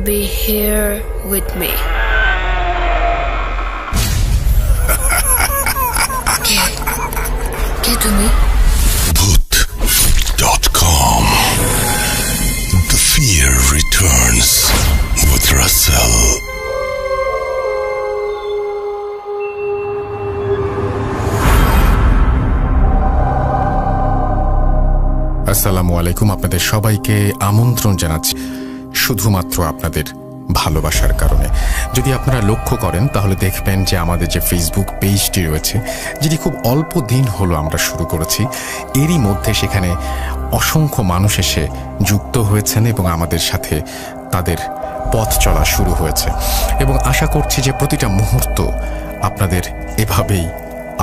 be here with me. কে তুমি? Bhoot.com. The fear returns with Russell. আসসালামু আলাইকুম। আপনাদের সবাইকে আমন্ত্রণ জানাচ্ছি শুধুমাত্র আপনাদের ভালোবাসার কারণে। যদি আপনারা লক্ষ্য করেন তাহলে দেখবেন যে আমাদের যে ফেসবুক পেজটি রয়েছে, যেটি খুব অল্প দিন হলো আমরা শুরু করেছি, এরই মধ্যে সেখানে অসংখ্য মানুষ এসে যুক্ত হয়েছেন এবং আমাদের সাথে তাদের পথ চলা শুরু হয়েছে। এবং আশা করছি যে প্রতিটা মুহূর্ত আপনাদের এভাবেই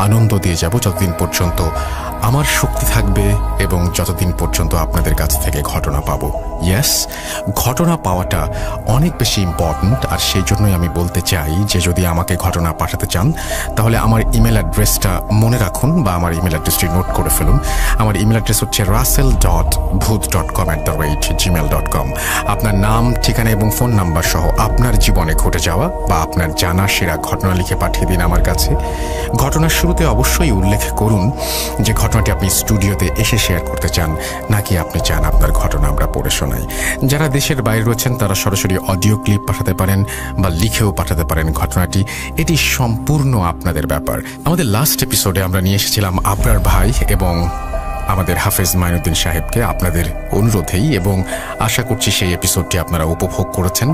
আনন্দ দিয়ে যাব যতদিন পর্যন্ত আমার শক্তি থাকবে এবং যতদিন পর্যন্ত আপনাদের কাছ থেকে ঘটনা পাবো। ইয়েস, ঘটনা পাওয়াটা অনেক বেশি ইম্পর্ট্যান্ট। আর সেই জন্যই আমি বলতে চাই যে যদি আমাকে ঘটনা পাঠাতে চান তাহলে আমার ইমেল অ্যাড্রেসটা মনে রাখুন বা আমার ইমেল অ্যাড্রেসটি নোট করে ফেলুন। আমার ইমেল অ্যাড্রেস হচ্ছে russell.bhoot.com@gmail.com। আপনার নাম, ঠিকানা এবং ফোন নাম্বার সহ আপনার জীবনে ঘটে যাওয়া বা আপনার জানা সেরা ঘটনা লিখে পাঠিয়ে দিন আমার কাছে। ঘটনার শুরুতে অবশ্যই উল্লেখ করুন যে ঘটনাটি আপনি স্টুডিওতে এসে শেয়ার করতে চান নাকি আপনি চান আপনার ঘটনা আমরা পড়ে শোনাই। যারা দেশের বাইরে রয়েছেন তারা সরাসরি অডিও ক্লিপ পাঠাতে পারেন বা লিখেও পাঠাতে পারেন ঘটনাটি। এটি সম্পূর্ণ আপনাদের ব্যাপার। আমাদের লাস্ট এপিসোডে আমরা নিয়ে এসেছিলাম আবরার ভাই এবং আমাদের হাফেজ মাইনুদ্দিন সাহেবকে আপনাদের অনুরোধেই, এবং আশা করছি সেই এপিসোডটি আপনারা উপভোগ করেছেন।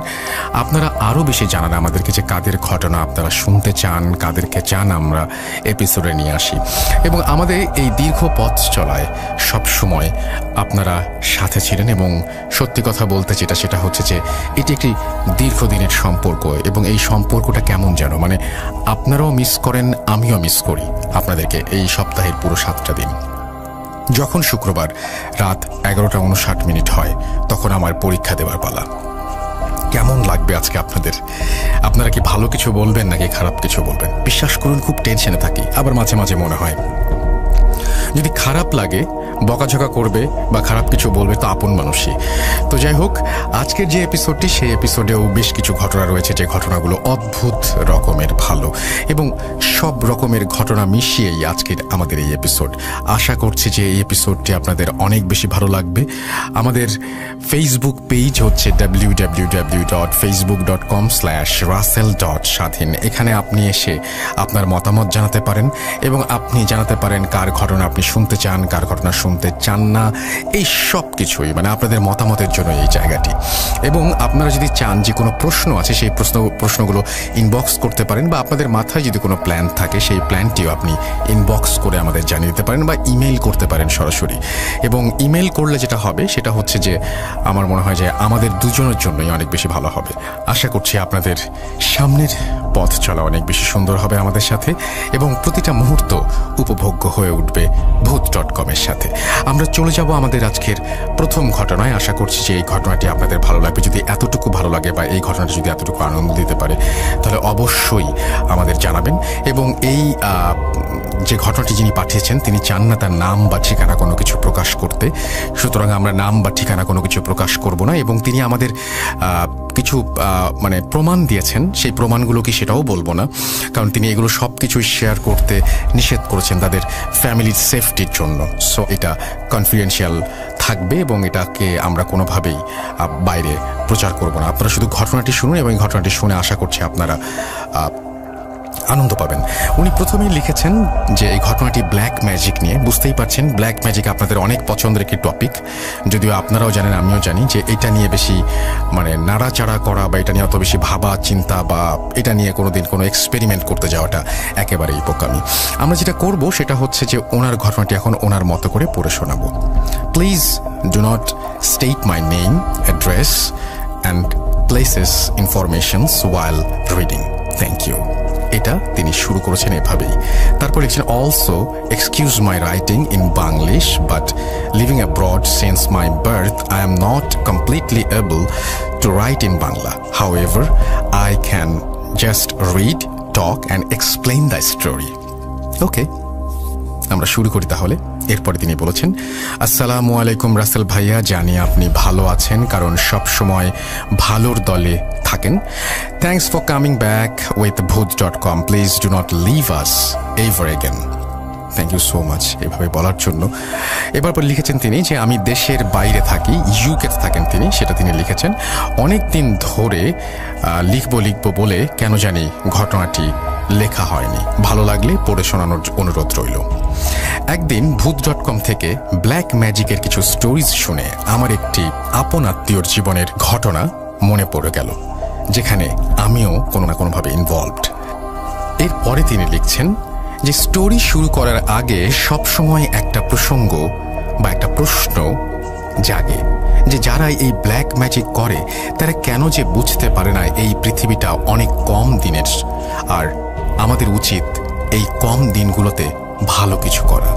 আপনারা আরও বেশি জানান আমাদেরকে যে কাদের ঘটনা আপনারা শুনতে চান, কাদেরকে চান আমরা এপিসোডে নিয়ে আসি। এবং আমাদের এই দীর্ঘ পথ চলায় সবসময় আপনারা সাথে ছিলেন এবং সত্যি কথা বলতে সেটা হচ্ছে যে এটি একটি দীর্ঘদিনের সম্পর্ক এবং এই সম্পর্কটা কেমন যেন মানে আপনারাও মিস করেন, আমিও মিস করি আপনাদেরকে এই সপ্তাহের পুরো 7টা দিন। যখন শুক্রবার রাত 11:59 হয় তখন আমার পরীক্ষা দেওয়ার পালা। কেমন লাগবে আজকে আপনাদের? আপনারা কি ভালো কিছু বলবেন নাকি খারাপ কিছু বলবেন? বিশ্বাস করুন খুব টেনশনে থাকি। আবার মাঝে মাঝে মনে হয় যদি খারাপ লাগে বকাঝকা করবে বা খারাপ কিছু বলবে তো আপন মানুষই। তো যাই হোক, আজকের যে এপিসোডটি সেই এপিসোডেও বেশ কিছু ঘটনা রয়েছে যে ঘটনাগুলো অদ্ভুত রকমের ভালো এবং সব রকমের ঘটনা মিশিয়েই আজকের আমাদের এই এপিসোড। আশা করছি যে এই এপিসোডটি আপনাদের অনেক বেশি ভালো লাগবে। আমাদের ফেসবুক পেজ হচ্ছে www.facebook.com/russell.স্বাধীন। এখানে আপনি এসে আপনার মতামত জানাতে পারেন এবং আপনি জানাতে পারেন কার ঘটনা আপনি শুনতে চান, কার ঘটনা শুনতে চান না, এই সব কিছুই মানে আপনাদের মতামতের জন্য এই জায়গাটি। এবং আপনারা যদি চান যে কোনো প্রশ্ন আছে সেই প্রশ্নগুলো ইনবক্স করতে পারেন বা আপনাদের মাথায় যদি কোনো প্ল্যান থাকে সেই প্ল্যানটিও আপনি ইনবক্স করে আমাদের জানিয়ে দিতে পারেন বা ইমেল করতে পারেন সরাসরি। এবং ইমেল করলে যেটা হবে সেটা হচ্ছে যে আমার মনে হয় যে আমাদের দুজনের জন্যই অনেক বেশি ভালো হবে। আশা করছি আপনাদের সামনের পথ চলা অনেক বেশি সুন্দর হবে আমাদের সাথে এবং প্রতিটা মুহূর্ত উপভোগ্য হয়ে উঠবে Bhoot.com-এর সাথে। আমরা চলে যাব আমাদের আজকের প্রথম ঘটনায়। আশা করছি যে এই ঘটনাটি আপনাদের ভালো লাগবে। যদি এতটুকু ভালো লাগে বা এই ঘটনাটি যদি এতটুকু আনন্দ দিতে পারে তাহলে অবশ্যই আমাদের জানাবেন। এবং এই যে ঘটনাটি যিনি পাঠিয়েছেন তিনি চান না তার নাম বা ঠিকানা কোনো কিছু প্রকাশ করতে, সুতরাং আমরা নাম বা ঠিকানা কোনো কিছু প্রকাশ করব না। এবং তিনি আমাদের কিছু মানে প্রমাণ দিয়েছেন, সেই প্রমাণগুলো কি সেটাও বলবো না, কারণ তিনি এগুলো সব কিছুই শেয়ার করতে নিষেধ করেছেন তাদের ফ্যামিলির সেফটির জন্য। সো এটা কনফিডেন্সিয়াল থাকবে এবং এটাকে আমরা কোনোভাবেই বাইরে প্রচার করব না। আপনারা শুধু ঘটনাটি শুনুন এবং এই ঘটনাটি শুনে আশা করছি আপনারা আনন্দ পাবেন। উনি প্রথমেই লিখেছেন যে এই ঘটনাটি ব্ল্যাক ম্যাজিক নিয়ে। বুঝতেই পারছেন ব্ল্যাক ম্যাজিক আপনাদের অনেক পছন্দের একটি টপিক, যদিও আপনারাও জানেন আমিও জানি যে এটা নিয়ে বেশি মানে নাড়াচাড়া করা বা এটা নিয়ে অত বেশি ভাবা চিন্তা বা এটা নিয়ে কোনোদিন কোনো এক্সপেরিমেন্ট করতে যাওয়াটা একেবারেই বোকামি। আমরা যেটা করব সেটা হচ্ছে যে ওনার ঘটনাটি এখন ওনার মতো করে পড়ে শোনাবো। Please do not state my name, address and places informations while reading. Thank you. এটা তিনি শুরু করেছেন এভাবেই। তারপর লিখছেন also excuse my writing in Banglish but living abroad since my birth I am not completely able to write in Bangla. However I can just read, talk and explain the story. Okay, আমরা শুরু করি তাহলে। এরপরে তিনি বলেছেন, আসসালামু আলাইকুম রাসেল ভাইয়া, জানি আপনি ভালো আছেন কারণ সব সময় ভালোর দলে থাকেন। Thanks for coming back with ভূত.com, please do not leave us ever again. Thank you so much এভাবে বলার জন্য। এবার পর লিখেছেন তিনি যে আমি দেশের বাইরে থাকি, ইউকেতে থাকেন তিনি, সেটা তিনি লিখেছেন। অনেক দিন ধরে লিখব বলে কেন জানি ঘটনাটি লেখা হয়নি, ভালো লাগলে পড়ে শোনানোর অনুরোধ রইল। একদিন ভূত.com থেকে ব্ল্যাক ম্যাজিকের কিছু স্টোরিজ শুনে আমার একটি আপন আত্মীয়র জীবনের ঘটনা মনে পড়ে গেল, যেখানে আমিও কোনো না কোনোভাবে ইনভলভড। এরপরে তিনি লিখছেন যে স্টোরি শুরু করার আগে সবসময় একটা প্রসঙ্গ বা একটা প্রশ্ন জাগে যে যারা এই ব্ল্যাক ম্যাজিক করে তারা কেন যে বুঝতে পারে না এই পৃথিবীটা অনেক কম দিনের, আর আমাদের উচিত এই কম দিনগুলোতে ভালো কিছু করা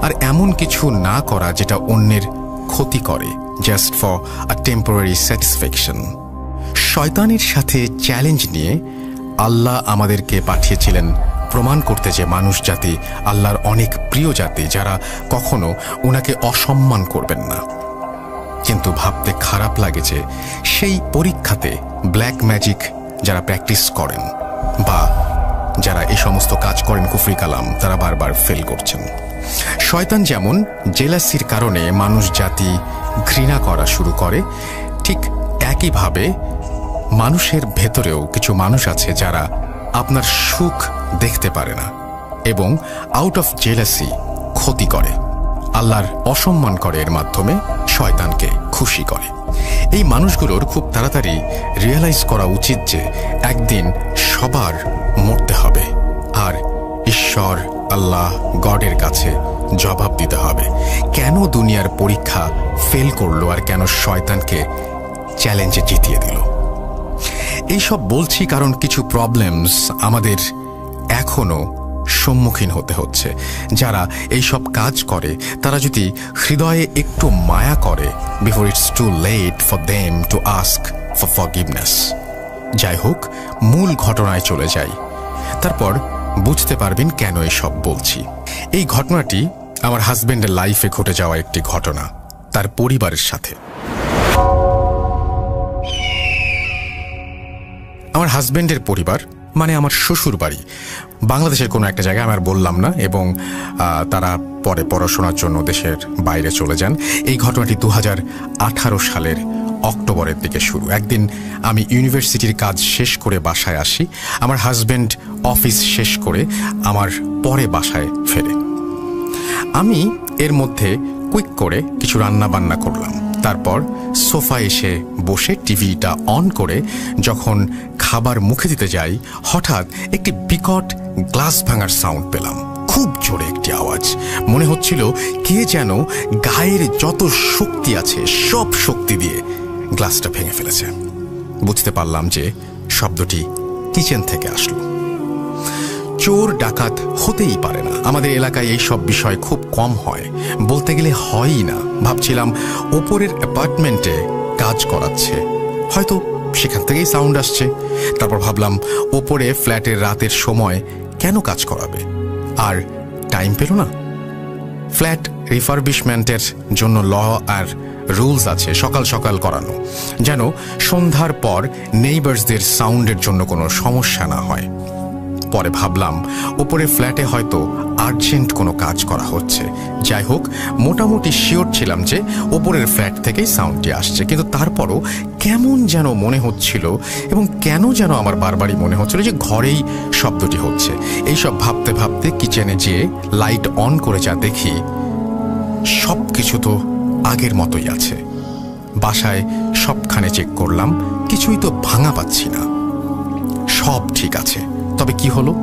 আর এমন কিছু না করা যেটা অন্যের ক্ষতি করে, just for a temporary satisfaction. শয়তানের সাথে চ্যালেঞ্জ নিয়ে আল্লাহ আমাদেরকে পাঠিয়েছিলেন প্রমাণ করতে যে মানুষ জাতি আল্লাহর অনেক প্রিয় জাতি, যারা কখনো ওনাকে অসম্মান করবেন না। কিন্তু ভাবতে খারাপ লাগে যে সেই পরীক্ষাতে ব্ল্যাক ম্যাজিক যারা প্র্যাকটিস করেন বা যারা এই সমস্ত কাজ করেন কুফরি কালাম, তারা বারবার ফেল করছেন। শয়তান যেমন জেলাসির কারণে মানুষ জাতি ঘৃণা করা শুরু করে, ঠিক একইভাবে মানুষের ভেতরেও কিছু মানুষ আছে যারা আপনার সুখ দেখতে পারে না এবং আউট অফ জেলাসি ক্ষতি করে, আল্লাহর অসম্মান করে, এর মাধ্যমে শয়তানকে খুশি করে। এই মানুষগুলোর খুব তাড়াতাড়ি রিয়েলাইজ করা উচিত যে একদিন সবার মরতে হবে আর ঈশ্বর আল্লাহ গডের কাছে জবাব দিতে হবে কেন দুনিয়ার পরীক্ষা ফেল করলো আর কেন শয়তানকে চ্যালেঞ্জে জিতিয়ে দিল। এইসব বলছি কারণ কিছু প্রবলেমস আমাদের এখনো সম্মুখীন হতে হচ্ছে। যারা এইসব কাজ করে তারা যদি হৃদয়ে একটু মায়া করে, before it's too late for them to ask for forgiveness. যাই হোক, মূল ঘটনায় চলে যাই, তারপর বুঝতে পারবেন কেন এসব বলছি। এই ঘটনাটি আমার হাজবেন্ডের লাইফে ঘটে যাওয়া একটি ঘটনা, তার পরিবারের সাথে। আমার হাজবেন্ডের পরিবার মানে আমার শ্বশুর বাড়ি বাংলাদেশের কোনো একটা জায়গায়, আমার বললাম না, এবং তারা পরে পড়াশোনার জন্য দেশের বাইরে চলে যান। এই ঘটনাটি 2018 সালের অক্টোবরের দিকে শুরু। একদিন আমি ইউনিভার্সিটির কাজ শেষ করে বাসায় আসি, আমার হাজবেন্ড অফিস শেষ করে আমার পরে বাসায় ফেরে। আমি এর মধ্যে কুইক করে কিছু রান্না বান্না করলাম, তারপর সোফা এসে বসে টিভিটা অন করে যখন খাবার মুখে দিতে যাই, হঠাৎ একটি বিকট গ্লাস ভাঙার সাউন্ড পেলাম, খুব জোরে একটি আওয়াজ। মনে হচ্ছিল কে যেন গায়ের যত শক্তি আছে সব শক্তি দিয়ে গ্লাসটা ভেঙে ফেলেছে। বুঝতে পারলাম যে শব্দটি কিচেন থেকে আসলো। চোর ডাকাত হতেই পারে না, আমাদের এলাকায় এই সব বিষয় খুব কম হয়, বলতে গেলে হয়ই না। ভাবছিলাম ওপরের অ্যাপার্টমেন্টে কাজ করাচ্ছে, হয়তো সেখান থেকেই সাউন্ড আসছে। তারপর ভাবলাম ওপরে ফ্ল্যাটের রাতের সময় কেন কাজ করাবে, আর টাইম পেল না। ফ্ল্যাট রিফারবিশমেন্টের জন্য ল আর রুলস আছে সকাল সকাল করানো, যেন সন্ধ্যার পর নেইবার্সদের সাউন্ডের জন্য কোনো সমস্যা না হয়। পরে ভাবলাম ওপরে ফ্ল্যাটে হয়তো আর্জেন্ট কোনো কাজ করা হচ্ছে। যাই হোক, মোটামুটি শিওর ছিলাম যে ওপরের ফ্ল্যাট থেকেই সাউন্ডটি আসছে, কিন্তু তারপরও কেমন যেন মনে হচ্ছিল, এবং কেন যেন আমার বারবারই মনে হচ্ছিল যে ঘরেই শব্দটি হচ্ছে। এইসব ভাবতে ভাবতে কিচেনে যেয়ে লাইট অন করে যা দেখি, সব কিছু তো আগের মতোই আছে। বাসায় সবখানে চেক করলাম, কিছুই তো ভাঙা পাচ্ছি না, সব ঠিক আছে। তবে কি হলো,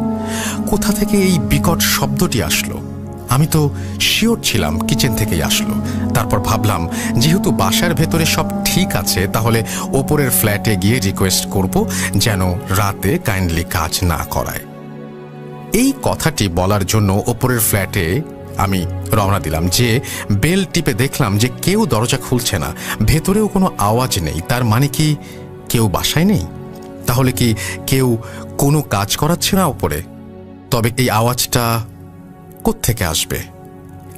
কোথা থেকে এই বিকট শব্দটি আসলো? আমি তো শিওর ছিলাম কিচেন থেকেই আসলো। তারপর ভাবলাম যেহেতু বাসার ভেতরে সব ঠিক আছে, তাহলে ওপরের ফ্ল্যাটে গিয়ে রিকোয়েস্ট করব যেন রাতে কাইন্ডলি কাজ না করায়। এই কথাটি বলার জন্য ওপরের ফ্ল্যাটে আমি রওনা দিলাম। যে বেল টিপে দেখলাম যে কেউ দরজা খুলছে না, ভেতরেও কোনো আওয়াজ নেই। তার মানে কি কেউ বাসায় নেই? তাহলে কি কেউ কোনো কাজ করাচ্ছে না ওপরে? তবে এই আওয়াজটা কোত্থেকে আসবে?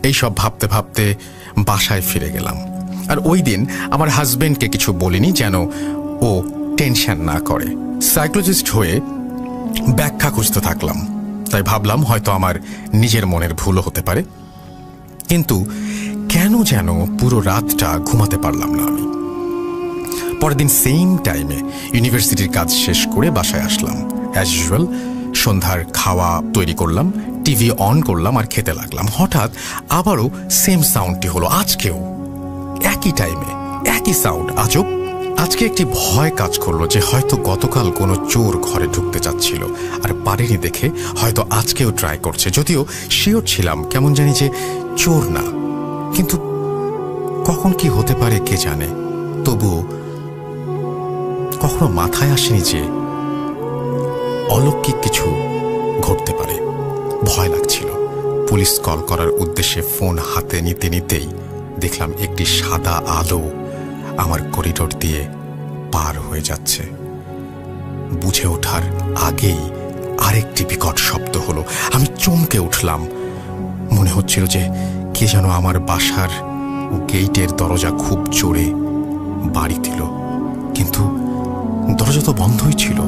এইসব ভাবতে ভাবতে বাসায় ফিরে গেলাম। আর ওই দিন আমার হাজবেন্ডকে কিছু বলিনি যেন ও টেনশন না করে। সাইকোলজিস্ট হয়ে ব্যাখ্যা খুঁজতে থাকলাম, তাই ভাবলাম হয়তো আমার নিজের মনের ভুলও হতে পারে। কিন্তু কেন যেন পুরো রাতটা ঘুমাতে পারলাম না আমি। পরের দিন সেম টাইমে ইউনিভার্সিটির কাজ শেষ করে বাসায় আসলাম। অ্যাজ ইউজুয়াল সন্ধ্যার খাওয়া তৈরি করলাম, টিভি অন করলাম আর খেতে লাগলাম। হঠাৎ আবারও সেম সাউন্ডটি হলো, আজকেও একই টাইমে একই সাউন্ড। আজব, আজকে একটি ভয় কাজ করলো যে হয়তো গতকাল কোনো চোর ঘরে ঢুকতে চাচ্ছিল আর পারেনি দেখে হয়তো আজকেও ট্রাই করছে। যদিও শিওর ছিলাম কেমন জানি যে চোর না, কিন্তু কখন কি হতে পারে কে জানে। তবুও কখনো মাথায় আসেনি যে অলৌকিক কিছু ঘটতে পারে। ভয় লাগছিল। পুলিশ কল করার উদ্দেশ্যে ফোন হাতে নিতে নিতেই দেখলাম একটি সাদা আলো আমার করিডোর দিয়ে পার হয়ে যাচ্ছে। বুঝে ওঠার আগেই আরেকটি বিকট শব্দ হলো। আমি চমকে উঠলাম। মনে হচ্ছিল যে কে যেন আমার বাসার গেইটের দরজা খুব জোরে বাড়ি দিল, কিন্তু দরজা তো বন্ধই ছিল।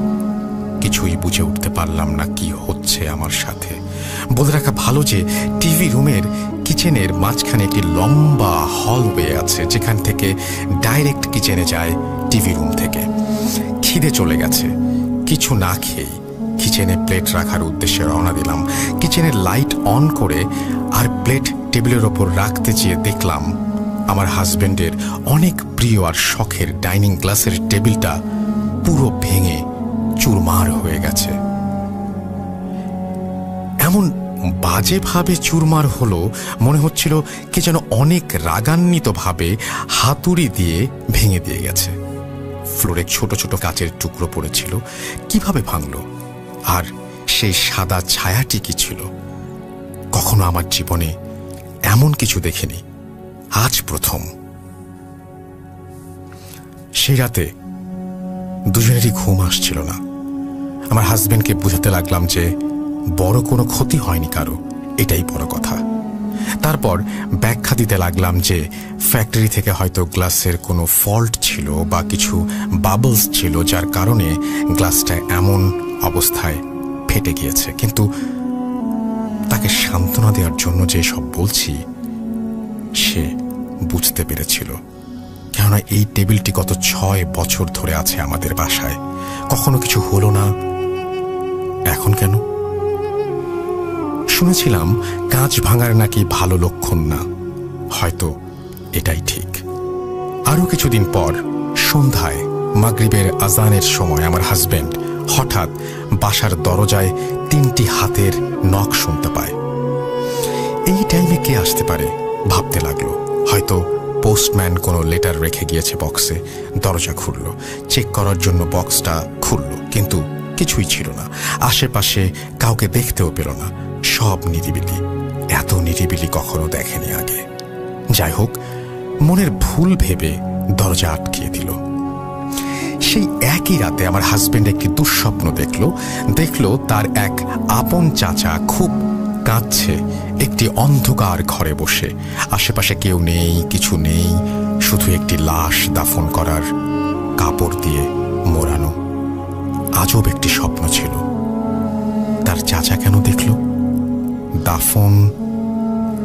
কিছুই বুঝে উঠতে পারলাম না কি হচ্ছে আমার সাথে। বলে রাখা ভালো যে টিভি রুমের কিচেনের মাঝখানে একটি লম্বা হলওয়ে আছে, যেখান থেকে ডাইরেক্ট কিচেনে যায় টিভি রুম থেকে। খিদে চলে গেছে। কিছু না খেয়েই কিচেনে প্লেট রাখার উদ্দেশ্যে রওনা দিলাম। কিচেনের লাইট অন করে আর প্লেট টেবিলের ওপর রাখতে চেয়ে দেখলাম আমার হাজবেন্ডের অনেক প্রিয় আর শখের ডাইনিং গ্লাসের টেবিলটা পুরো ভেঙে চুরমার হয়ে গেছে। এমন বাজেভাবে চুরমার হলো মনে হচ্ছিল কে যেন অনেক রাগান্বিতভাবে হাতুড়ি দিয়ে ভেঙে দিয়ে গেছে। ফ্লোরে ছোট ছোট কাচের টুকরো পড়েছিল। কিভাবে ভাঙলো? আর সেই সাদা ছায়াটি কি ছিল? কখনো আমার জীবনে এমন কিছু দেখিনি, আজ প্রথম। সেই রাতে দুজনেরই ঘুম আসছিল না। আমার হাজবেন্ডকে বুঝাতে লাগলাম যে বড় কোনো ক্ষতি হয়নি কারো, এটাই বড় কথা। তারপর ব্যাখ্যা দিতে লাগলাম যে ফ্যাক্টরি থেকে হয়তো গ্লাসের কোনো ফল্ট ছিল বা কিছু বাবলস ছিল, যার কারণে গ্লাসটা এমন অবস্থায় ফেটে গিয়েছে। কিন্তু তাকে সান্ত্বনা দেওয়ার জন্য যে সব বলছি সে বুঝতে পেরেছিল, কেননা এই টেবিলটি গত 6 বছর ধরে আছে আমাদের বাসায়। কখনো কিছু হলো না, এখন কেন? শুনেছিলাম কাঁচ ভাঙার নাকি ভালো লক্ষণ না, হয়তো এটাই ঠিক। আরো কিছুদিন পর সন্ধ্যায় মাগরিবের আজানের সময় আমার হাজবেন্ড হঠাৎ বাসার দরজায় 3টি হাতের নখ শুনতে পায়। এই টাইমে কে আসতে পারে ভাবতে লাগলো। হয়তো পোস্টম্যান কোনো লেটার রেখে গিয়েছে বক্সে। দরজা খুলল, চেক করার জন্য বক্সটা খুলল, কিন্তু কিছুই ছিল না। আশেপাশে কাউকে দেখতেও পেল না। সব নিরিবিলি, এত নিরিবিলি কখনো দেখেনি আগে। যাই হোক, মনের ভুল ভেবে দরজা আটকিয়ে দিল। সেই একই রাতে আমার হাজবেন্ড একটি দুঃস্বপ্ন দেখল তার এক আপন চাচা খুব কাঁদছে একটি অন্ধকার ঘরে বসে। আশেপাশে কেউ নেই, কিছু নেই, শুধু একটি লাশ দাফন করার কাপড় দিয়ে মোড়ানো। আজব একটি স্বপ্ন ছিল। তার চাচা কেন দেখল? দাফন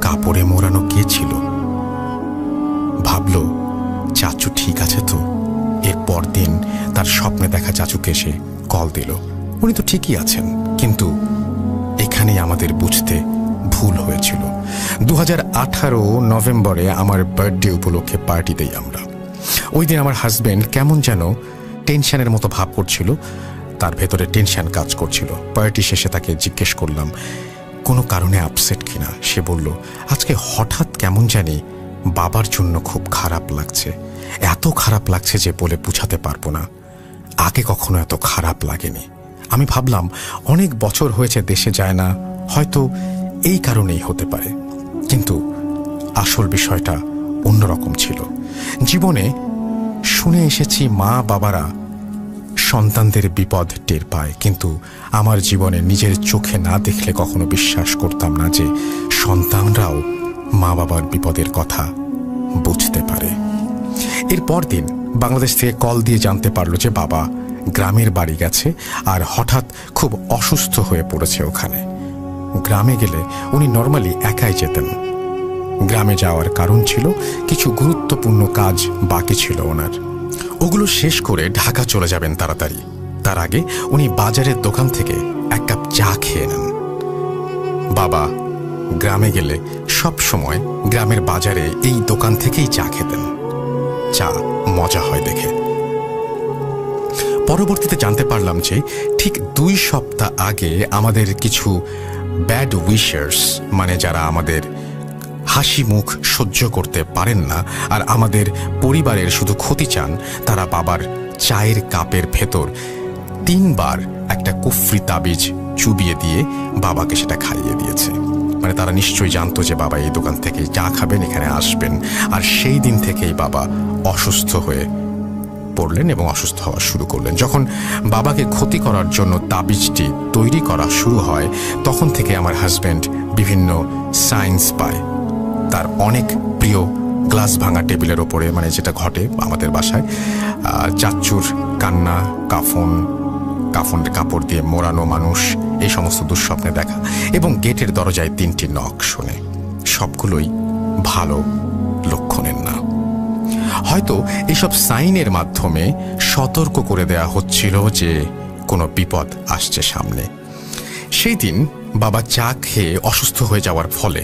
কাপড়ে মোড়ানো কে ছিল? ভাবল চাচু ঠিক আছে তো। এরপর দিন তার স্বপ্নে দেখা চাচুকে এসে কল দিল। উনি তো ঠিকই আছেন, কিন্তু এখানেই আমাদের বুঝতে ভুল হয়েছিল। 2018 নভেম্বরে আমার বার্থডে উপলক্ষে পার্টি দেই আমরা। ওই দিন আমার হাজবেন্ড কেমন যেন টেনশনের মতো ভাব করছিল, তার ভেতরে টেনশন কাজ করছিল। পার্টি শেষে তাকে জিজ্ঞেস করলাম কোনো কারণে আপসেট কিনা। সে বলল আজকে হঠাৎ কেমন জানি বাবার জন্য খুব খারাপ লাগছে। এত খারাপ লাগছে যে বলে বুঝাতে পারবো না। আগে কখনো এত খারাপ লাগেনি। আমি ভাবলাম অনেক বছর হয়েছে দেশে যায় না, হয়তো এই কারণেই হতে পারে। কিন্তু আসল বিষয়টা অন্যরকম ছিল। জীবনে শুনে এসেছি মা বাবারা সন্তানদের বিপদ টের পায়, কিন্তু আমার জীবনে নিজের চোখে না দেখলে কখনো বিশ্বাস করতাম না যে সন্তানরাও মা বাবার বিপদের কথা বুঝতে পারে। এর পরদিন বাংলাদেশ থেকে কল দিয়ে জানতে পারল যে বাবা গ্রামের বাড়ি গেছে আর হঠাৎ খুব অসুস্থ হয়ে পড়েছে ওখানে। গ্রামে গেলে উনি নর্মালি একাই যেতেন। গ্রামে যাওয়ার কারণ ছিল কিছু গুরুত্বপূর্ণ কাজ বাকি ছিল ওনার, ওগুলো শেষ করে ঢাকা চলে যাবেন তাড়াতাড়ি। তার আগে উনি বাজারের দোকান থেকে এক কাপ চা খেয়ে নেন। বাবা গ্রামে গেলে সব সময় গ্রামের বাজারে এই দোকান থেকেই চা খেতেন। চা মজা হয় দেখে। পরবর্তীতে জানতে পারলাম যে ঠিক 2 সপ্তাহ আগে আমাদের কিছু ব্যাড উইশার্স, মানে যারা আমাদের হাসি মুখ সহ্য করতে পারেন না আর আমাদের পরিবারের শুধু ক্ষতি চান, তারা বাবার চায়ের কাপের ভেতর 3 বার একটা কুফরি তাবিজ চুবিয়ে দিয়ে বাবাকে সেটা খাইয়ে দিয়েছে। মানে তারা নিশ্চয়ই জানতো যে বাবা এই দোকান থেকে চা খাবেন, এখানে আসবেন, আর সেই দিন থেকেই বাবা অসুস্থ হয়ে পড়লেন এবং অসুস্থ হওয়া শুরু করলেন। যখন বাবাকে ক্ষতি করার জন্য তাবিজটি তৈরি করা শুরু হয়, তখন থেকে আমার হাজব্যান্ড বিভিন্ন সাইন্স পায়। তার অনেক প্রিয় গ্লাস ভাঙা টেবিলের ওপরে, মানে যেটা ঘটে আমাদের বাসায়, চাচ্চুর কান্না, কাফনের কাপড় দিয়ে মোড়ানো মানুষ, এই সমস্ত দুঃস্বপ্নে দেখা, এবং গেটের দরজায় 3টি নক শোনে। সবগুলোই ভালো লক্ষণের না। হয়তো এইসব সাইনের মাধ্যমে সতর্ক করে দেয়া হচ্ছিল যে কোনো বিপদ আসছে সামনে। সেই দিন বাবা চা খেয়ে অসুস্থ হয়ে যাওয়ার ফলে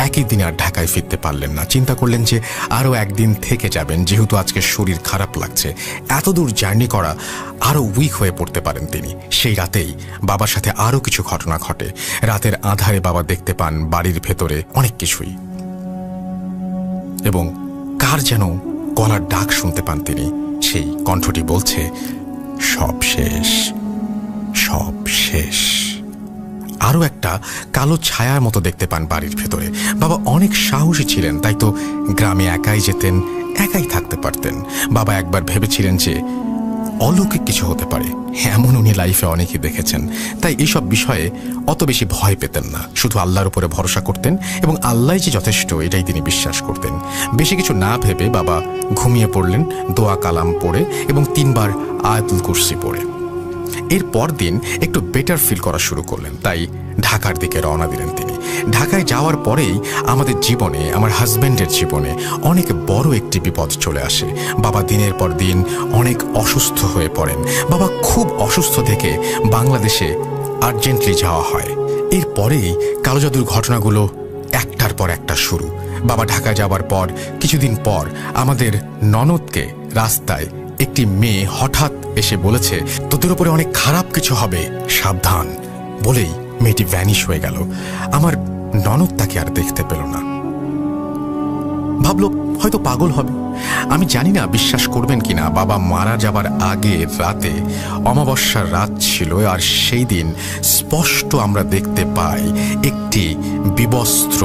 একই দিন আর ঢাকায় ফিরতে পারলেন না। চিন্তা করলেন যে আরও একদিন থেকে যাবেন, যেহেতু আজকে শরীর খারাপ লাগছে। এত দূর জার্নি করা, আরও উইক হয়ে পড়তে পারেন তিনি। সেই রাতেই বাবার সাথে আরও কিছু ঘটনা ঘটে। রাতের আঁধারে বাবা দেখতে পান বাড়ির ভেতরে অনেক কিছুই, এবং কার যেন গলার ডাক শুনতে পান তিনি। সেই কণ্ঠটি বলছে, সব শেষ, সব শেষ। আরও একটা কালো ছায়ার মতো দেখতে পান বাড়ির ভেতরে। বাবা অনেক সাহসী ছিলেন, তাই তো গ্রামে একাই যেতেন, একাই থাকতে পারতেন। বাবা একবার ভেবেছিলেন যে অলৌকিক কিছু হতে পারে, এমন উনি লাইফে অনেকেই দেখেছেন। তাই এইসব বিষয়ে অত বেশি ভয় পেতেন না, শুধু আল্লাহর উপরে ভরসা করতেন এবং আল্লাহ যে যথেষ্ট এটাই তিনি বিশ্বাস করতেন। বেশি কিছু না ভেবে বাবা ঘুমিয়ে পড়লেন দোয়া কালাম পড়ে এবং 3 বার আয়াতুল কুরসি পড়ে। এর পর দিন একটু বেটার ফিল করা শুরু করলেন, তাই ঢাকার দিকে রওনা দিলেন তিনি। ঢাকায় যাওয়ার পরেই আমাদের জীবনে, আমার হাজব্যান্ডের জীবনে অনেক বড় একটি বিপদ চলে আসে। বাবা দিনের পর দিন অনেক অসুস্থ হয়ে পড়েন। বাবা খুব অসুস্থ থেকে বাংলাদেশে আর্জেন্টলি যাওয়া হয়। এরপরেই কালো জাদুর ঘটনাগুলো একটার পর একটা শুরু। বাবা ঢাকায় যাওয়ার পর কিছুদিন পর আমাদের ননদকে রাস্তায় একটি মেয়ে হঠাৎ এসে বলেছে, তোদের উপরে অনেক খারাপ কিছু হবে, সাবধান, বলেই মেয়েটি ভ্যানিশ হয়ে গেল। আমার ননদ তাকে আর দেখতে পেল না। ভাবলো হয়তো পাগল হবে। আমি জানি না বিশ্বাস করবেন কিনা, বাবা মারা যাবার আগে রাতে অমাবস্যার রাত ছিল, আর সেই দিন স্পষ্ট আমরা দেখতে পাই একটি বিবস্ত্র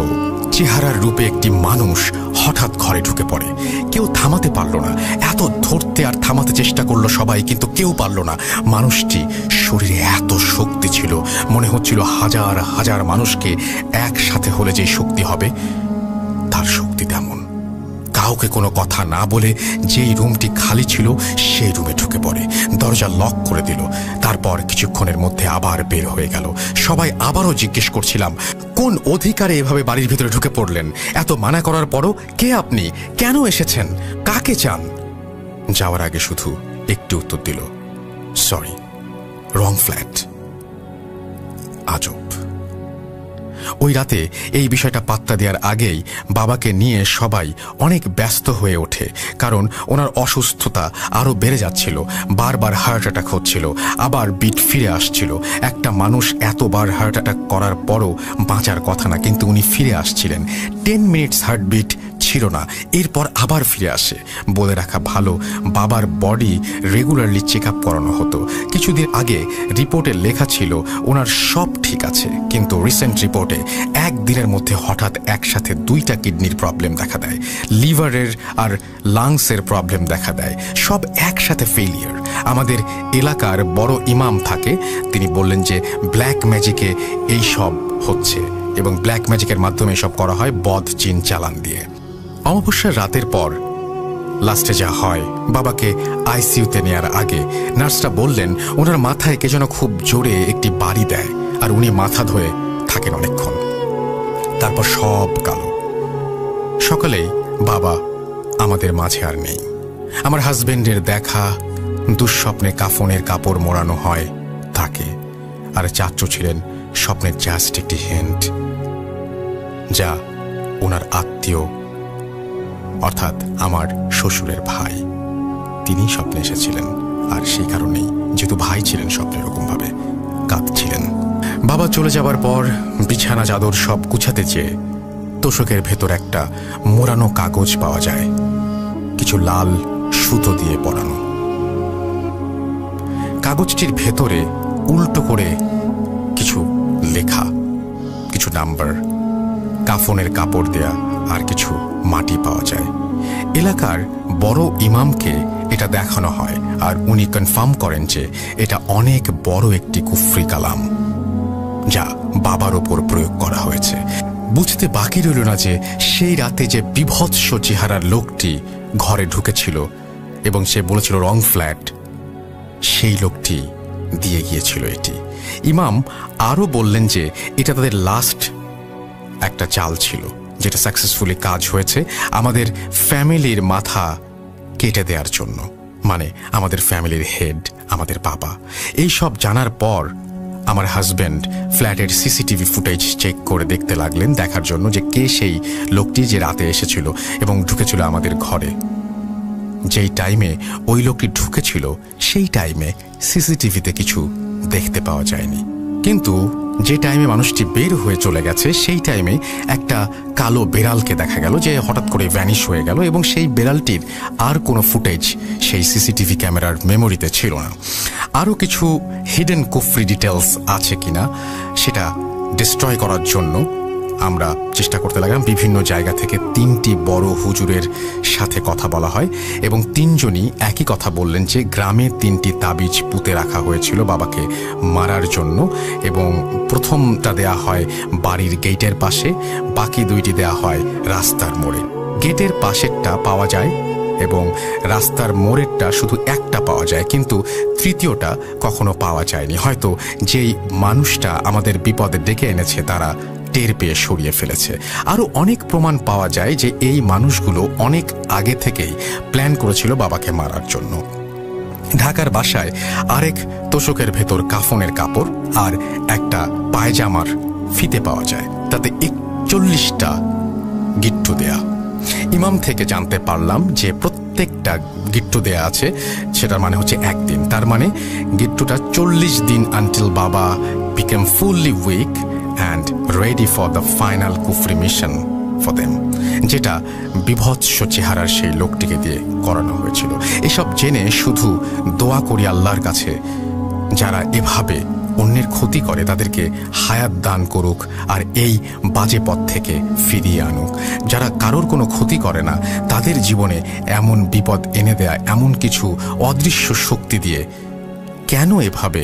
চেহারার রূপে একটি মানুষ হঠাৎ ঘরে ঢুকে পড়ে। কেউ থামাতে পারল না, এত ধরতে আর থামাতে চেষ্টা করলো সবাই, কিন্তু কেউ পারল না। মানুষটি শরীরে এত শক্তি ছিল, মনে হচ্ছিল হাজার হাজার মানুষকে একসাথে হলে যে শক্তি হবে, তার শক্তি তেমন। কাউকে কোনো কথা না বলে যেই রুমটি খালি ছিল সেই রুমে ঢুকে পড়ে, দরজা লক করে দিল। তারপর কিছুক্ষণের মধ্যে আবার বের হয়ে গেল। সবাই আবারও জিজ্ঞেস করছিলাম, কোন অধিকারে এভাবে বাড়ির ভিতরে ঢুকে পড়লেন? এত মানা করার পরও কে আপনি? কেন এসেছেন? কাকে চান? যাওয়ার আগে শুধু একটি উত্তর দিল, সরি, রং ফ্ল্যাট। আজব। ওই রাতে এই বিষয়টা পাত্তা দেওয়ার আগেই বাবাকে নিয়ে সবাই অনেক ব্যস্ত হয়ে ওঠে, কারণ ওনার অসুস্থতা আরও বেড়ে যাচ্ছিল। বারবার হার্ট অ্যাটাক হচ্ছিল, আবার বিট ফিরে আসছিল। একটা মানুষ এতবার হার্ট অ্যাটাক করার পরও বাঁচার কথা না, কিন্তু উনি ফিরে আসছিলেন। 10 মিনিটস হার্টবিট ছিল না, এরপর আবার ফিরে আসে। বলে রাখা ভালো, বাবার বডি রেগুলারলি চেক আপ করানো হতো। কিছুদিন আগে রিপোর্টে লেখা ছিল ওনার সব ঠিক আছে, কিন্তু রিসেন্ট রিপোর্টে একদিনের মধ্যে হঠাৎ একসাথে 2টা কিডনির প্রবলেম দেখা দেয়, লিভারের আর লাংসের প্রবলেম দেখা দেয়, সব একসাথে ফেলিয়ার। আমাদের এলাকার বড় ইমাম থাকে, তিনি বললেন যে ব্ল্যাক ম্যাজিকে এই সব হচ্ছে এবং ব্ল্যাক ম্যাজিকের মাধ্যমে এসব করা হয় বদ জিন চালান দিয়ে। অমাবস্যার রাতের পর লাস্টে যা হয়, বাবাকে আইসিইউতে নেওয়ার আগে নার্সরা বললেন ওনার মাথায় কে যেন খুব জোরে একটি বাড়ি দেয়, আর উনি মাথা ধুয়ে থাকেন অনেকক্ষণ। তারপর সব কালো। সকালেই বাবা আমাদের মাঝে আর নেই। আমার হাজবেন্ডের দেখা দুঃস্বপ্নে কাফনের কাপড় মোড়ানো হয় তাকে, আর চাচু ছিলেন স্বপ্নের জাস্ট একটি হিন্ট, যা ওনার আত্মীয় অর্থাৎ আমার শ্বশুরের ভাই, তিনি স্বপ্নে এসেছিলেন। আর সেই কারণেই যেহেতু ভাই ছিলেন স্বপ্নে এরকমভাবে কাঁদছিলেন। বাবা চলে যাবার পর বিছানা চাদর সব গুছাতে চেয়ে তোষকের ভেতর একটা মোড়ানো কাগজ পাওয়া যায়, কিছু লাল সুতো দিয়ে পরানো। কাগজটির ভেতরে উল্টো করে কিছু লেখা, কিছু নাম্বার, কাফনের কাপড় দেয়া আর কিছু মাটি পাওয়া যায়। এলাকার বড় ইমামকে এটা দেখানো হয়, আর উনি কনফার্ম করেন যে এটা অনেক বড় একটি কুফরি কালাম, যা বাবার ওপর প্রয়োগ করা হয়েছে। বুঝতে বাকি রইল না যে সেই রাতে যে বিভৎস চেহারার লোকটি ঘরে ঢুকেছিল এবং সে বলেছিল রং ফ্ল্যাট, সেই লোকটি দিয়ে গিয়েছিল এটি। ইমাম আরও বললেন যে এটা তাদের লাস্ট একটা চাল ছিল, যেটা সাকসেসফুলি কাজ হয়েছে আমাদের ফ্যামিলির মাথা কেটে দেওয়ার জন্য, মানে আমাদের ফ্যামিলির হেড আমাদের বাবা। এই সব জানার পর আমার হাজব্যান্ড ফ্ল্যাটের সিসিটিভি ফুটেজ চেক করে দেখতে লাগলেন, দেখার জন্য যে কে সেই লোকটি যে রাতে এসেছিল এবং ঢুকেছিল আমাদের ঘরে। যেই টাইমে ওই লোকটি ঢুকেছিল সেই টাইমে সিসিটিভিতে কিছু দেখতে পাওয়া যায়নি, কিন্তু যে টাইমে মানুষটি বের হয়ে চলে গেছে সেই টাইমে একটা কালো বেড়ালকে দেখা গেল যে হঠাৎ করে ভ্যানিশ হয়ে গেল, এবং সেই বেড়ালটির আর কোনো ফুটেজ সেই সিসিটিভি ক্যামেরার মেমোরিতে ছিল না। আরও কিছু হিডেন কুফরি ডিটেলস আছে কিনা সেটা ডিস্ট্রয় করার জন্য আমরা চেষ্টা করতে লাগলাম। বিভিন্ন জায়গা থেকে 3টি বড় হুজুরের সাথে কথা বলা হয় এবং 3জনই একই কথা বললেন যে গ্রামে 3টি তাবিজ পুঁতে রাখা হয়েছিল বাবাকে মারার জন্য, এবং প্রথমটা দেয়া হয় বাড়ির গেটের পাশে, বাকি 2টি দেয়া হয় রাস্তার মোড়ে। গেটের পাশেরটা পাওয়া যায় এবং রাস্তার মোড়েরটা শুধু একটা পাওয়া যায়, কিন্তু তৃতীয়টা কখনো পাওয়া যায়নি। হয়তো যেই মানুষটা আমাদের বিপদে ডেকে এনেছে তারা টের পেয়ে সরিয়ে ফেলেছে। আরও অনেক প্রমাণ পাওয়া যায় যে এই মানুষগুলো অনেক আগে থেকেই প্ল্যান করেছিল বাবাকে মারার জন্য। ঢাকার বাসায় আরেক তোষকের ভেতর কাফনের কাপড় আর একটা পায়জামার ফিতে পাওয়া যায়, তাতে 41টা গিট্টু দেয়া। ইমাম থেকে জানতে পারলাম যে প্রত্যেকটা গিট্টু দেয়া আছে, সেটার মানে হচ্ছে 1 দিন। তার মানে গিট্টুটা 40 দিন আনটিল বাবা became fully weak and ready for the final kufri mission for them, যেটা বিভৎস চেহারার সেই লোকটিকে দিয়ে করানো হয়েছিল। এসব জেনে শুধু দোয়া করি আল্লাহর কাছে, যারা এভাবে অন্যের ক্ষতি করে তাদেরকে হায়াত দান করুক আর এই বাজে পথ থেকে ফিরিয়ে আনুক। যারা কারোর কোনো ক্ষতি করে না তাদের জীবনে এমন বিপদ এনে দেয়া এমন কিছু অদৃশ্য শক্তি দিয়ে কেন এভাবে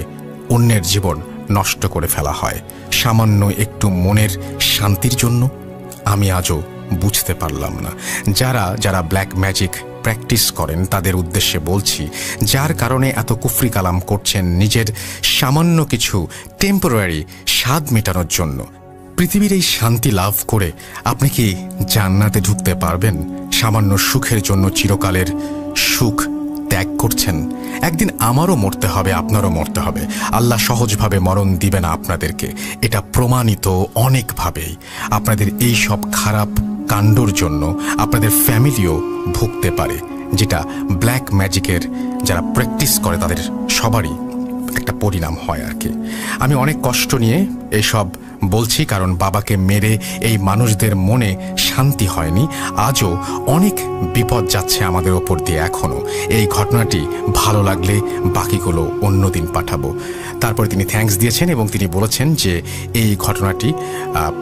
অন্যের জীবন নষ্ট করে ফেলা হয় সামান্য একটু মনের শান্তির জন্য, আমি আজও বুঝতে পারলাম না। যারা ব্ল্যাক ম্যাজিক প্র্যাকটিস করেন তাদের উদ্দেশ্যে বলছি, যার কারণে এত কুফরি কালাম করছেন নিজের সামান্য কিছু টেম্পোরারি স্বাদ মেটানোর জন্য, পৃথিবীর এই শান্তি লাভ করে আপনি কি জান্নাতে ঢুকতে পারবেন? সামান্য সুখের জন্য চিরকালের সুখ ত্যাগ করছেন। একদিন আমারও মরতে হবে, আপনারও মরতে হবে। আল্লাহ সহজভাবে মরণ দিবে না আপনাদেরকে, এটা প্রমাণিত অনেকভাবেই। আপনাদের এই সব খারাপ কাণ্ডর জন্য আপনাদের ফ্যামিলিও ভুগতে পারে, যেটা ব্ল্যাক ম্যাজিকের যারা প্র্যাকটিস করে তাদের সবারই একটা পরিণাম হয় আর কি। আমি অনেক কষ্ট নিয়ে এসব বলছি, কারণ বাবাকে মেরে এই মানুষদের মনে শান্তি হয়নি। আজও অনেক বিপদ যাচ্ছে আমাদের ওপর দিয়ে এখনও। এই ঘটনাটি ভালো লাগলে বাকিগুলো অন্যদিন পাঠাবো। তারপরে তিনি থ্যাঙ্কস দিয়েছেন এবং তিনি বলেছেন যে এই ঘটনাটি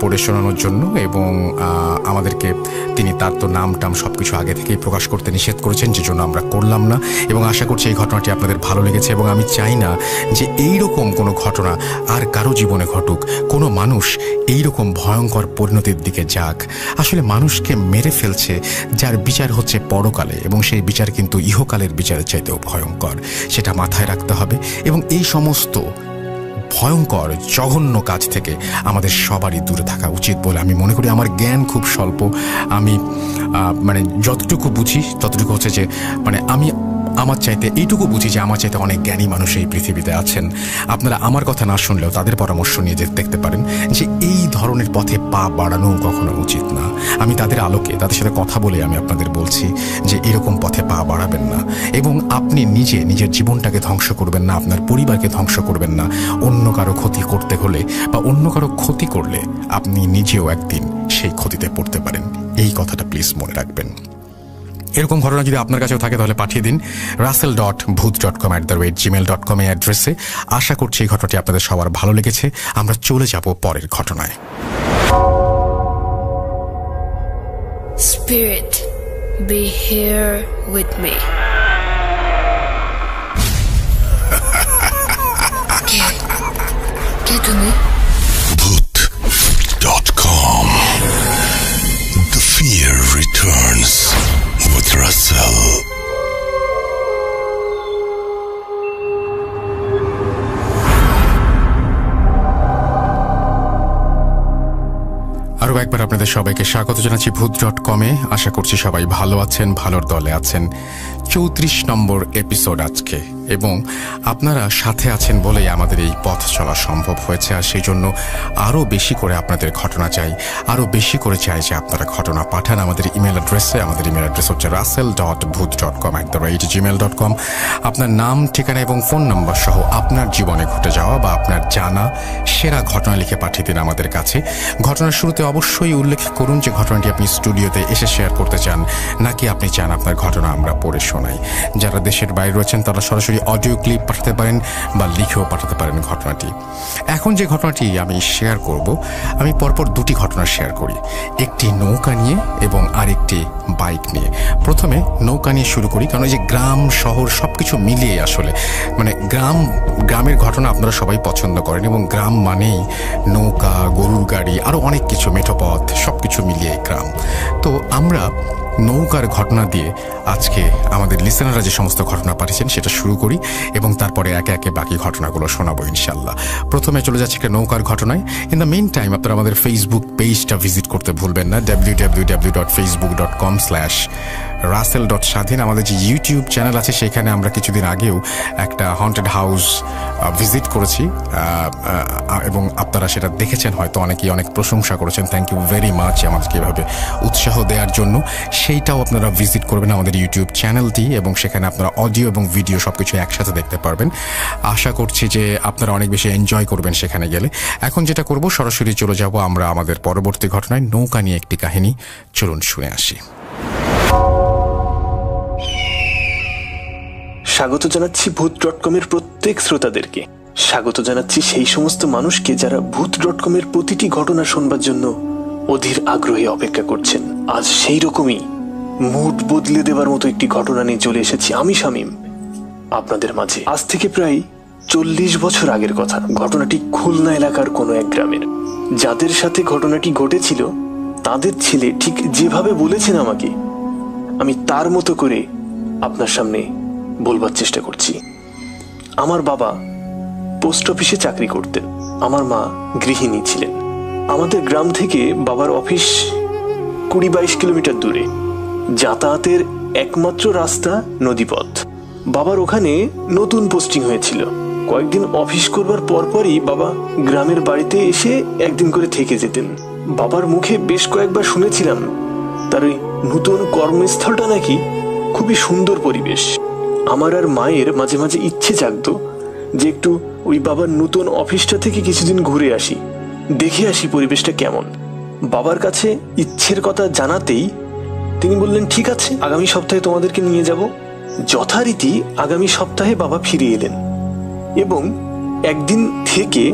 পড়ে শোনানোর জন্য, এবং আমাদেরকে তিনি তার তো নাম টাম সব কিছু আগে থেকেই প্রকাশ করতে নিষেধ করেছেন, যে জন্য আমরা করলাম না। এবং আশা করছি এই ঘটনাটি আপনাদের ভালো লেগেছে, এবং আমি চাই না যে এই রকম কোনো ঘটনা আর কারো জীবনে ঘটুক। কোনো মানুষ মানুষ এইরকম ভয়ঙ্কর পরিণতির দিকে যাক। আসলে মানুষকে মেরে ফেলছে যার বিচার হচ্ছে পরকালে, এবং সেই বিচার কিন্তু ইহকালের বিচারের চাইতেও ভয়ঙ্কর, সেটা মাথায় রাখতে হবে। এবং এই সমস্ত ভয়ঙ্কর জঘন্য কাজ থেকে আমাদের সবারই দূরে থাকা উচিত বলে আমি মনে করি। আমার জ্ঞান খুব স্বল্প, আমি যতটুকু বুঝি ততটুকু হচ্ছে যে আমি আমার চাইতে এইটুকু বুঝি যে আমার চাইতে অনেক জ্ঞানী মানুষ এই পৃথিবীতে আছেন। আপনারা আমার কথা না শুনলেও তাদের পরামর্শ নিয়ে দেখতে পারেন যে এই ধরনের পথে পা বাড়ানো কখনো উচিত না। আমি তাদের আলোকে, তাদের সাথে কথা বলে আমি আপনাদের বলছি যে এরকম পথে পা বাড়াবেন না, এবং আপনি নিজের জীবনটাকে ধ্বংস করবেন না, আপনার পরিবারকে ধ্বংস করবেন না। অন্য কারো ক্ষতি করতে হলে বা অন্য কারো ক্ষতি করলে আপনি নিজেও একদিন সেই ক্ষতিতে পড়তে পারেন। এই কথাটা প্লিজ মনে রাখবেন। এরকম ঘটনা যদি আপনার কাছেও থাকে তাহলে পাঠিয়ে দিন russell.booth.com@gmail.com এই অ্যাড্রেসে। আশা করছি এই ঘটনাটি আপনাদের সবার ভালো লেগেছে। আমরা চলে যাব পরের ঘটনায়। Spirit, be here with me. কে তুমি? Booth.com. The fear returns with Russell. আরও একবার আপনাদের সবাইকে স্বাগত জানাচ্ছি Booth.com-এ। আশা করছি সবাই ভালো আছেন, ভালোর দলে আছেন। 34 নম্বর এপিসোড আজকে, এবং আপনারা সাথে আছেন বলেই আমাদের এই পথ চলা সম্ভব হয়েছে। আর সেই জন্য আরও বেশি করে আপনাদের ঘটনা চাই, আরও বেশি করে চাই যে আপনারা ঘটনা পাঠান আমাদের ইমেল অ্যাড্রেসে। আমাদের ইমেল অ্যাড্রেস হচ্ছে russell.booth.com@gmail.com। আপনার নাম, ঠিকানা এবং ফোন নাম্বার সহ আপনার জীবনে ঘটে যাওয়া বা আপনার জানা সেরা ঘটনা লিখে পাঠিয়ে দিন আমাদের কাছে। ঘটনার শুরুতে অবশ্যই উল্লেখ করুন যে ঘটনাটি আপনি স্টুডিওতে এসে শেয়ার করতে চান, নাকি আপনি চান আপনার ঘটনা আমরা পড়ে শোনাই। যারা দেশের বাইরে রয়েছেন তারা সরাসরি অডিও ক্লিপ পাঠাতে পারেন বা লিখেও পাঠাতে পারেন ঘটনাটি। এখন যে ঘটনাটি আমি শেয়ার করব, আমি পরপর দুটি ঘটনা শেয়ার করি, একটি নৌকা নিয়ে এবং আরেকটি বাইক নিয়ে। প্রথমে নৌকা নিয়ে শুরু করি, কারণ এই যে গ্রাম শহর সবকিছু মিলিয়ে আসলে গ্রামের ঘটনা আপনারা সবাই পছন্দ করেন, এবং গ্রাম মানেই নৌকা, গরুর গাড়ি, আরও অনেক কিছু, মেঠোপথ, সবকিছু মিলিয়ে গ্রাম। তো আমরা নৌকার ঘটনা দিয়ে আজকে আমাদের লিসেনাররা যে সমস্ত ঘটনা পাঠিয়েছেন সেটা শুরু করি, এবং তারপরে একে একে বাকি ঘটনাগুলো শোনাবো ইনশাল্লাহ। প্রথমে চলে যাচ্ছে একটা নৌকার ঘটনায়। ইন দ্য মেইন টাইম আপনারা আমাদের ফেসবুক পেজটা ভিজিট করতে ভুলবেন না, www.facebook.com/russell.স্বাধীন। আমাদের যে ইউটিউব চ্যানেল আছে সেখানে আমরা কিছুদিন আগেও একটা হন্টেড হাউস ভিজিট করেছি, এবং আপনারা সেটা দেখেছেন হয়তো, অনেকেই অনেক প্রশংসা করেছেন। থ্যাংক ইউ ভেরি মাচ আমাদেরকে এভাবে উৎসাহ দেওয়ার জন্য। সেইটাও আপনারা ভিজিট করবেন আমাদের ইউটিউব চ্যানেলটি, এবং সেখানে আপনারা অডিও এবং ভিডিও সবকিছু একসাথে দেখতে পারবেন। আশা করছি যে আপনারা অনেক বেশি এনজয় করবেন সেখানে গেলে। এখন যেটা করব, সরাসরি চলে যাব আমরা আমাদের পরবর্তী ঘটনায়। নৌকা নিয়ে একটি কাহিনী, চলুন শুনে আসি। স্বাগত জানাচ্ছি Booth.com-এর প্রত্যেক শ্রোতাদেরকে। স্বাগত জানাচ্ছি সেই সমস্ত মানুষকে যারা Booth.com-এর প্রতিটি ঘটনা শুনবার জন্য অধীর আগ্রহে অপেক্ষা করছেন। আজ সেই রকমই মুড বদলে দেবার মতো একটি ঘটনা নিয়ে চলে এসেছি আমি, শামীম, আপনাদের মাঝে। আজ থেকে প্রায় 40 বছর আগের কথা। ঘটনাটি খুলনা এলাকার কোনো এক গ্রামের। যাদের সাথে ঘটনাটি ঘটেছিল তাদের ছেলে ঠিক যেভাবে বলেছেন আমাকে, আমি তার মতো করে আপনার সামনে বলবার চেষ্টা করছি। আমার বাবা পোস্ট অফিসে চাকরি করতেন, আমার মা গৃহিণী ছিলেন। আমাদের গ্রাম থেকে বাবার অফিস 20-22 কিলোমিটার দূরে। যাতায়াতের একমাত্র রাস্তা নদীপথ। বাবার ওখানে নতুন পোস্টিং হয়েছিল। কয়েকদিন অফিস করবার পরপরই বাবা গ্রামের বাড়িতে এসে একদিন করে থেকে যেতেন। বাবার মুখে বেশ কয়েকবার শুনেছিলাম তার ওই নতুন কর্মস্থলটা নাকি খুবই সুন্দর পরিবেশ। আমার আর মায়ের মাঝে মাঝে ইচ্ছে জাগতো যে একটু ওই বাবার নতুন অফিসটা থেকে কিছুদিন ঘুরে আসি, দেখে আসি পরিবেশটা কেমন। বাবার কাছে ইচ্ছের কথা জানাতেই তিনি বললেন, ঠিক আছে, আগামী সপ্তাহে তোমাদেরকে নিয়ে যাব। যথারীতি আগামী সপ্তাহে বাবা ফিরে এলেন এবং একদিন থেকে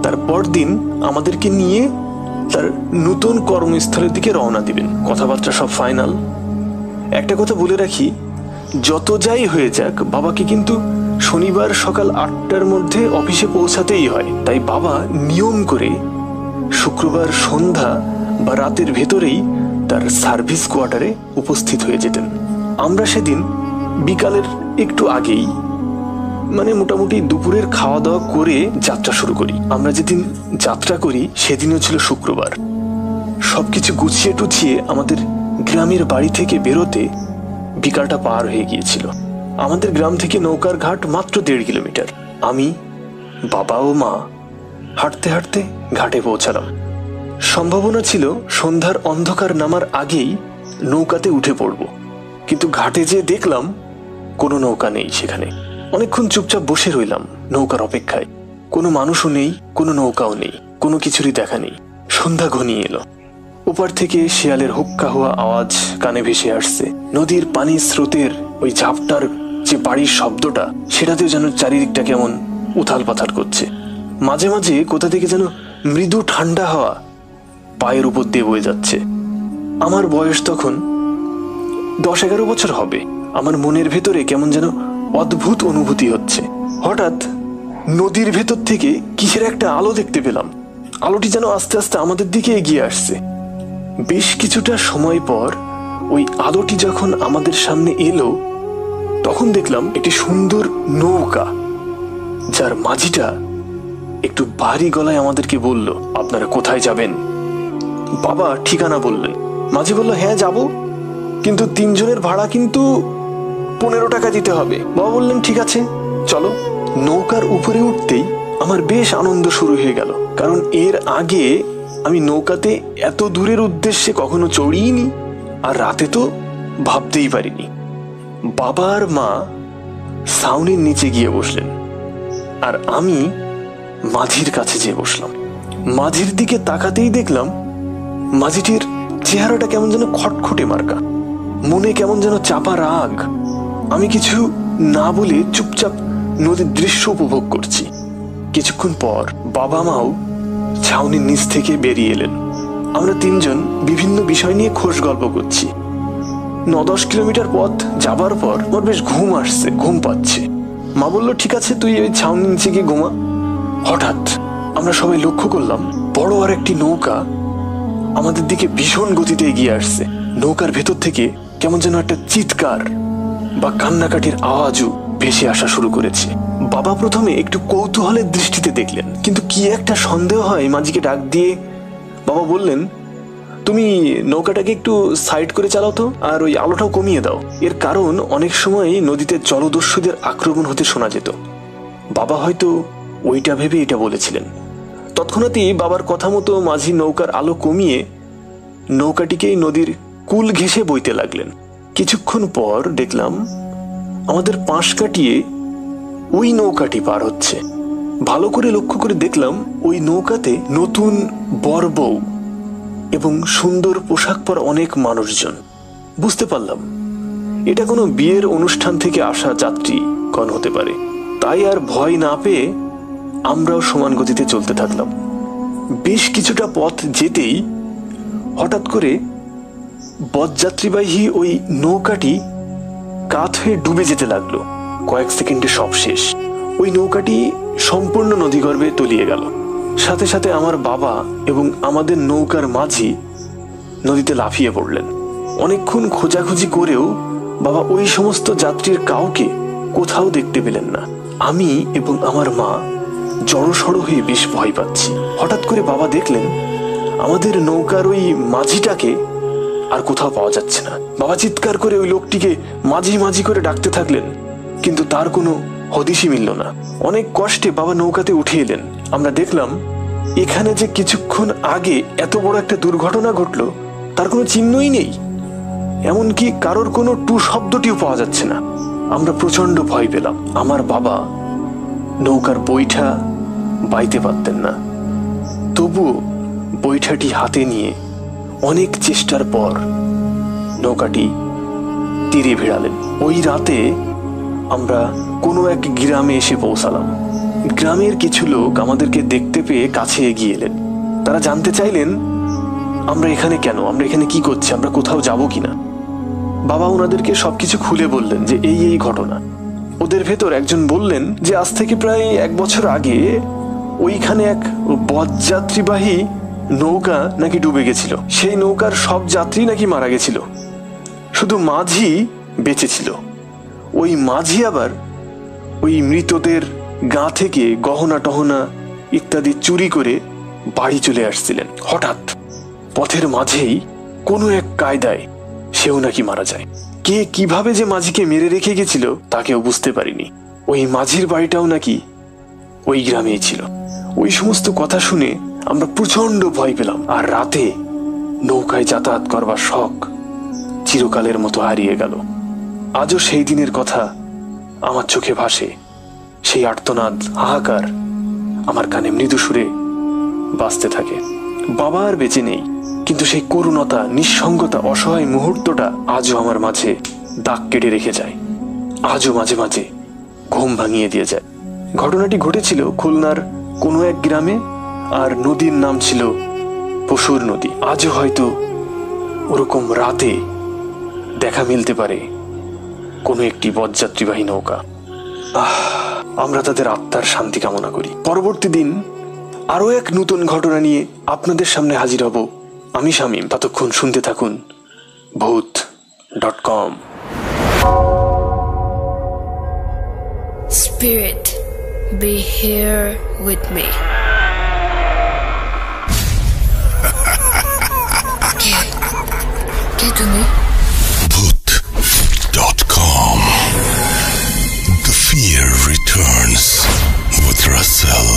তার পরদিন আমাদেরকে নিয়ে তার নতুন কর্মস্থলের দিকে রওনা দিবেন। কথাবার্তা সব ফাইনাল। একটা কথা বলে রাখি, যত যাই হয়ে যাক বাবাকে কিন্তু শনিবার সকাল 8টার মধ্যে অফিসে পৌঁছাতেই হয়। তাই বাবা নিয়ম করে শুক্রবার সন্ধ্যা বা রাতের ভেতরেই তার সার্ভিস কোয়ার্টারে উপস্থিত হয়ে যেতেন। আমরা সেদিন বিকালের একটু আগেই, মানে মোটামুটি দুপুরের খাওয়া দাওয়া করে যাত্রা শুরু করি। আমরা যেদিন যাত্রা করি সেদিনও ছিল শুক্রবার। সবকিছু গুছিয়ে টুছিয়ে আমাদের গ্রামের বাড়ি থেকে বেরোতে বিকালটা পার হয়ে গিয়েছিল। আমাদের গ্রাম থেকে নৌকার ঘাট মাত্র 1.5 কিলোমিটার। আমি, বাবা ও মা হাঁটতে হাঁটতে ঘাটে পৌঁছালাম। সম্ভাবনা ছিল সন্ধ্যার অন্ধকার নামার আগেই নৌকাতে উঠে পড়ব, কিন্তু ঘাটে যেয়ে দেখলাম কোনো নৌকা নেই সেখানে। অনেকক্ষণ চুপচাপ বসে রইলাম নৌকার অপেক্ষায়। কোনো মানুষও নেই, কোনো নৌকাও নেই, কোনো কিছুরই দেখা নেই। সন্ধ্যা ঘনিয়ে এলো। ওপার থেকে শেয়ালের হুক্কা হওয়া আওয়াজ কানে ভেসে আসছে। নদীর পানির স্রোতের ওই ঝাপটার যে বাড়ির শব্দটা, সেটাতেও যেন চারিদিকটা কেমন উথাল পাথাল করছে। মাঝে মাঝে কোথা থেকে যেন মৃদু ঠান্ডা হাওয়া পায়ের উপর দিয়ে বয়ে যাচ্ছে। আমার বয়স তখন 10-11 বছর হবে। আমার মনের ভেতরে কেমন যেন অদ্ভুত অনুভূতি হচ্ছে। হঠাৎ নদীর ভেতর থেকে কিসের একটা আলো দেখতে পেলাম। আলোটি যেন আস্তে আস্তে আমাদের দিকে এগিয়ে আসছে। বেশ কিছুটা সময় পর ওই আলোটি যখন আমাদের সামনে এলো, তখন দেখলাম একটি সুন্দর নৌকা, যার মাঝিটা একটু ভারী গলায় আমাদেরকে বলল, আপনারা কোথায় যাবেন? বাবা ঠিকানা বললেন। মাঝি বলল, হ্যাঁ যাব, কিন্তু 3 জনের ভাড়া কিন্তু 15 টাকা দিতে হবে। বাবা বললেন, ঠিক আছে চলো। নৌকার উপরে উঠতেই আমার বেশ আনন্দ শুরু হয়ে গেল, কারণ এর আগে আমি নৌকাতে এত দূরের উদ্দেশ্যে কখনো চড়িনি, আর রাতে তো ভাবতেই পারিনি। বাবা আর মা ছাউনির নিচে গিয়ে বসলেন, আর আমি মাঝির কাছে যেয়ে বসলাম। মাঝির দিকে তাকাতেই দেখলাম মাঝিটির চেহারাটা কেমন যেন খটখটে মার্কা, মনে কেমন যেন চাপা রাগ। আমি কিছু না বলে চুপচাপ নদীর দৃশ্য উপভোগ করছি। কিছুক্ষণ পর বাবা মাও ছাউনির নিচ থেকে বেরিয়ে এলেন। আমরা 3 জন বিভিন্ন বিষয় নিয়ে খোশ গল্প করছি। 9-10 কিলোমিটার পথ যাবার পর আমার বেশ ঘুম আসছে, ঘুম পাচ্ছে। মা বলল, ঠিক আছে তুই ওই ছাউনির নিচে গিয়ে ঘুমা। হঠাৎ আমরা সবাই লক্ষ্য করলাম বড় আর একটি নৌকা আমাদের দিকে ভীষণ গতিতে এগিয়ে আসছে। নৌকার ভেতর থেকে কেমন যেন একটা চিৎকার বা কান্নাকাটির আওয়াজও ভেসে আসা শুরু করেছে। বাবা প্রথমে একটু কৌতূহলের দৃষ্টিতে দেখলেন, কিন্তু কি একটা সন্দেহ হয় মাঝিকে ডাক দিয়ে বাবা বললেন, তুমি নৌকাটাকে একটু সাইড করে চালাও তো, আর ওই আলোটাও কমিয়ে দাও। এর কারণ অনেক সময় নদীতে জলদস্যুদের আক্রমণ হতে শোনা যেত। বাবা হয়তো ওইটা ভেবে এটা বলেছিলেন। তৎক্ষণাৎই বাবার কথা মতো মাঝি নৌকার আলো কমিয়ে নৌকাটিকেই নদীর কুল ঘেঁষে বইতে লাগলেন। কিছুক্ষণ পর দেখলাম আমাদের পাশ কাটিয়ে ওই নৌকাটি পার হচ্ছে। ভালো করে লক্ষ্য করে দেখলাম ওই নৌকাতে নতুন বর বউ এবং সুন্দর পোশাক পরা অনেক মানুষজন। বুঝতে পারলাম এটা কোনো বিয়ের অনুষ্ঠান থেকে আসা যাত্রীগণ হতে পারে। তাই আর ভয় না পেয়ে আমরাও সমান গতিতে চলতে থাকলাম। বেশ কিছুটা পথ যেতেই হঠাৎ করে বরযাত্রীবাহী ওই নৌকাটি কাত হয়ে ডুবে যেতে লাগলো। কয়েক সেকেন্ডে সব শেষ। ওই নৌকাটি সম্পূর্ণ নদীগর্ভে তলিয়ে গেল। সাথে সাথে আমার বাবা এবং আমাদের নৌকার মাঝি নদীতে লাফিয়ে পড়লেন। অনেকক্ষণ খোঁজাখুঁজি করেও বাবা ওই সমস্ত যাত্রীর কাউকে কোথাও দেখতে পেলেন না। আমি এবং আমার মা জড়সড় হয়ে বেশ ভয় পাচ্ছি। হঠাৎ করে বাবা দেখলেন আমাদের নৌকার ওই মাঝিটাকে আর কোথাও পাওয়া যাচ্ছে না। বাবা চিৎকার করে ওই লোকটিকে মাঝি মাঝি করে ডাকতে থাকলেন, কিন্তু তার কোনো হদিশই মিলল না। অনেক কষ্টে বাবা নৌকাতে উঠে এলেন। আমরা দেখলাম এখানে যে কিছুক্ষণ আগে এত বড় একটা দুর্ঘটনা ঘটল তার কোনো চিহ্নই নেই, এমনকি কারোর কোনো টু শব্দটিও পাওয়া যাচ্ছে না। আমরা প্রচন্ড ভয় পেলাম। আমার বাবা নৌকার বৈঠা বাইতে পারতেন না, তবুও বৈঠাটি হাতে নিয়ে অনেক চেষ্টার পর নৌকাটি তীরে ভিড়ালেন। ওই রাতে আমরা কোনো এক গ্রামে এসে পৌঁছালাম। গ্রামের কিছু লোক আমাদেরকে দেখতে পেয়ে কাছে এগিয়ে এলেন। তারা জানতে চাইলেন আমরা এখানে কেন, আমরা এখানে কি করছি, আমরা কোথাও যাব কিনা। বাবা ওনাদেরকে সবকিছু খুলে বললেন যে এই ঘটনা। ওদের ভেতর একজন বললেন যে আজ থেকে প্রায় 1 বছর আগে ওইখানে এক বরযাত্রীবাহী নৌকা নাকি ডুবে গেছিল, সেই নৌকার সব যাত্রী নাকি মারা গেছিল, শুধু মাঝি বেঁচে ছিল। ওই মাঝি আবার ওই মৃতদের গা থেকে গহনা টহনা ইত্যাদি চুরি করে বাড়ি চলে আসছিলেন। হঠাৎ পথের মাঝেই কোনো এক কায়দায় সেও নাকি মারা যায়। কে কিভাবে যে মাঝিকে মেরে রেখে গেছিল তা কেউ বুঝতে পারিনি। ওই মাঝির বাড়িটাও নাকি ওই গ্রামেই ছিল। ওই সমস্ত কথা শুনে আমরা প্রচন্ড ভয় পেলাম, আর রাতে নৌকায় যাতায়াত করবার শখ চিরকালের মতো হারিয়ে গেল। আজও সেই দিনের কথা আমার চোখে ভাসে, সেই আর্তনাদ হাহাকার আমার কানে মৃদু সুরে বাজতে থাকে। বাবা আর বেঁচে নেই, কিন্তু সেই করুণতা, নিঃসঙ্গতা, অসহায় মুহূর্তটা আজও আমার মাঝে দাগ কেটে রেখে যায়। আজও মাঝে মাঝে ঘুম ভাঙিয়ে দিয়ে যায়। ঘটনাটি ঘটেছিল খুলনার কোনো এক গ্রামে, আর নদীর নাম ছিল পশুর নদী। আজও হয়তো ওরকম রাতে দেখা মিলতে পারে কোনো একটি বরযাত্রীবাহী নৌকা। আমরা তাদের আত্মার শান্তি কামনা করি। পরবর্তী দিন আরো এক নতুন ঘটনা নিয়ে আপনাদের সামনে হাজির হব আমি শামীম। ততক্ষণ শুনতে থাকুন ভূত.com। Spirit, be here with me. কে তুমি? Bhoot.com. The fear returns with Russell.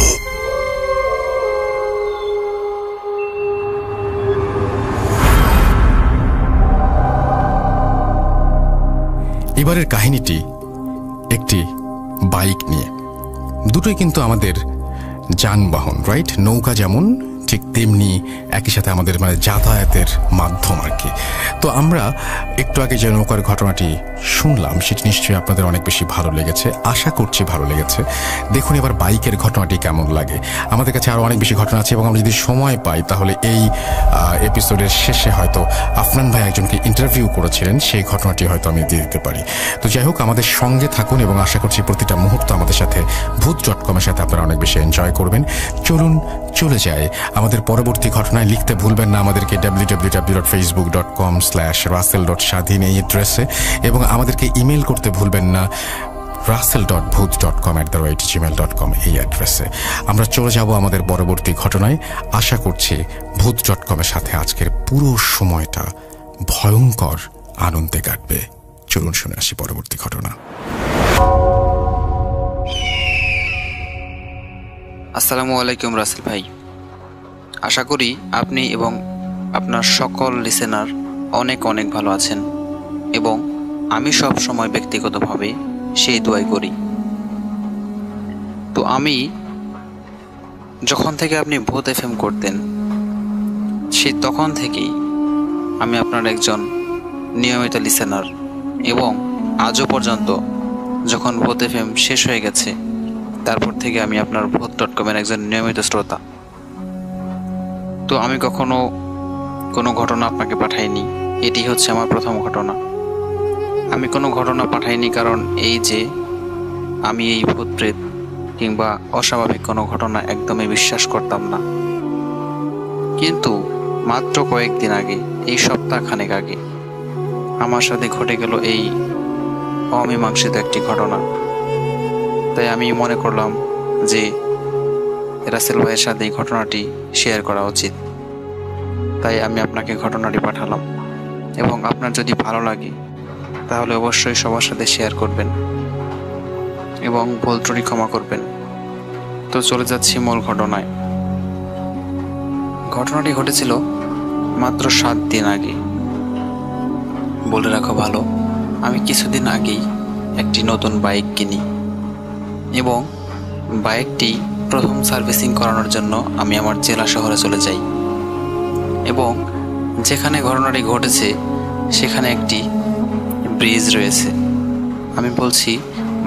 এবারের কাহিনীটি একটি বাইক নিয়ে। দুটোই কিন্তু আমাদের যানবাহন, রাইট? নৌকা যেমন ঠিক তেমনি একই সাথে আমাদের মানে যাতায়াতের মাধ্যম আর কি। তো আমরা একটু আগে যে নৌকার ঘটনাটি শুনলাম সেটি নিশ্চয়ই আপনাদের অনেক বেশি ভালো লেগেছে, আশা করছি ভালো লেগেছে। দেখুন এবার বাইকের ঘটনাটি কেমন লাগে। আমাদের কাছে আরও অনেক বেশি ঘটনা আছে এবং আমরা যদি সময় পাই তাহলে এই এপিসোডের শেষে হয়তো আফনান ভাই একজনকে ইন্টারভিউ করেছিলেন, সেই ঘটনাটি হয়তো আমি দিয়ে দিতে পারি। তো যাই হোক, আমাদের সঙ্গে থাকুন এবং আশা করছি প্রতিটা মুহূর্ত আমাদের সাথে ভূত.com-এর সাথে আপনারা অনেক বেশি এনজয় করবেন। চলুন চলে যায় আমাদের পরবর্তী ঘটনায়। লিখতে ভুলবেন না আমাদেরকে www.facebook.com/russell.shadhin এই অ্যাড্রেসে, এবং আমাদেরকে ইমেল করতে ভুলবেন না russell.bhoot.com@gmail.com এই অ্যাড্রেসে। আমরা চলে যাব আমাদের পরবর্তী ঘটনায়। আশা করছি ভূত.com-এর সাথে আজকের পুরো সময়টা ভয়ঙ্কর আনন্দে কাটবে। চলুন শুনে আসি পরবর্তী ঘটনা। আসসালামু আলাইকুম রাসেল ভাই, আশা করি আপনি এবং আপনার সকল লিসেনার অনেক অনেক ভালো আছেন, এবং আমি সব সময় ব্যক্তিগতভাবে সেই দোয়াই করি। তো আমি যখন থেকে আপনি ভূত এফএম করতেন সেই তখন থেকেই আমি আপনার একজন নিয়মিত লিসেনার, এবং আজও পর্যন্ত যখন ভূত এফএম শেষ হয়ে গেছে তারপর থেকে আমি আপনার ভূত.com-এর একজন নিয়মিত শ্রোতা। তো আমি কখনো কোনো ঘটনা আপনাকে পাঠাইনি, এটি হচ্ছে আমার প্রথম ঘটনা। আমি কোনো ঘটনা পাঠাইনি কারণ এই যে আমি এই ভূত প্রেত কিংবা অস্বাভাবিক কোনো ঘটনা একদমই বিশ্বাস করতাম না। কিন্তু মাত্র কয়েকদিন আগে, এই সপ্তাহখানেক আগে আমার সাথে ঘটে গেল এই অমীমাংসিত একটি ঘটনা। তাই আমি মনে করলাম যে রাসেল ভাইয়ের সাথে এই ঘটনাটি শেয়ার করা উচিত। তাই আমি আপনাকে ঘটনাটি পাঠালাম, এবং আপনার যদি ভালো লাগে তাহলে অবশ্যই সবার সাথে শেয়ার করবেন এবং ভুল ত্রুটি ক্ষমা করবেন। তো চলে যাচ্ছি মূল ঘটনায়। ঘটনাটি ঘটেছিল মাত্র 7 দিন আগে। বলে রাখা ভালো, আমি কিছুদিন আগেই একটি নতুন বাইক কিনি, এবং বাইকটি প্রথম সার্ভিসিং করানোর জন্য আমি আমার জেলা শহরে চলে যাই, এবং যেখানে ঘটনাটি ঘটেছে সেখানে একটি ব্রিজ রয়েছে। আমি বলছি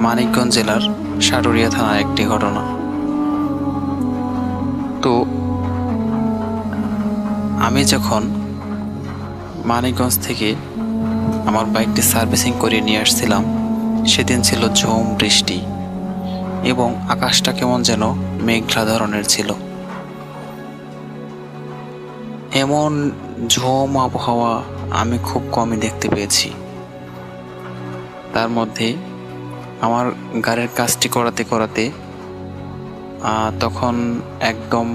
মানিকগঞ্জ জেলার সাটুরিয়া থানার একটি ঘটনা। তো আমি যখন মানিকগঞ্জ থেকে আমার বাইকটি সার্ভিসিং করিয়ে নিয়ে আসছিলাম, সেদিন ছিল ঝুম বৃষ্টি এবং আকাশটা কেমন যেন মেঘলা ধরনের ছিল। এমন ঝোম আবহাওয়া আমি খুব কমই দেখতে পেয়েছি। তার মধ্যে আমার গাড়ির কাজটি করাতে করাতে তখন একদম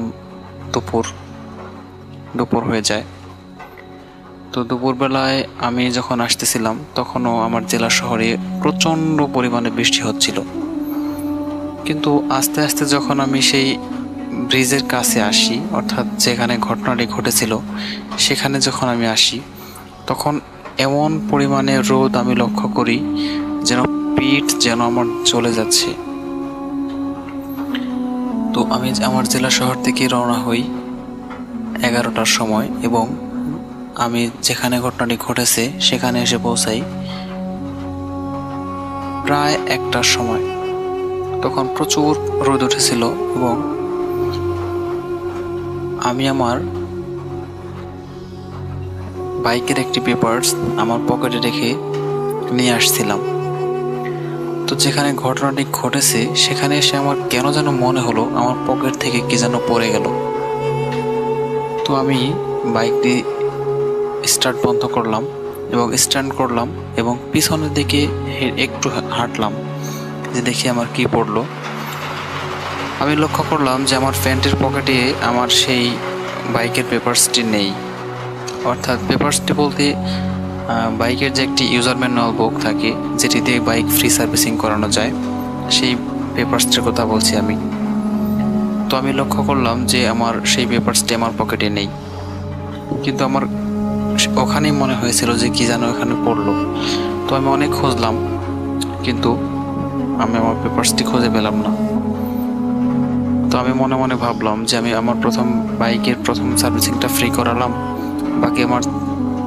দুপুর হয়ে যায়। তো দুপুরবেলায় আমি যখন আসতেছিলাম তখনও আমার জেলা শহরে প্রচণ্ড পরিমাণে বৃষ্টি হচ্ছিল। কিন্তু আস্তে আস্তে যখন আমি সেই ব্রিজের কাছে আসি, অর্থাৎ যেখানে ঘটনাটি ঘটেছিল সেখানে যখন আমি আসি, তখন এমন পরিমাণে রোদ আমি লক্ষ্য করি যেন পিঠ যেন আমার চলে যাচ্ছে। তো আমি আমার জেলা শহর থেকে রওনা হই 11টার সময় এবং আমি যেখানে ঘটনাটি ঘটেছে সেখানে এসে পৌঁছাই প্রায় 1টার সময়। তখন প্রচুর রোদ উঠেছিল এবং আমি আমার বাইকের একটি পেপারস আমার পকেটে রেখে নিয়ে আসছিলাম। তো যেখানে ঘটনাটি ঘটেছে সেখানে এসে আমার কেন যেন মনে হলো আমার পকেট থেকে কি যেন পড়ে গেল। তো আমি বাইকটি স্টার্ট বন্ধ করলাম এবং স্ট্যান্ড করলাম এবং পিছনের দিকে একটু হাঁটলাম যে দেখি আমার কি পড়লো। আমি লক্ষ্য করলাম যে আমার প্যান্টের পকেটে আমার সেই বাইকের পেপারসটি নেই। অর্থাৎ পেপারসটি বলতে বাইকের যে একটি ইউজার ম্যানুয়াল বুক থাকে যেটি দিয়ে বাইক ফ্রি সার্ভিসিং করানো যায়, সেই পেপারসটির কথা বলছি আমি। তো আমি লক্ষ্য করলাম যে আমার সেই পেপারসটি আমার পকেটে নেই, কিন্তু আমার ওখানেই মনে হয়েছিল যে কি যেন এখানে পড়লো। তো আমি অনেক খুঁজলাম কিন্তু আমি আমার পেপারসটি খুঁজে পেলাম না। তো আমি মনে মনে ভাবলাম যে আমি আমার বাইকের প্রথম সার্ভিসিংটা ফ্রি করালাম, বাকি আমার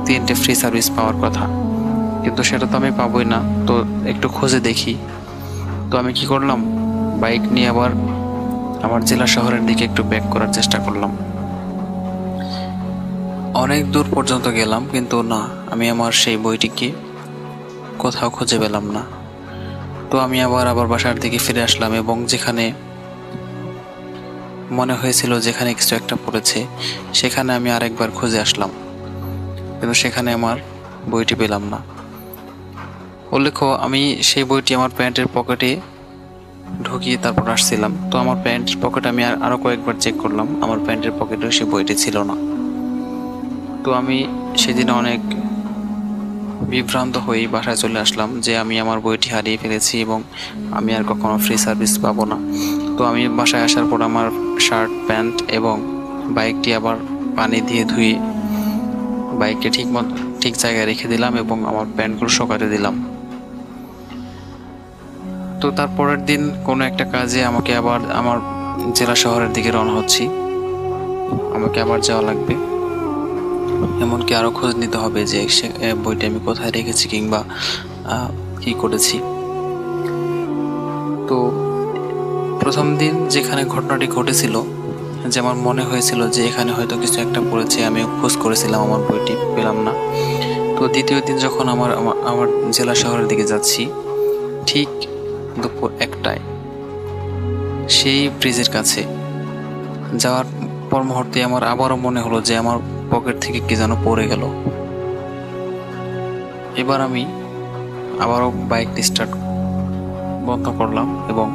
3টে ফ্রি সার্ভিস পাওয়ার কথা, কিন্তু সেটা তো আমি পাবোই না। তো একটু খুঁজে দেখি। তো আমি কি করলাম, বাইক নিয়ে আবার আমার জেলা শহরের দিকে একটু ব্যাক করার চেষ্টা করলাম। অনেক দূর পর্যন্ত গেলাম কিন্তু না, আমি আমার সেই বইটিকে কোথাও খুঁজে পেলাম না। তো আমি আবার বাসার দিকে ফিরে আসলাম এবং যেখানে মনে হয়েছিল যেখানে কিছু একটা পড়েছে সেখানে আমি আরেকবার খুঁজে আসলাম, কিন্তু সেখানে আমার বইটি পেলাম না। উল্লেখ্য আমি সেই বইটি আমার প্যান্টের পকেটে ঢুকিয়ে তারপর আসছিলাম। তো আমার প্যান্টের পকেটে আমি আরও কয়েকবার চেক করলাম, আমার প্যান্টের পকেটেও সেই বইটি ছিল না। তো আমি সেদিন অনেক বিভ্রান্ত হয়ে বাসায় চলে আসলাম যে আমি আমার বইটি হারিয়ে ফেলেছি এবং আমি আর কখনো ফ্রি সার্ভিস পাবো না। তো আমি বাসায় আসার পর আমার শার্ট প্যান্ট এবং বাইকটি আবার পানি দিয়ে ধুয়ে বাইকটি ঠিক জায়গায় রেখে দিলাম এবং আমার প্যান্টগুলো শুকাতে দিলাম। তো তারপরের দিন কোনো একটা কাজে আমাকে আবার আমার জেলা শহরের দিকে রওনা হচ্ছি, আমাকে আবার যাওয়া লাগবে, এমনকি আরও খোঁজ নিতে হবে যে বইটা আমি কোথায় রেখেছি কিংবা কি করেছি। তো প্রথম দিন যেখানে ঘটনাটি ঘটেছিল, যে আমার মনে হয়েছিল যে এখানে হয়তো কিছু একটা পড়েছে, আমি খোঁজ করেছিলাম, আমার বইটি পেলাম না। তো দ্বিতীয় দিন যখন আমার জেলা শহরের দিকে যাচ্ছি, ঠিক দুপুর 1টায় সেই ব্রিজের কাছে যাওয়ার পর মুহূর্তে আমার আবারও মনে হলো যে আমার পকেট থেকে কি যেন পড়ে গেল। এবার আমি আবারও বাইকটি স্টার্ট বন্ধ করলাম এবং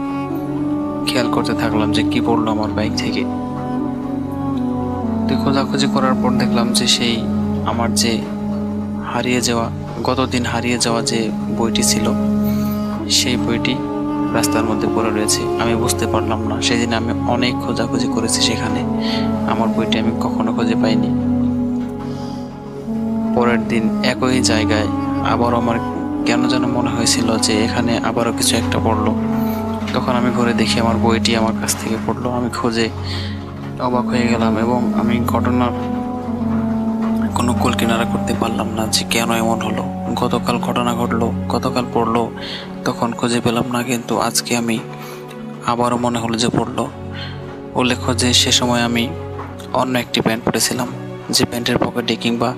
খেয়াল করতে থাকলাম যে কি পড়লো আমার বাইক থেকে। তো খোঁজাখুঁজি করার পর দেখলাম যে সেই আমার যে গতদিন হারিয়ে যাওয়া যে বইটি ছিল সেই বইটি রাস্তার মধ্যে পড়ে রয়েছে। আমি বুঝতে পারলাম না, সেদিন আমি অনেক খোঁজাখুঁজি করেছি, সেখানে আমার বইটি আমি কখনো খুঁজে পাইনি। পরের দিন একই জায়গায় আবার আমার কেন যেন মনে হয়েছিল যে এখানে আবারও কিছু একটা পড়লো। তখন আমি ঘুরে দেখি আমার বইটি আমার কাছ থেকে পড়লো। আমি খুঁজে অবাক হয়ে গেলাম এবং আমি ঘটনার কোনো কুল কিনারা করতে পারলাম না যে কেন এমন হলো। গতকাল ঘটনা ঘটলো, গতকাল পড়লো, তখন খুঁজে পেলাম না, কিন্তু আজকে আমি আবারও মনে হলো যে পড়লো। উল্লেখ্য যে সে সময় আমি অন্য একটি প্যান্ট পরেছিলাম, যে প্যান্টের পকেটে কিংবা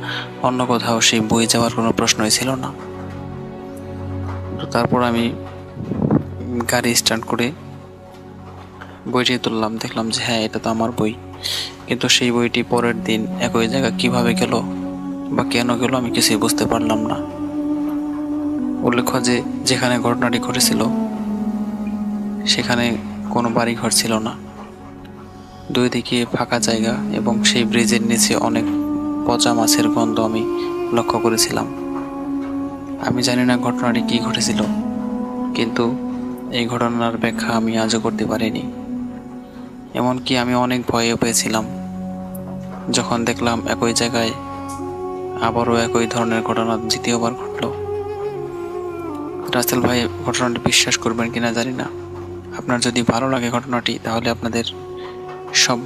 অন্য কোথাও সেই বই যাওয়ার কোনো প্রশ্নই ছিল না। তো তারপর আমি গাড়ি স্টার্ট করে বইটি তুললাম, দেখলাম যে হ্যাঁ, এটা তো আমার বই। কিন্তু সেই বইটি পরের দিন একই জায়গা কিভাবে গেল বা কেন গেল আমি কিছুই বুঝতে পারলাম না। উল্লেখ্য যে যেখানে ঘটনাটি ঘটেছিল সেখানে কোনো বাড়িঘর ছিল না, দুই দিকে ফাঁকা জায়গা এবং সেই ব্রিজের নিচে অনেক পচা মাছের গন্ধ আমি লক্ষ্য করেছিলাম। আমি জানি না ঘটনাটি কী ঘটেছিল, কিন্তু এই ঘটনার ব্যাখ্যা আমি আজও করতে পারিনি। এমনকি আমি অনেক ভয়ও পেয়েছিলাম যখন দেখলাম একই জায়গায় আবারও একই ধরনের ঘটনা দ্বিতীয়বার ঘটল। রাসেল ভাই, ঘটনাটি বিশ্বাস করবেন কিনা জানি না। আপনার যদি ভালো লাগে ঘটনাটি, তাহলে আপনাদের সব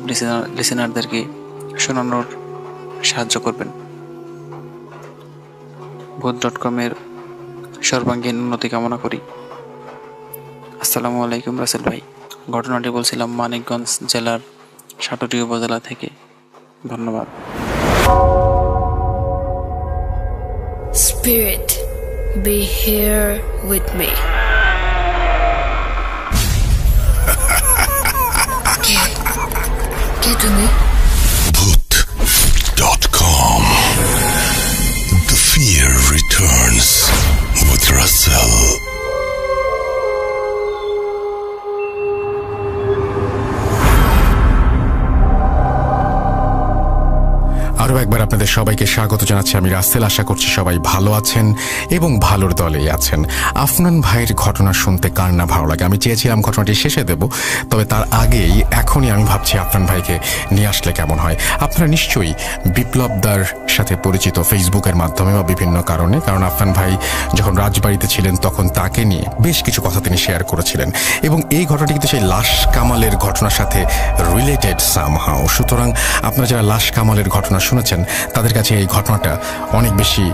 লিসেনারদেরকে শোনানোর সাহায্য করবেন। ভূত.com-এর সর্বাঙ্গীন উন্নতি কামনা করি। আসসালামু আলাইকুম রাসেল ভাই। ঘটনাটি বলছিলাম মানিকগঞ্জ জেলার সাটুরি উপজেলা থেকে। ধন্যবাদ। Spirit, be here with me. Get to me. Bhoot.com. The fear returns with Russell. আরও একবার আপনাদের সবাইকে স্বাগত জানাচ্ছি। আমি রাসেল। আশা করছি সবাই ভালো আছেন এবং ভালোর দলেই আছেন। আফনান ভাইয়ের ঘটনা শুনতে কার না ভালো লাগে। আমি চেয়েছিলাম ঘটনাটি শেষে দেব, তবে তার আগেই এখনই আমি ভাবছি আফনান ভাইকে নিয়ে আসলে কেমন হয়। আপনারা নিশ্চয়ই বিপ্লবদার সাথে পরিচিত ফেসবুকের মাধ্যমে বা বিভিন্ন কারণে, কারণ আফনান ভাই যখন রাজবাড়িতে ছিলেন তখন তাকে নিয়ে বেশ কিছু কথা তিনি শেয়ার করেছিলেন এবং এই ঘটনাটি কিন্তু সেই লাশ কামালের ঘটনার সাথে রিলেটেড সামহাও। সুতরাং আপনারা যারা লাশ কামালের ঘটনা শুনেছেন তাদের কাছে এই ঘটনাটা অনেক বেশি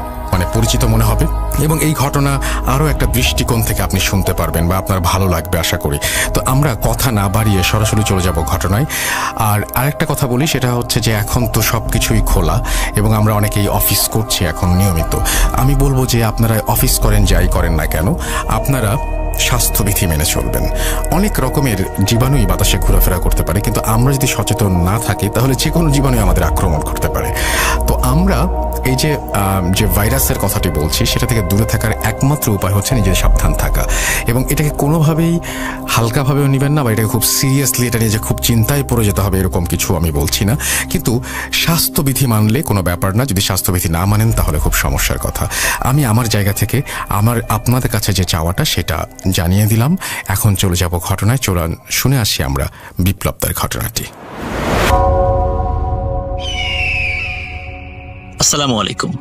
পরিচিত মনে হবে এবং এই ঘটনা আরও একটা দৃষ্টিকোণ থেকে আপনি শুনতে পারবেন বা আপনার ভালো লাগবে আশা করি। তো আমরা কথা না বাড়িয়ে সরাসরি চলে যাব ঘটনায়। আর আরেকটা কথা বলি, সেটা হচ্ছে যে এখন তো সব কিছুই খোলা এবং আমরা অনেকেই অফিস করছি এখন নিয়মিত। আমি বলবো যে আপনারা অফিস করেন যাই করেন না কেন, আপনারা স্বাস্থ্যবিধি মেনে চলবেন। অনেক রকমের জীবাণুই বাতাসে ঘোরাফেরা করতে পারে, কিন্তু আমরা যদি সচেতন না থাকি তাহলে যে কোনো জীবাণুই আমাদের আক্রমণ করতে পারে। তো আমরা এই যে ভাইরাসের কথাটি বলছি সেটা থেকে দূরে থাকার একমাত্র উপায় হচ্ছে নিজের সাবধান থাকা এবং এটাকে কোনোভাবেই হালকাভাবেও নেবেন না বা এটাকে খুব সিরিয়াসলি এটা নিয়ে যে খুব চিন্তায় পড়ে যেতে হবে এরকম কিছু আমি বলছি না। কিন্তু স্বাস্থ্যবিধি মানলে কোনো ব্যাপার না, যদি স্বাস্থ্যবিধি না মানেন তাহলে খুব সমস্যার কথা। আমি আমার জায়গা থেকে আপনাদের কাছে যে চাওয়াটা সেটা জানিয়ে দিলাম। এখন চলে যাব ঘটনায়। চলুন শুনে আসি আমরা বিপ্লবদার ঘটনাটি। আসসালামু আলাইকুম।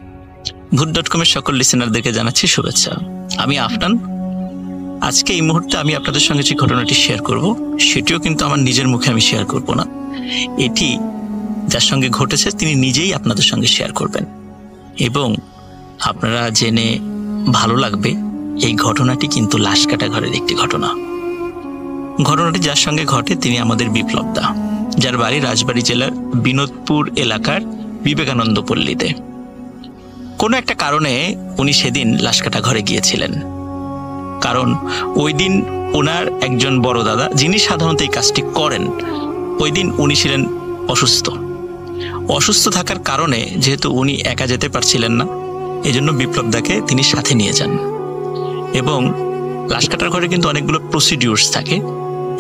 ভূত.com-এর সকল লিসেনারদেরকে জানাচ্ছি শুভেচ্ছা। আমি আফনান। আজকে এই মুহূর্তে আমি আপনাদের সঙ্গে যে ঘটনাটি শেয়ার করব সেটিও কিন্তু আমার নিজের মুখে আমি শেয়ার করব না, এটি যার সঙ্গে ঘটেছে তিনি নিজেই আপনাদের সঙ্গে শেয়ার করবেন এবং আপনারা জেনে ভালো লাগবে। এই ঘটনাটি কিন্তু লাশ কাটা ঘরের একটি ঘটনা। ঘটনাটি যার সঙ্গে ঘটে তিনি আমাদের বিপ্লবদা, যার বাড়ি রাজবাড়ী জেলার বিনোদপুর এলাকার বিবেকানন্দ পল্লীতে। কোনো একটা কারণে উনি সেদিন লাশ কাটা ঘরে গিয়েছিলেন, কারণ ওই দিন ওনার একজন বড় দাদা যিনি সাধারণত এই কাজটি করেন, ওই দিন উনি ছিলেন অসুস্থ থাকার কারণে যেহেতু উনি একা যেতে পারছিলেন না, এজন্য বিপ্লবদাকে তিনি সাথে নিয়ে যান। এবং লাশ কাটার ঘরে কিন্তু অনেকগুলো প্রসিডিউরস থাকে,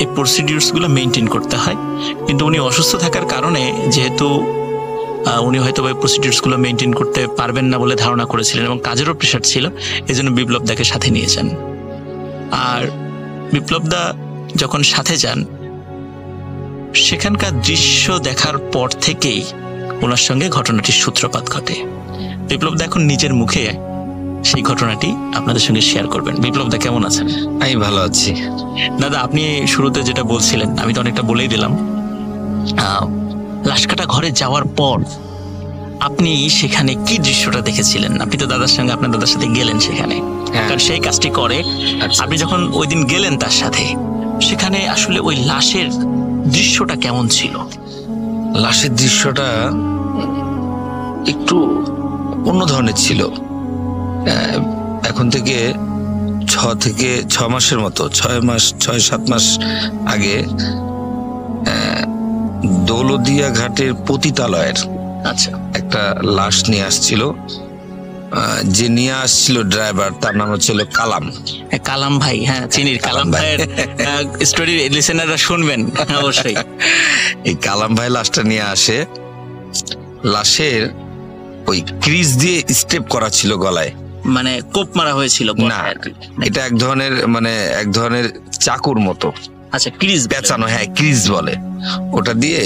এই প্রসিডিউরসগুলো মেনটেন করতে হয়, কিন্তু উনি অসুস্থ থাকার কারণে যেহেতু উনি হয়তো ওই প্রসিডিউরসগুলো মেনটেন করতে পারবেন না বলে ধারণা করেছিলেন এবং কাজেরও প্রেশার ছিল, এজন্য বিপ্লবদাকে সাথে নিয়ে যান। আর বিপ্লবদা যখন সাথে যান সেখানকার দৃশ্য দেখার পর থেকেই ওনার সঙ্গে ঘটনাটির সূত্রপাত ঘটে। বিপ্লবদা এখন নিজের মুখে সেই ঘটনাটি আপনাদের সঙ্গে শেয়ার করবেন। বিপ্লবদা কেমন আছেন? আমি ভালো আছি দাদা। আপনি শুরুতে যেটা বলছিলেন আমি তো অনেকটা বলেই দিলাম। লাশ কাটা ঘরে যাওয়ার পর আপনি সেখানে কি দৃশ্যটা দেখেছিলেন? আপনি তো আপনার দাদার সাথে গেলেন সেখানে, কারণ সেই কাজটি করে। আপনি যখন ওই দিন গেলেন তার সাথে, সেখানে আসলে ওই লাশের দৃশ্যটা কেমন ছিল? লাশের দৃশ্যটা একটু অন্য ধরনের ছিল। এখন থেকে 6 মাসের মতো 6-7 মাস আগে দৌলদিয়া ঘাটের পতিতালয়ের আচ্ছা একটা লাশ নিয়ে আসছিল। যে নিয়ে আসছিল ড্রাইভার, তার নাম হচ্ছিল কালাম। কালাম ভাই, হ্যাঁ চিনির কালাম ভাইয়ের স্টোরি লিসেনাররা শুনবেন অবশ্যই। এই কালাম ভাই লাশটা নিয়ে আসে। লাশের ওই ক্রিজ দিয়ে স্টেপ করা ছিল গলায়, মানে কোপ মারা হয়েছিল না, এটা এক ধরনের চাকুর মতো। আচ্ছা, ক্রিজ পেঁচানো, হ্যাঁ ক্রিজ বলে। ওটা দিয়ে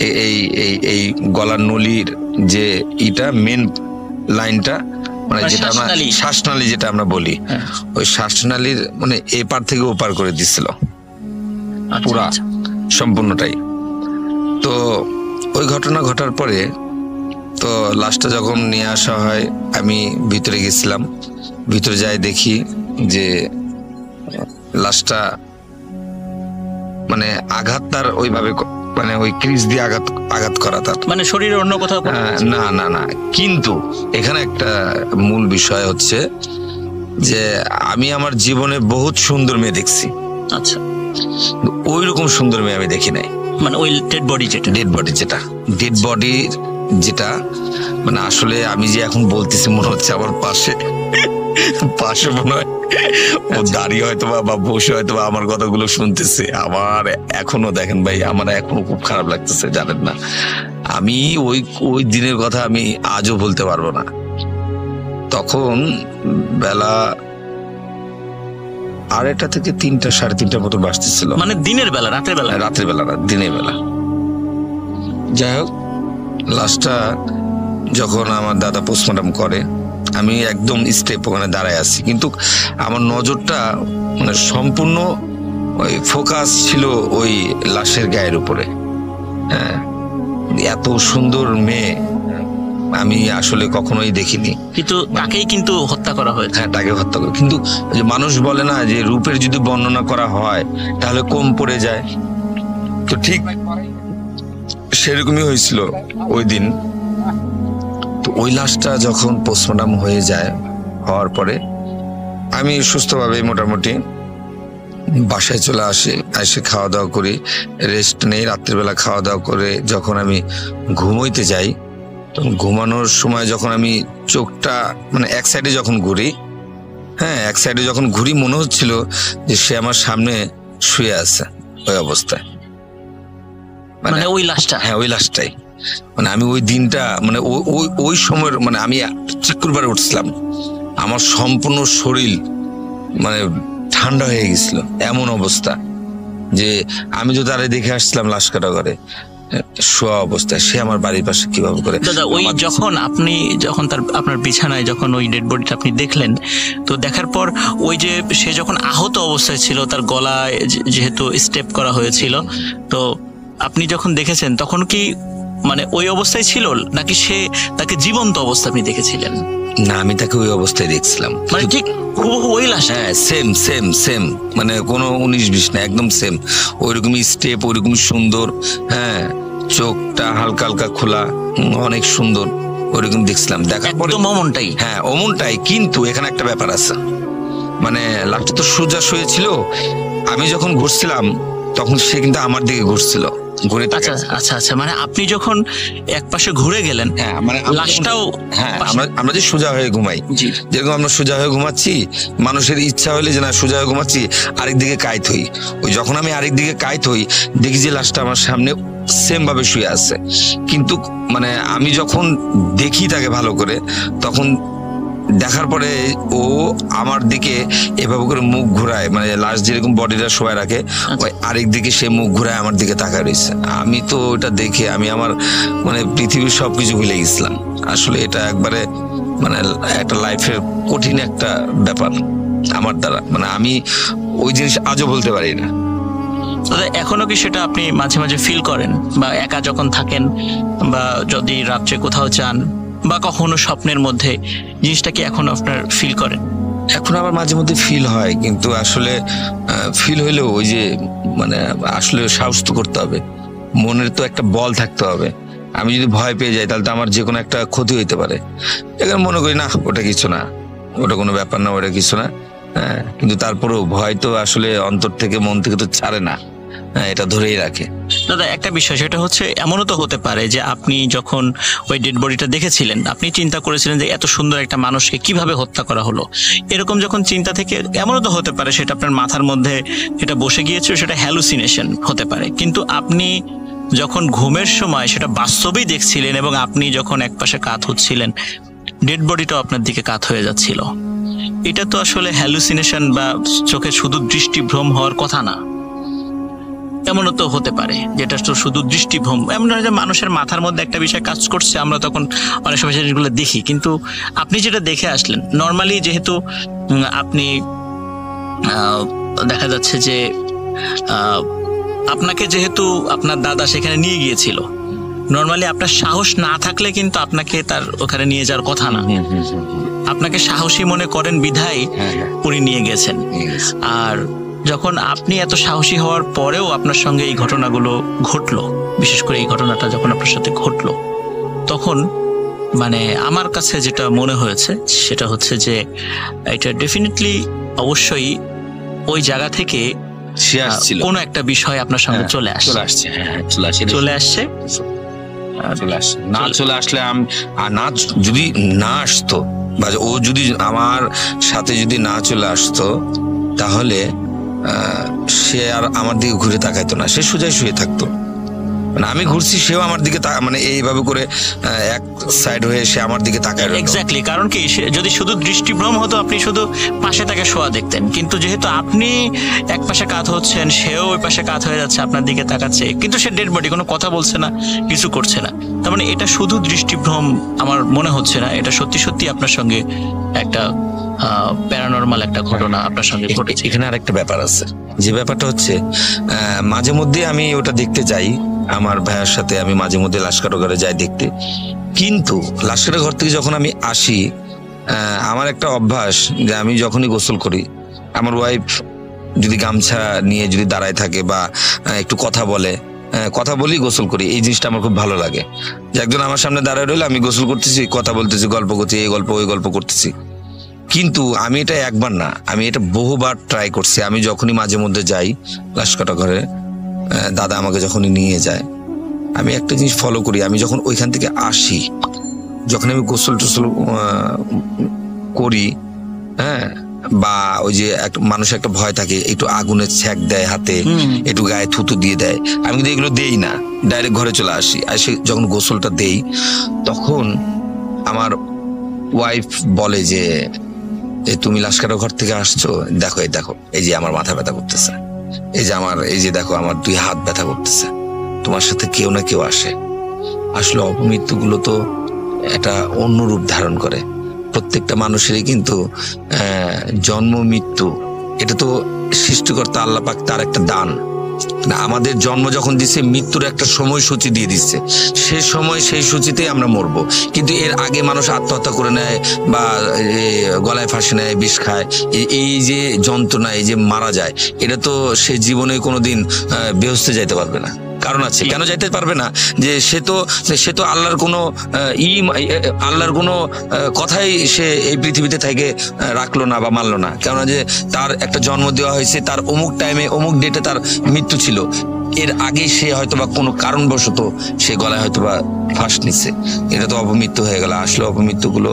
এই এই এই গলার নলির যে ইটা মেন লাইনটা, মানে যেটা আমরা শ্বাসনালী যেটা আমরা বলি, ওই শ্বাসনালীর মানে এপার থেকে ওপার করে দিছিল পুরা সম্পূর্ণটাই। তো ওই ঘটনা ঘটার পরে তো লাশটা যখন নিয়ে আসা হয়, আমি ভিতরে গেছিলাম। ভিতরে যাই দেখি যে লাশটা মানে আঘাত তার ওইভাবে, মানে ওই ক্রিজ দিয়ে আঘাত করা তার, মানে শরীরের অন্য কোথাও না না না। কিন্তু এখানে একটা মূল বিষয় হচ্ছে যে আমি আমার জীবনে বহুত সুন্দর মেয়ে দেখছি। আচ্ছা, ওই রকম সুন্দর মেয়ে আমি দেখি নাই। মানে ওই ডেড বডি যেটা মানে আসলে আমি যে এখন বলতেছি মনে হচ্ছে আমার পাশে মনে হয় ও দাঁড়িয়ে হয়তো বা বসে হয়তো বা আমার কথাগুলো শুনতেছে। আমার এখনো দেখেন ভাই, আমার এখনো খুব খারাপ লাগতেছে, জানেন না। আমি ওই দিনের কথা আমি আজও বলতে পারবো না। তখন বেলা 2:30 থেকে 3টা 3:30 মতো বাজতেছিল। মানে দিনের বেলা, রাতের বেলা না, দিনের বেলা। যাই হোক, লাশটা যখন আমার দাদা পোস্টমর্টম করে, আমি একদম স্টেপ ওখানে দাঁড়ায় আছি, কিন্তু আমার নজরটা মানে সম্পূর্ণ ওই ফোকাস ছিল ওই লাশের গায়ের উপরে। হ্যাঁ, এত সুন্দর মেয়ে আমি আসলে কখনোই দেখিনি। কিন্তু তাকেই কিন্তু হত্যা করা হয়েছে। হ্যাঁ, তাকে হত্যা করে। কিন্তু মানুষ বলে না যে রূপের যদি বর্ণনা করা হয় তাহলে কম পড়ে যায়, তো ঠিক সেরকমই হয়েছিল ওই দিন। তো ওই লাশটা যখন পোস্টমর্টম হওয়ার পরে আমি সুস্থভাবে মোটামুটি বাসায় চলে এসে খাওয়া দাওয়া করি, রেস্ট নেই। রাত্রিবেলা খাওয়া দাওয়া করে যখন আমি ঘুমোইতে যাই, তখন ঘুমানোর সময় যখন আমি চোখটা মানে এক সাইডে যখন ঘুরি, মনে হচ্ছিল যে সে আমার সামনে শুয়ে আছে ওই অবস্থায়। মানে ওই লাশটা? হ্যাঁ, ওই লাশটাই। মানে আমি ওই দিনটা মানে ওই সময়ের মানে আমি চিকুরবারে উঠছিলাম, আমার সম্পূর্ণ শরীর মানে ঠান্ডা হয়ে গেছিল, এমন অবস্থা যে আমি তো তারে দেখে আসছিলাম লাশ কাটা করে শোয়া অবস্থায়, সে আমার বাড়ির পাশে কিভাবে করে। দাদা, ওই যখন আপনার বিছানায় যখন ওই ডেড বডিটা আপনি দেখলেন, তো দেখার পর ওই যে সে যখন আহত অবস্থায় ছিল, তার গলায় যেহেতু স্টেপ করা হয়েছিল, তো আপনি যখন দেখেছেন তখন কি মানে ওই অবস্থায় ছিল নাকি তাকে জীবন্ত অবস্থা আপনি দেখেছিলেন? না, আমি তাকে ওই অবস্থায় দেখছিলাম, মানে ঠিক হুবহু ওই লাশ। হ্যাঁ, সেম মানে কোনো 19-20 না, একদম সেম। ওইরকমই স্টেপ, ওইরকমই সুন্দর। হ্যাঁ, চোখটা হালকা হালকা খোলা, অনেক সুন্দর, ওইরকম দেখছিলাম। দেখার পরে অমনটাই। হ্যাঁ, অমনটাই। কিন্তু এখানে একটা ব্যাপার আছে, মানে লাশটা তো সোজা শুয়েছিল, আমি যখন ঘুরছিলাম তখন সে কিন্তু আমার দিকে ঘুরছিল। আচ্ছা, মানে আপনি যখন এক পাশে ঘুরে গেলেন, হ্যাঁ, মানে লাশটাও, হ্যাঁ, আমরা যে সোজা হয়ে ঘুমাই, যেরকম আমরা সোজা হয়ে ঘুমাচ্ছি, মানুষের ইচ্ছা হলে যে না সোজা হয়ে ঘুমাচ্ছি, আরেক দিকে কায়িত হই। ওই যখন আমি আরেক দিকে কায়িত হই, দেখি যে লাশটা আমার সামনে সেম ভাবে শুয়ে আছে। কিন্তু মানে আমি যখন দেখি তাকে ভালো করে, তখন দেখার পরে ও আমার দিকে এভাবে করে মুখ ঘুরায়, মানে লাশ যেরকম বডিটা শোয়া রাখে, ওই আরেক দিকে সে মুখ ঘুরায় আমার দিকে তাকায় রয়েছে। আমি তো ওটা দেখে আমি আমার মানে পৃথিবীর সবকিছু ভুলে গেছিলাম। আসলে এটা একবারে মানে একটা লাইফের কঠিন একটা ব্যাপার আমার দ্বারা, মানে আমি ওই জিনিস আজও বলতে পারি না। এখনো কি সেটা আপনি মাঝে মাঝে ফিল করেন, বা একা যখন থাকেন, বা যদি রাত্রে কোথাও যান, বা কখনো স্বপ্নের মধ্যে, জিনিসটা কি এখন আপনার ফিল করেন? এখন আবার মাঝে মধ্যে ফিল হয়, কিন্তু আসলে ফিল হইলেও ওই যে মানে আসলে সাহস তো করতে হবে, মনের তো একটা বল থাকতে হবে। আমি যদি ভয় পেয়ে যাই তাহলে তো আমার যে কোনো একটা ক্ষতি হইতে পারে। এখানে মনে করি না, ওটা কিছু না, ওটা কোনো ব্যাপার না, ওটা কিছু না। হ্যাঁ, কিন্তু তারপরেও ভয় তো আসলে অন্তর থেকে, মন থেকে তো ছাড়ে না। এটা ধরেই রাখে। দাদা একটা বিষয়, সেটা হচ্ছে এমনও তো হতে পারে যে আপনি যখন ওই ডেড বডিটা দেখেছিলেন আপনি চিন্তা করেছিলেন যে এত সুন্দর একটা মানুষকে কিভাবে হত্যা করা হলো, এরকম যখন চিন্তা থেকে এমনও তো হতে পারে সেটা আপনার মাথার মধ্যে এটা বসে গিয়েছিল, সেটা হ্যালুসিনেশন হতে পারে। কিন্তু আপনি যখন ঘুমের সময় সেটা বাস্তবেই দেখছিলেন এবং আপনি যখন একপাশে কাত হচ্ছিলেন ডেড বডিটাও আপনার দিকে কাত হয়ে যাচ্ছিল, এটা তো আসলে হ্যালুসিনেশন বা চোখে শুধু দৃষ্টিভ্রম হওয়ার কথা না। এমনও তো হতে পারে যেটা তো শুধু দৃষ্টিভ্রম, এমন হয় যে মানুষের মাথার মধ্যে একটা বিষয় কাজ করছে, আমরা তখন অনেক সময় জিনিসগুলো দেখি। কিন্তু আপনি যেটা দেখে আসলেন নর্মালি, যেহেতু আপনি দেখা যাচ্ছে যে আপনাকে যেহেতু আপনার দাদা সেখানে নিয়ে গিয়েছিল, নর্মালি আপনার সাহস না থাকলে কিন্তু আপনাকে তার ওখানে নিয়ে যাওয়ার কথা না, আপনাকে সাহসী মনে করেন বিধায় উনি নিয়ে গেছেন। আর যখন আপনি এত সাহসী হওয়ার পরেও আপনার সঙ্গে এই ঘটনাগুলো ঘটলো, বিশেষ করে এই ঘটনাটা যখন আপনার সাথে ঘটলো, তখন মানে আমার কাছে যেটা মনে হয়েছে সেটা হচ্ছে যে এটা ডেফিনেটলি অবশ্যই ওই জায়গা থেকে কোনো একটা বিষয় আপনার সঙ্গে চলে আসছে। না চলে আসলে না, যদি না আসতো বা ও যদি আমার সাথে যদি না চলে আসতো তাহলে সে আর আমার দিকে ঘুরে তাকাইতো না, সে সোজাই শুয়ে থাকতো। মানে আমি ঘুরছি, সেও আমার দিকে মানে এইভাবে করে এক সাইড হয়ে সে আমার দিকে তাকায়। এক্স্যাক্টলি, কারণ কি যদি শুধু দৃষ্টিভ্রম হতো আপনি শুধু পাশে তাকে শোয়া দেখতেন, কিন্তু যেহেতু আপনি এক পাশে কাত হচ্ছেন, সেও ওই পাশে কাত হয়ে যাচ্ছে আপনার দিকে তাকাচ্ছে, কিন্তু সে ডেড বডি, কোনো কথা বলছে না, কিছু করছে না। তার মানে এটা শুধু দৃষ্টিভ্রম আমার মনে হচ্ছে না, এটা সত্যি সত্যি আপনার সঙ্গে একটা প্যারানরমাল একটা ঘটনা আপনার সঙ্গে ঘটেছে। এখানে আরেকটা ব্যাপার আছে, যে ব্যাপারটা হচ্ছে মাঝে মধ্যে আমি ওটা দেখতে যাই, আমার ভাইয়ের সাথে আমি মাঝে মধ্যে লাশ কাটাঘরে যাই দেখতে। কিন্তু লাশ কাটাঘর থেকে যখন আমি আসি, আমার একটা অভ্যাস যে আমি যখনই গোসল করি, আমার ওয়াইফ যদি গামছা নিয়ে যদি দাঁড়ায় থাকে বা একটু কথা বলি গোসল করি, এই জিনিসটা আমার খুব ভালো লাগে। যে একজন আমার সামনে দাঁড়ায় রইলে আমি গোসল করতেছি, কথা বলতেছি, গল্প করছি, এই গল্প ওই গল্প করতেছি। কিন্তু আমি এটা একবার না, আমি এটা বহুবার ট্রাই করছি। আমি যখনই মাঝে মধ্যে যাই লাশ কাটাঘরে, দাদা আমাকে যখনই নিয়ে যায়, আমি একটা জিনিস ফলো করি। আমি যখন ওইখান থেকে আসি, যখন আমি গোসল টোসল করি, হ্যাঁ, বা ওই যে মানুষের একটা ভয় থাকে, একটু আগুনের ছ্যাক দেয় হাতে, একটু গায়ে থুতু দিয়ে দেয়, আমি কিন্তু এগুলো দেই না, ডাইরেক্ট ঘরে চলে আসি। আসে যখন গোসলটা দেই, তখন আমার ওয়াইফ বলে যে তুমি লাশ কাটার ঘর থেকে আসছো, দেখো এই যে আমার মাথা ব্যথা করতেছে, এই যে দেখো আমার 2 হাত ব্যথা করতেছে, তোমার সাথে কেউ না কেউ আসে। আসলে অপমৃত্যুগুলো তো একটা অন্য রূপ ধারণ করে। প্রত্যেকটা মানুষেরই কিন্তু জন্ম মৃত্যু, এটা তো সৃষ্টিকর্তা আল্লাহ পাক তার একটা দান। আমাদের জন্ম যখন দিচ্ছে, মৃত্যুর একটা সময়সূচি দিয়ে দিচ্ছে, সে সময় সেই সূচিতেই আমরা মরবো। কিন্তু এর আগে মানুষ আত্মহত্যা করে নেয় বা গলায় ফাঁসি নেয়, বিষ খায়, এই যে যন্ত্রণা, এই যে মারা যায়, এটা তো সে জীবনে কোনোদিন বেহেশতে যাইতে পারবে না। কারণ আছে, কেন যাইতে পারবে না? যে সে তো আল্লাহর কোনো কথাই সে এই পৃথিবীতে থেকে রাখলো না বা মানলো না। কেননা যে তার একটা জন্ম দেওয়া হয়েছে, তার অমুক টাইমে অমুক ডেটে তার মৃত্যু ছিল, এর আগে সে হয়তোবা কোনো কারণবশত সে গলায় হয়তোবা ফাঁস নিচ্ছে, এটা তো অপমৃত্যু হয়ে গেল। আসলে অপমৃত্যুগুলো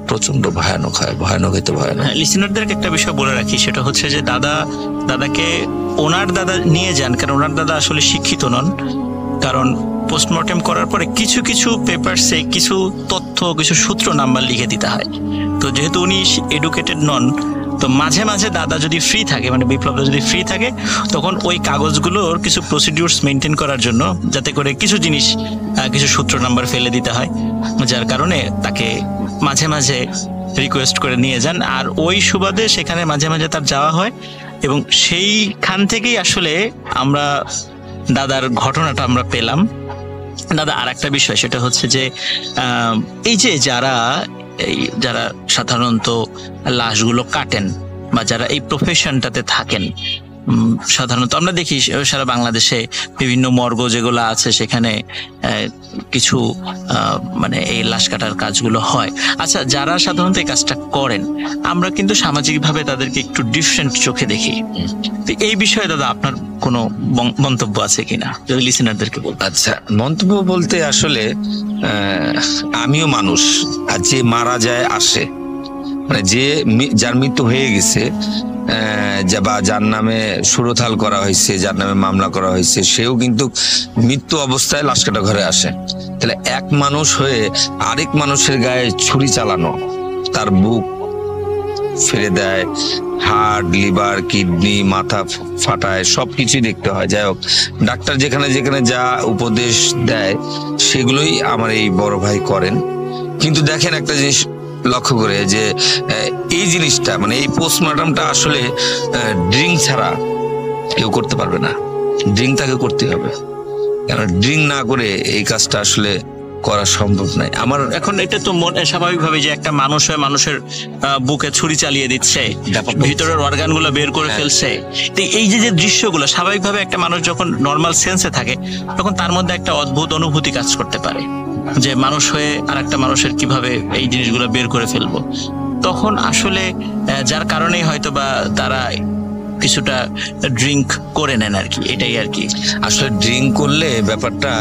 প্রচন্ড ভয়ানক হয়, ভয়ানক হইতে ভয়ানক। লিসেনারদেরকে একটা বিষয় বলে রাখি, সেটা হচ্ছে যে দাদাকে ওনার দাদা নিয়ে যান, কারণ ওনার দাদা আসলে শিক্ষিত নন। কারণ পোস্টমর্টেম করার পরে কিছু কিছু পেপারসে কিছু তথ্য, কিছু সূত্র নাম্বার লিখে দিতে হয়। তো যেহেতু উনি এডুকেটেড নন, তো মাঝে মাঝে দাদা যদি ফ্রি থাকে, মানে বিপ্লবদা যদি ফ্রি থাকে, তখন ওই কাগজগুলোর কিছু প্রসিডিউরস মেনটেন করার জন্য যাতে করে কিছু জিনিস, কিছু সূত্র নাম্বার ফেলে দিতে হয়, যার কারণে তাকে মাঝে মাঝে রিকোয়েস্ট করে নিয়ে যান। আর ওই সুবাদে সেখানে মাঝে মাঝে তার যাওয়া হয়, এবং সেইখান থেকেই আসলে আমরা দাদার ঘটনাটা আমরা পেলাম। দাদা আর একটা বিষয়, সেটা হচ্ছে যে এই যে যারা সাধারণত লাশগুলো কাটেন বা যারা এই প্রফেশনটাতে থাকেন, সাধারণত আমরা দেখি সারা বাংলাদেশে বিভিন্ন মর্গ যেগুলো আছে সেখানে কিছু মানে এই লাশ কাটার কাজগুলো হয়। আচ্ছা, যারা সাধারণত এই কাজটা করেন আমরা কিন্তু সামাজিকভাবে তাদেরকে একটু ডিফারেন্ট চোখে দেখি। তো এই বিষয়ে দাদা আপনার কোনো মন্তব্য আছে কিনা, যদি লিসেনারদেরকে বলতে। আচ্ছা, মন্তব্য বলতে আসলে আমিও মানুষ, আর যে মারা যায় আসে, মানে যার মৃত্যু হয়ে গেছে বা যার নামে সুরথাল করা হয়েছে, যার নামে মামলা করা হয়েছে, সেও কিন্তু মৃত্যু অবস্থায় লাশ কাটা ঘরে আসে। তাহলে এক মানুষ হয়ে আরেক মানুষের গায়ে ছুরি চালানো, তার বুক ফেলে দেয়, হার্ট, লিভার, কিডনি, মাথা ফাটায়, সবকিছুই দেখতে হয়। যাই হোক, ডাক্তার যেখানে যেখানে যা উপদেশ দেয় সেগুলোই আমার এই বড় ভাই করেন। কিন্তু দেখেন একটা জিনিস লক্ষ্য করে, যে এই জিনিসটা মানে এই পোস্টমর্টমটা আসলে ড্রিঙ্ক ছাড়া কেউ করতে পারবে না, ড্রিঙ্ক তাকে করতে হবে, কারণ ড্রিঙ্ক না করে এই কাজটা আসলে করা সম্ভব নয়। আমার এখন এটা তো স্বাভাবিকভাবে যে একটা মানুষ হয়ে মানুষের বুকে ছুরি চালিয়ে দিচ্ছে, ভিতরের অর্গান গুলো বের করে ফেলছে, তো এই যে দৃশ্যগুলো স্বাভাবিকভাবে একটা মানুষ যখন নর্মাল সেন্সে থাকে তখন তার মধ্যে একটা অদ্ভুত অনুভূতি কাজ করতে পারে, যে মানুষ হয়ে আর একটা মানুষের কিভাবে এই জিনিসগুলো বের করে ফেলবো। তখন আসলে যার কারণেই হয়তো বা তারা কিছুটা ড্রিঙ্ক করে নেন আর কি, এটাই আর কি। আসলে ড্রিঙ্ক করলে ব্যাপারটা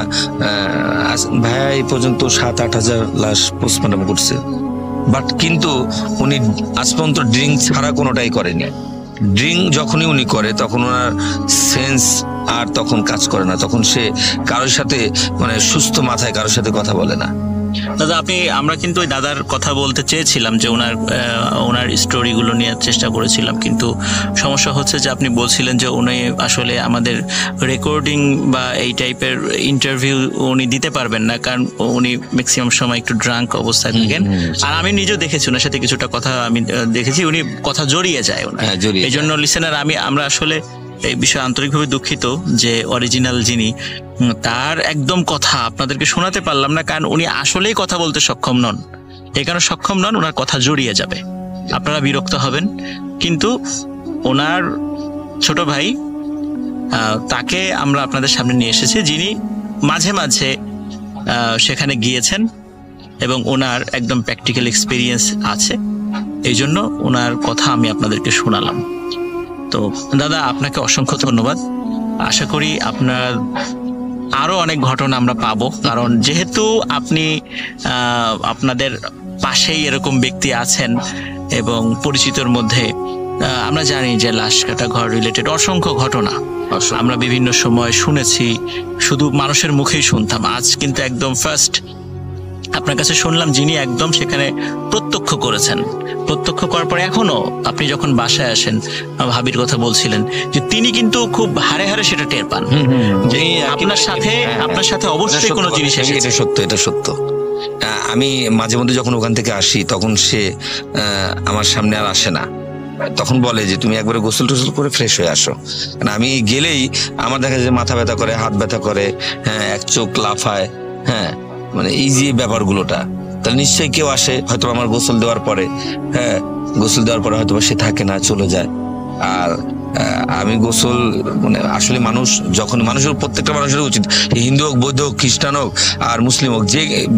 ভাইয়া এই পর্যন্ত 7-8 হাজার লাশ পোস্টমর্টম করছে, বাট কিন্তু উনি আজ পর্যন্ত ড্রিঙ্ক ছাড়া কোনোটাই করেনি। ড্রিঙ্ক যখনই উনি করে তখন ওনার সেন্স আর তখন কাজ করে না, তখন সে কারোর সাথে মানে সুস্থ মাথায় কারোর সাথে কথা বলে না। দাদা আমরা কিন্তু ওই দাদার কথা বলতে চেয়েছিলাম, যে ওনার স্টোরিগুলো নিয়ে চেষ্টা করেছিলাম, কিন্তু সমস্যা হচ্ছে যে আপনি বলছিলেন যে উনি আসলে আমাদের রেকর্ডিং বা এই টাইপের ইন্টারভিউ উনি দিতে পারবেন না, কারণ উনি ম্যাক্সিমাম সময় একটু ড্রাঙ্ক অবস্থায় থাকেন। আর আমি নিজেও দেখেছি ওনার সাথে কিছুটা কথা আমি দেখেছি, উনি কথা জড়িয়ে যায় ওনার। এই জন্য লিসেনার আমরা আসলে এই বিষয়ে আন্তরিকভাবে দুঃখিত যে অরিজিনাল যিনি তার একদম কথা আপনাদেরকে শোনাতে পারলাম না, কারণ উনি আসলেই কথা বলতে সক্ষম নন। এই কারণে সক্ষম নন, ওনার কথা জড়িয়ে যাবে, আপনারা বিরক্ত হবেন। কিন্তু ওনার ছোট ভাই তাকে আমরা আপনাদের সামনে নিয়ে এসেছি, যিনি মাঝে মাঝে সেখানে গিয়েছেন এবং ওনার একদম প্র্যাকটিক্যাল এক্সপিরিয়েন্স আছে, এই জন্য ওনার কথা আমি আপনাদেরকে শোনালাম। তো দাদা আপনাকে অসংখ্য ধন্যবাদ। আশা করি আপনার আরো অনেক ঘটনা আমরা পাবো, কারণ যেহেতু আপনি আপনাদের পাশেই এরকম ব্যক্তি আছেন এবং পরিচিতর মধ্যে আমরা জানি যে লাশ কাটা ঘর রিলেটেড অসংখ্য ঘটনা আমরা বিভিন্ন সময় শুনেছি, শুধু মানুষের মুখেই শুনতাম। আজ কিন্তু একদম ফার্স্ট আপনার কাছে শুনলাম যিনি একদম সেখানে প্রত্যক্ষ করেছেন। প্রত্যক্ষ করার পরে এখনো আপনি যখন বাসায় আসেন, ভাবির কথা বলছিলেন যে তিনি কিন্তু খুব হারে হারে সেটা টের পান যে আপনার সাথে অবশ্যই কোনো জিনিস এসেছে। এটা সত্য। আমি মাঝে মধ্যে যখন ওখান থেকে আসি তখন সে আমার সামনে আর আসে না, তখন বলে যে তুমি একবারে গোসল টোসল করে ফ্রেশ হয়ে আসো। আমি গেলেই আমার দেখা যায় মাথা ব্যথা করে, হাত ব্যথা করে, হ্যাঁ, এক চোখ লাফায়, হ্যাঁ, মানে এই যে ব্যাপারগুলোটা, তাহলে নিশ্চয়ই কেউ আসে হয়তো আমার গোসল দেওয়ার পরে, হ্যাঁ, গোসল দেওয়ার পরে হয়তো সে থাকে না, চলে যায়। আর আমি গোসল মানে আসলে মানুষের প্রত্যেকটা মানুষের উচিত, হিন্দু হোক, বৌদ্ধ হোক, খ্রিস্টান হোক আর মুসলিম হোক,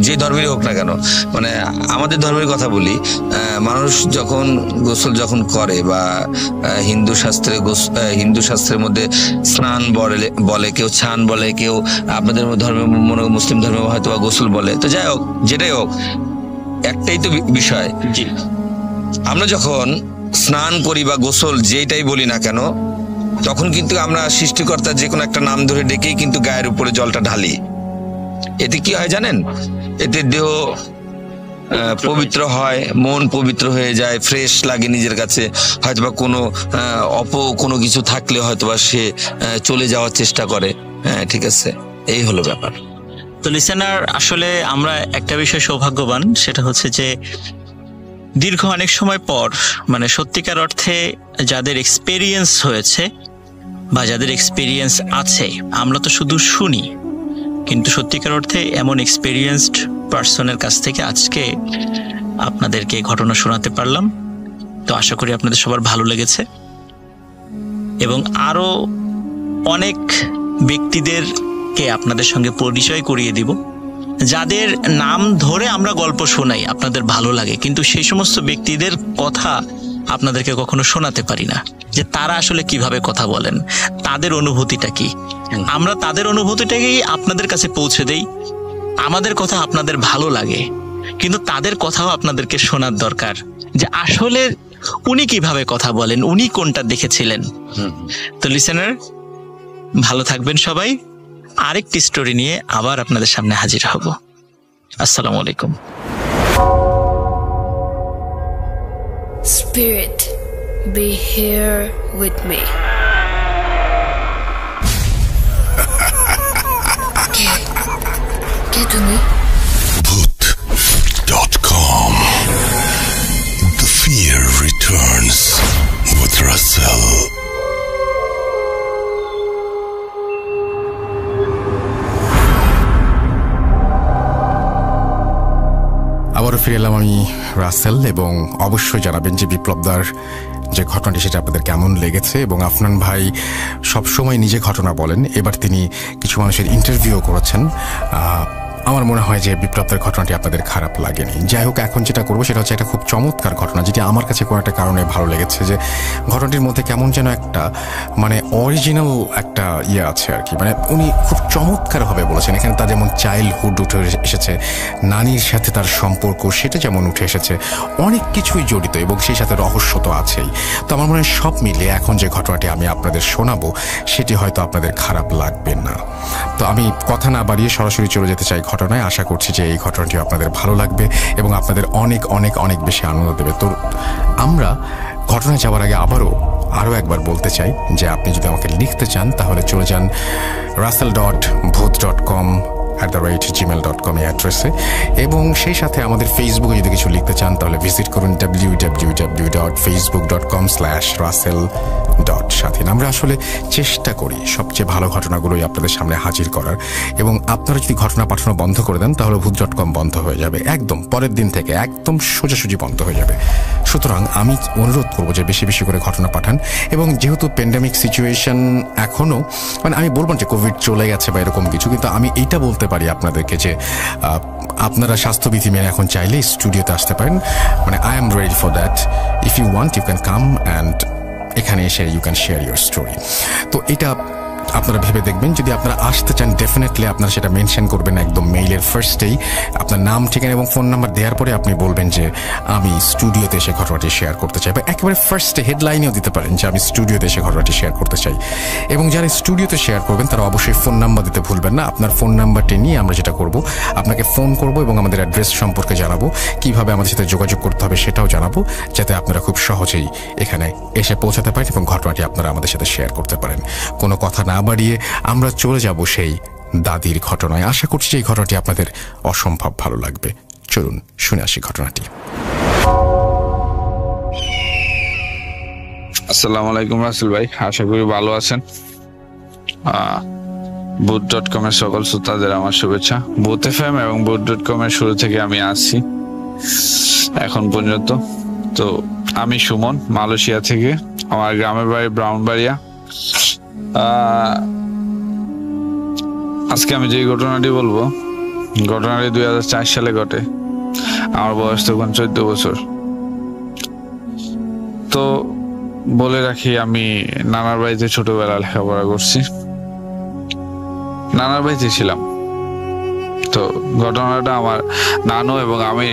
যে ধর্মেরই হোক না কেন, মানে আমাদের ধর্মের কথা বলি, মানুষ যখন গোসল যখন করে বা হিন্দু শাস্ত্রের মধ্যে স্নান বলে, কেউ ছান বলে, কেউ আপনাদের ধর্মে মুসলিম ধর্মে হয়তো বা গোসল বলে, তো যাই হোক যেটাই হোক একটাই তো বিষয়, আমরা যখন স্নান করি বা গোসল যেটাই বলি না কেন, তখন কিন্তু আমরা সৃষ্টিকর্তার যে কোনো একটা নাম ধরে ডেকেই কিন্তু গায়ের উপরে জলটা ঢালি। এতে কি হয় জানেন? এতে দেহ পবিত্র হয়, মন পবিত্র হয়ে যায়, ফ্রেশ লাগে নিজের কাছে। হয়তোবা কোনো কিছু থাকলে হয়তোবা সে চলে যাওয়ার চেষ্টা করে। হ্যাঁ, ঠিক আছে, এই হলো ব্যাপার। তো লিসেনার, আসলে আমরা একটা বিষয় সৌভাগ্যবান, সেটা হচ্ছে যে দীর্ঘ অনেক সময় পর মানে সত্যিকার অর্থে যাদের এক্সপেরিয়েন্স হয়েছে বা যাদের এক্সপেরিয়েন্স আছে, আমরা তো শুধু শুনি, কিন্তু সত্যিকার অর্থে এমন এক্সপেরিয়েন্সড পার্সনের কাছ থেকে আজকে আপনাদেরকে ঘটনা শোনাতে পারলাম। তো আশা করি আপনাদের সবার ভালো লেগেছে। এবং আরো অনেক ব্যক্তিদেরকে আপনাদের সঙ্গে পরিচয় করিয়ে দিব, যাদের নাম ধরে আমরা গল্প শোনাই, আপনাদের ভালো লাগে, কিন্তু সেই সমস্ত ব্যক্তিদের কথা আপনাদেরকে কখনো শোনাতে পারি না, যে তারা আসলে কিভাবে কথা বলেন, তাদের অনুভূতিটা কি। আমরা তাদের অনুভূতিটাকেই আপনাদের কাছে পৌঁছে দেই। আমাদের কথা আপনাদের ভালো লাগে, কিন্তু তাদের কথাও আপনাদেরকে শোনার দরকার, যে আসলে উনি কিভাবে কথা বলেন, উনি কোনটা দেখেছিলেন। তো লিসেনার, ভালো থাকবেন সবাই। আরেকটি স্টোরি নিয়ে আবার আপনাদের সামনে হাজির হব। আসসালামু আলাইকুম। Spirit, be here with me. কে তুমি? Bhoot.com. The fear returns with Russell. আবারও ফিরে এলাম আমি, রাসেল, এবং অবশ্যই জানাবেন যে বিপ্লবদার যে ঘটনাটি সেটা আপনাদের কেমন লেগেছে। এবং আফনান ভাই সবসময় নিজে ঘটনা বলেন, এবার তিনি কিছু মানুষের ইন্টারভিউ করেছেন। আমার মনে হয় যে বিপ্লবদার ঘটনাটি আপনাদের খারাপ লাগেনি। যাই হোক, এখন যেটা করবো সেটা হচ্ছে একটা খুব চমৎকার ঘটনা, যেটি আমার কাছে কোনো একটা কারণে ভালো লেগেছে, যে ঘটনাটির মধ্যে কেমন যেন একটা মানে অরিজিনাল একটা ইয়ে আছে আর কি। মানে উনি খুব চমৎকারভাবে বলেছেন। এখানে তার যেমন চাইল্ডহুড উঠে এসেছে, নানির সাথে তার সম্পর্ক সেটা যেমন উঠে এসেছে, অনেক কিছুই জড়িত, এবং সেই সাথে রহস্য তো আছেই। তো আমার মনে হয় সব মিলিয়ে এখন যে ঘটনাটি আমি আপনাদের শোনাবো সেটি হয়তো আপনাদের খারাপ লাগবে না। তো আমি কথা না বাড়িয়ে সরাসরি চলে যেতে চাই ঘটনায়। আশা করছি যে এই ঘটনাটি আপনাদের ভালো লাগবে এবং আপনাদের অনেক অনেক অনেক বেশি আনন্দ দেবে। তো আমরা ঘটনায় যাওয়ার আগে আরও একবার বলতে চাই যে আপনি যদি আমাকে লিখতে চান তাহলে চলে যান russell.booth.com@gmail.com এই অ্যাড্রেসে, এবং সেই সাথে আমাদের ফেসবুকে যদি কিছু লিখতে চান তাহলে ভিজিট করুন www.facebook.com/russell.স্বাধীন। আমরা আসলে চেষ্টা করি সবচেয়ে ভালো ঘটনাগুলোই আপনাদের সামনে হাজির করার, এবং আপনারা যদি ঘটনা পাঠানো বন্ধ করে দেন তাহলে ভূত.com বন্ধ হয়ে যাবে, একদম পরের দিন থেকে একদম সোজাসুজি বন্ধ হয়ে যাবে। সুতরাং আমি অনুরোধ করবো যে বেশি বেশি করে ঘটনা পাঠান। এবং যেহেতু প্যান্ডেমিক সিচুয়েশন এখনও, মানে আমি বলবো যে কোভিড চলে গেছে বা এরকম কিছু, কিন্তু আমি এইটা বলতে পারি আপনাদেরকে যে আপনারা স্বাস্থ্যবিধি মেনে এখন চাইলে স্টুডিওতে আসতে পারেন। মানে I am ready for that. If you want you can come and এখানে এসে you can share your story. তো এটা আপনারা ভেবে দেখবেন। যদি আপনারা আসতে চান ডেফিনেটলি আপনারা সেটা মেনশন করবেন একদম মেইলের ফার্স্টেই, আপনার নাম, ঠিকানা এবং ফোন নাম্বার দেওয়ার পরে আপনি বলবেন যে আমি স্টুডিওতে এসে ঘটনাটি শেয়ার করতে চাই, বা একেবারে ফার্স্টে হেডলাইনেও দিতে পারেন যে আমি স্টুডিওতে এসে ঘটনাটি শেয়ার করতে চাই। এবং যারা স্টুডিওতে শেয়ার করবেন তারা অবশ্যই ফোন নাম্বার দিতে ভুলবেন না। আপনার ফোন নাম্বারটি নিয়ে আমরা যেটা করব, আপনাকে ফোন করব এবং আমাদের অ্যাড্রেস সম্পর্কে জানাবো, কিভাবে আমাদের সাথে যোগাযোগ করতে হবে সেটাও জানাবো, যাতে আপনারা খুব সহজেই এখানে এসে পৌঁছাতে পারেন এবং ঘটনাটি আপনারা আমাদের সাথে শেয়ার করতে পারেন। কোনো কথা না বাড়িয়ে আমরা চলে যাব সেই দাদির ঘটনায়। আশা করছি যে এই ঘটনাটি আপনাদের অসম্ভব ভালো লাগবে। চলুন শুনে আসি ঘটনাটি। আসসালামু আলাইকুম রাসেল ভাই, আশা করি ভালো আছেন। Bhoot.com এর সকল শ্রোতাদের আমার শুভেচ্ছা। Booth FM এবং Bhoot.com এর শুরু থেকে আমি আসছি এখন পর্যন্ত। তো আমি সুমন, মালয়েশিয়া থেকে। আমার গ্রামের বাড়ি ব্রাউনবাড়িয়া। আজকে আমি যে ঘটনাটি বলবো, ঘটনাটি 2004 সালে ঘটে। আমার বয়স তখন 14 বছর। তো বলে রাখি, আমি নানার বাড়িতে ছোটবেলা লেখাপড়া করছি, নানার বাড়িতে ছিলাম। তো ঘটনাটা আমার নানু এবং আমি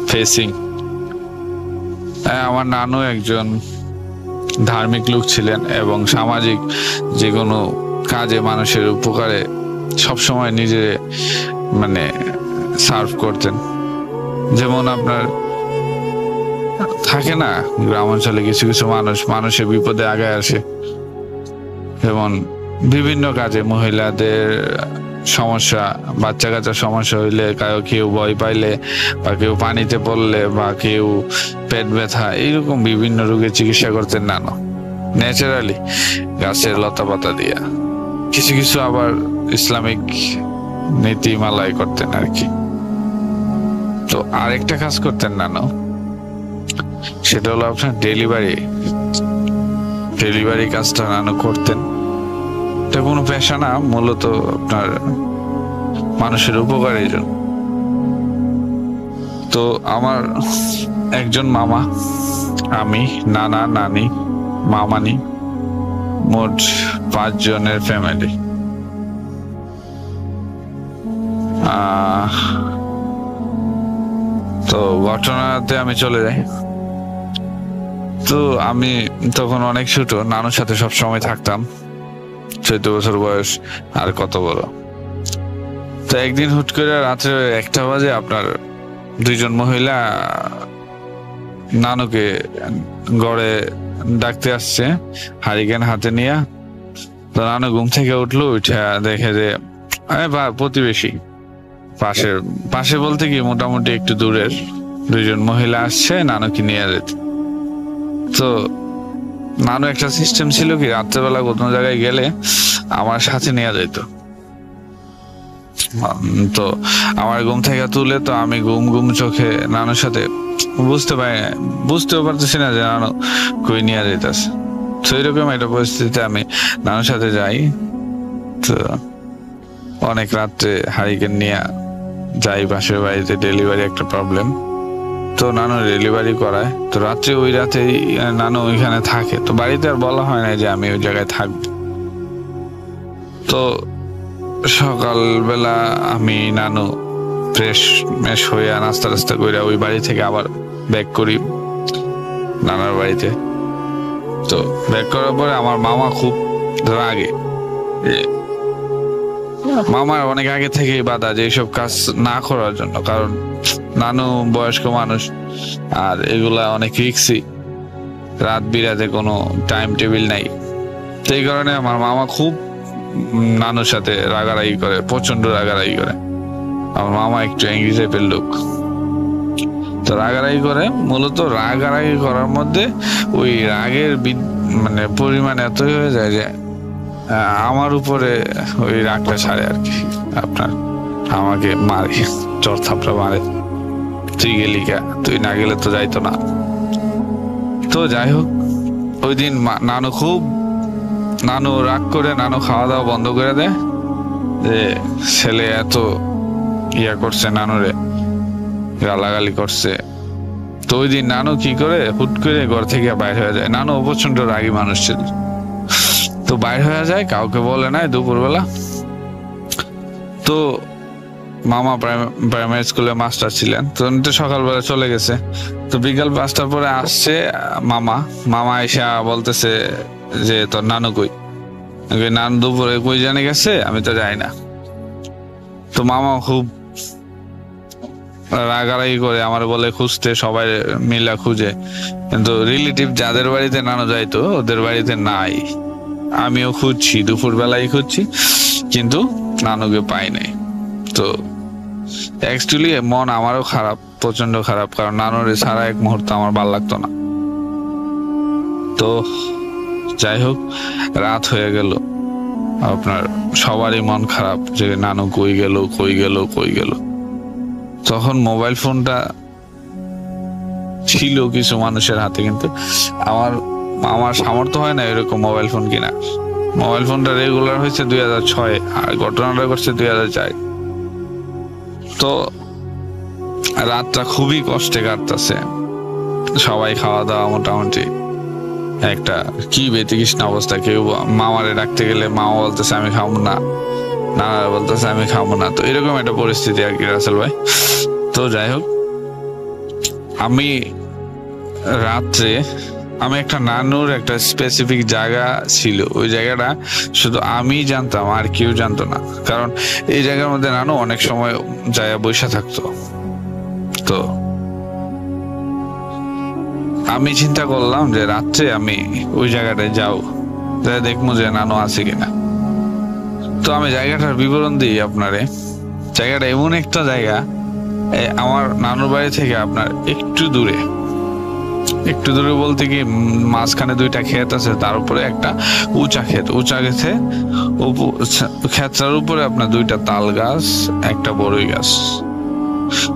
ফেসিং। আমার নানু একজন ধার্মিক লোক ছিলেন এবং সামাজিক যে কোনো কাজে মানুষের উপকারে সবসময় নিজে মানে সার্ভ করতেন। যেমন আপনার থাকে না গ্রাম অঞ্চলে কিছু কিছু মানুষের বিপদে আগায় আসে, যেমন বিভিন্ন কাজে মহিলাদের সমস্যা, বাচ্চা কাচ্চার সমস্যা হইলে, কেউ ভয় পাইলে বা কেউ পানিতে পড়লে বা কেউ পেট ব্যথা, এইরকম বিভিন্ন রোগের চিকিৎসা করতেন নানু ন্যাচারালি গাছের লতা পাতা দিয়া। কিছু কিছু আবার ইসলামিক নীতিমালায় করতেন আর কি। তো আরেকটা কাজ করতেন নানু, সেটা হলো আপনার ডেলিভারি ডেলিভারি কাজটা নানু করতেন। এটা কোনো পেশা না, মূলত আপনার মানুষের উপকারের জন্য। তো আমার একজন মামা, আমি, নানা, নানি, মামানি, মোট 5 জনের ফ্যামিলি। তো ঘটনাতে আমি চলে যাই। তো আমি তখন অনেক ছোট, নানুর সাথে সবসময় থাকতাম, 14 বছর বয়স, আর কত বড়। তো একদিন হুট করে রাত্রে 1টা বাজে আপনার 2 জন মহিলা নানুকে ঘরে ডাকতে আসছে হারিকেন হাতে নিয়ে। তো নানু ঘুম থেকে উঠলো, উঠে দেখে যে প্রতিবেশী পাশে বলতে কি মোটামুটি একটু দূরের 2 জন মহিলা আসছে নানুকে নিয়ে যেতে। তো নানু একটা সিস্টেম ছিল কি, রাত্রেবেলা কোনো জায়গায় গেলে আমার সাথে নিয়ে যেত। তো আমার ঘুম থেকে তুলে, তো আমি ঘুম চোখে নানুর সাথে বুঝতেও পারতেছি না যে নানু কই নিয়ে যেতেছে। তো এরকম একটা পরিস্থিতিতে আমি নানুর সাথে যাই। তো অনেক রাত্রে হারিকেন নিয়ে যাই পাশের বাড়িতে, ডেলিভারি একটা প্রবলেম। তো নানু ডেলিভারি করায়। তো রাত্রে ওই রাতেই নানু ওইখানে থাকে। তো বাড়িতে আর বলা হয় না যে আমি ওই জায়গায় থাকবো। তো সকালবেলা আমি নানু ফ্রেশ হয়ে নাস্তা করে ওই বাড়ি থেকে আবার ব্যাক করি নানার বাড়িতে। তো ব্যাক করার পরে আমার মামা খুব রাগে। মামার অনেক আগে থেকেই বাধা যে এইসব কাজ না করার জন্য, কারণ নানু বয়স্ক মানুষ আর এগুলা অনেক রিস্কি, রাত বিরাতে কোনো টাইম টেবিল নাই। সেই কারণে আমার মামা খুব নানুর সাথে রাগারাগি করে, প্রচন্ড রাগারাগি করে। আমার মামা একটু অ্যাংরি টাইপের লোক। তো রাগারাগি করে, মূলত রাগারাগি করার মধ্যে ওই রাগের মানে পরিমাণ এতই হয়ে যায় যে আমার উপরে ওই রাগটা ছাড়ে আর কি। আপনার আমাকে মারে, চর থাপড়া মারে, তুই গেলি কা, তুই না গেলে তো যাইতো না। তো যাই হোক, ওই দিন নানু রাগ করে নানু খাওয়া দাওয়া বন্ধ করে দেয় যে ছেলে এত করছে, নানুরে গালাগালি করছে। তো ওই দিন নানু কি করে, হুট করে ঘর থেকে বাইর হয়ে যায়। নানু প্রচন্ড রাগী মানুষ ছিল। তো বাইর হয়ে যায়, কাউকে বলে নাই দুপুরবেলা। তো মামা প্রাইমারি স্কুলে মাস্টার ছিলেন। তো সকালবেলা চলে গেছে। তো বিকাল 5টার পরে আসছে মামা এসে বলতেছে যে তোর নানু কই। নানু দুপুরে কই জানে গেছে, আমি তো যাই না। তো মামা খুব রাগারাগি করে আমার বলে খুঁজতে, সবাই মিলা খুঁজে, কিন্তু রিলেটিভ যাদের বাড়িতে নানু যাইতো ওদের বাড়িতে নাই। আমিও খুঁজছি, দুপুর বেলায় খুঁজছি, কিন্তু নানুকে পাই নাই। তো অ্যাকচুয়ালি মন আমারও খারাপ, প্রচন্ড খারাপ, কারণ নানুর ছাড়া এক মুহূর্ত আমার ভাল লাগতো না। তো যাই হোক, রাত হয়ে গেল, আপনার সবারই মন খারাপ যে নানু কই গেল। তখন মোবাইল ফোনটা ছিল কিছু মানুষের হাতে, কিন্তু আমার সামর্থ্য হয় না এরকম মোবাইল ফোন কিনা। মোবাইল ফোনটা রেগুলার হয়েছে 2006 আর ঘটনাটা করছে 2004। তো রাতটা খুবই কষ্টে কাটতেছে, সবাই খাওয়া দাওয়া মোটামুটি একটা কি বেতিকৃষ্ণ অবস্থা। কেউ মামারে ডাকতে গেলে মামা বলতেছে আমি খাবো না, নানারা বলতেছে আমি খাবো না। তো এরকম একটা পরিস্থিতি আর কি রাসেল ভাই। তো যাই হোক, আমি রাত্রে একটা নানুর একটা স্পেসিফিক জায়গা ছিল, ওই জায়গাটা শুধু আমি জানতাম, আর কেউ জানতো না। কারণ এই জায়গার মধ্যে নানু অনেক সময় জায়গা বসে থাকতো। তো আমি চিন্তা করলাম যে রাত্রে আমি ওই জায়গাটায় যাও, দেখবো যে নানু আছে কিনা। তো আমি জায়গাটার বিবরণ দিই আপনারে। জায়গাটা এমন একটা জায়গা, আমার নানুর বাড়ি থেকে আপনার একটু দূরে বলতে কি মাঝখানে 2টা ক্ষেত আছে, তার উপরে একটা উঁচা ক্ষেতে ক্ষেতটার উপরে আপনার 2টা তাল গাছ, একটা বড়ই গাছ।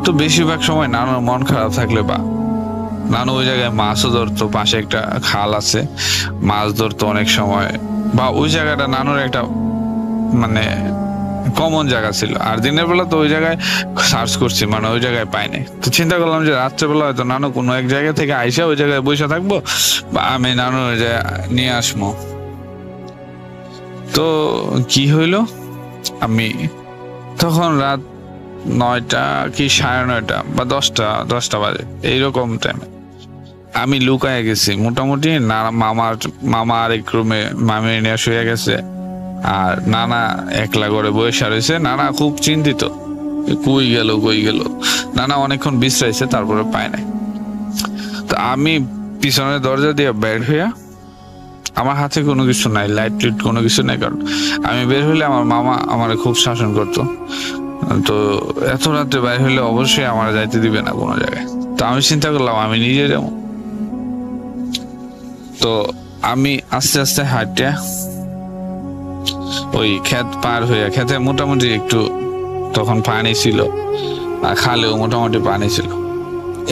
তো বেশিরভাগ সময় নানুর মন খারাপ থাকলে বা নানু ওই জায়গায় মাছও ধরতো, পাশে একটা খাল আছে, মাছ ধরতো অনেক সময়, বা ওই জায়গাটা নানুর একটা মানে কমন জায়গা ছিল। আর দিনের বেলা তো ওই জায়গায় সার্চ করছি, মানে ওই জায়গায় পাইনি। তো চিন্তা করলাম যে রাত্রেবেলা হয়তো নানু কোনো এক জায়গা থেকে আইসা ওই জায়গায় বসে থাকবো, বা আমি নানু ওই জায়গায় নিয়ে আসবো। তো কি হইলো, আমি তখন রাত 9টা কি 9:30 বা 10টা বাজে এইরকম টাইমে আমি লুকায় গেছি মোটামুটি। মামা আরেক রুমে মামি নিয়ে শুয়ে গেছে, আর নানা একলা করে বসে রয়েছে। নানা খুব চিন্তিত, কই গেল। নানা অনেকক্ষণ বিশ্রাইছে, তারপরে পায় নাই। তো আমি পিছনের দরজা দিয়ে বের হইয়া, আমার হাতে কোনো কিছু নাই, লাইট কোনো কিছু নাই, কারণ আমি বের হইলে আমার মামা আমার খুব শাসন করতো। তো এত রাত্রে বাইরে হইলে অবশ্যই আমার যাইতে দিবে না কোনো জায়গায়। তো আমি চিন্তা করলাম আমি নিজে যাবো। তো আমি আস্তে আস্তে হাঁটিয়া ওই ক্ষেত পার হইয়া, ক্ষেতে মোটামুটি একটু তখন পানি ছিল, আর খালেও মোটামুটি পানি ছিল।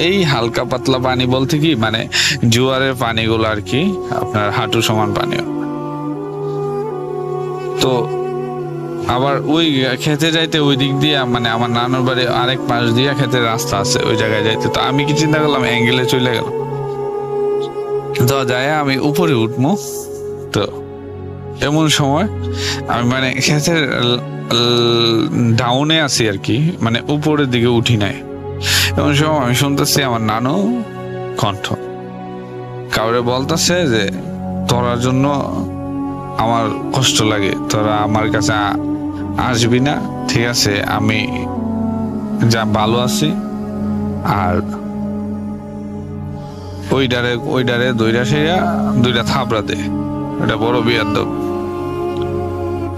এই হালকা পাতলা পানি বলতে কি মানে জোয়ারের পানিগুলো আর কি, আপনার হাঁটু সমান পানি। তো আবার ওই খেতে যাইতে ওই দিক দিয়ে মানে আমার নানুর বাড়ি আরেক পাশ দিয়ে খেতে রাস্তা আছে, ওই জায়গায় যাইতে। তো আমি কি চিন্তা করলাম অ্যাঙ্গেলে চলে গেল। তো যায় আমি উপরে উঠবো, তো এমন সময় আমি মানে খেতের ডাউনে আছি আর কি, মানে উপরের দিকে উঠি নাই। এমন সময় আমি শুনতেছি আমার নানু কণ্ঠ কাউরে বলতেছে যে তোরার জন্য আমার কষ্ট লাগে, তোরা আমার কাছে আসবি না, ঠিক আছে, আমি যা ভালো আছি। আর ওই ডারে দুইটা থাপড়া দে, এটা বড় বিয়াদব।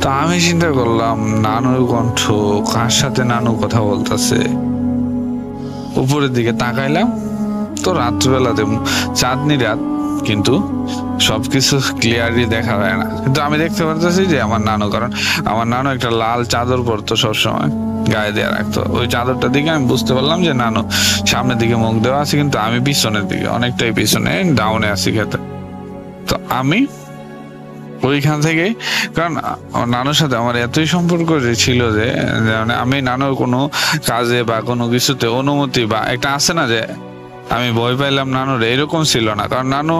তো আমি চিন্তা করলাম নানুর কণ্ঠ, কার সাথে নানু কথা বলতেছে। উপরের দিকে তাকাইলাম, তো রাত্রিবেলাতে চাঁদনি রাত, কিন্তু সবকিছু ক্লিয়ারলি দেখা যায় না, কিন্তু আমি দেখতে পারতেছি যে আমার নানু, কারণ আমার নানু একটা লাল চাদর পরতো সবসময়, গায়ে দেওয়া রাখতো। ওই চাদরটা দিকে আমি বুঝতে পারলাম যে নানু সামনের দিকে মুখ দেওয়া আছে, কিন্তু আমি পিছনের দিকে, অনেকটাই পিছনে ডাউনে আছি খেতে। তো আমি ওইখান থেকে, কারণ নানুর সাথে আমার এতই সম্পর্ক ছিল যে মানে আমি নানুর কোনো কাজে বা কোনো কিছুতে অনুমতি বা একটা আছে না যে আমি ভয় পাইলাম নানুর, এরকম ছিল না। কারণ নানু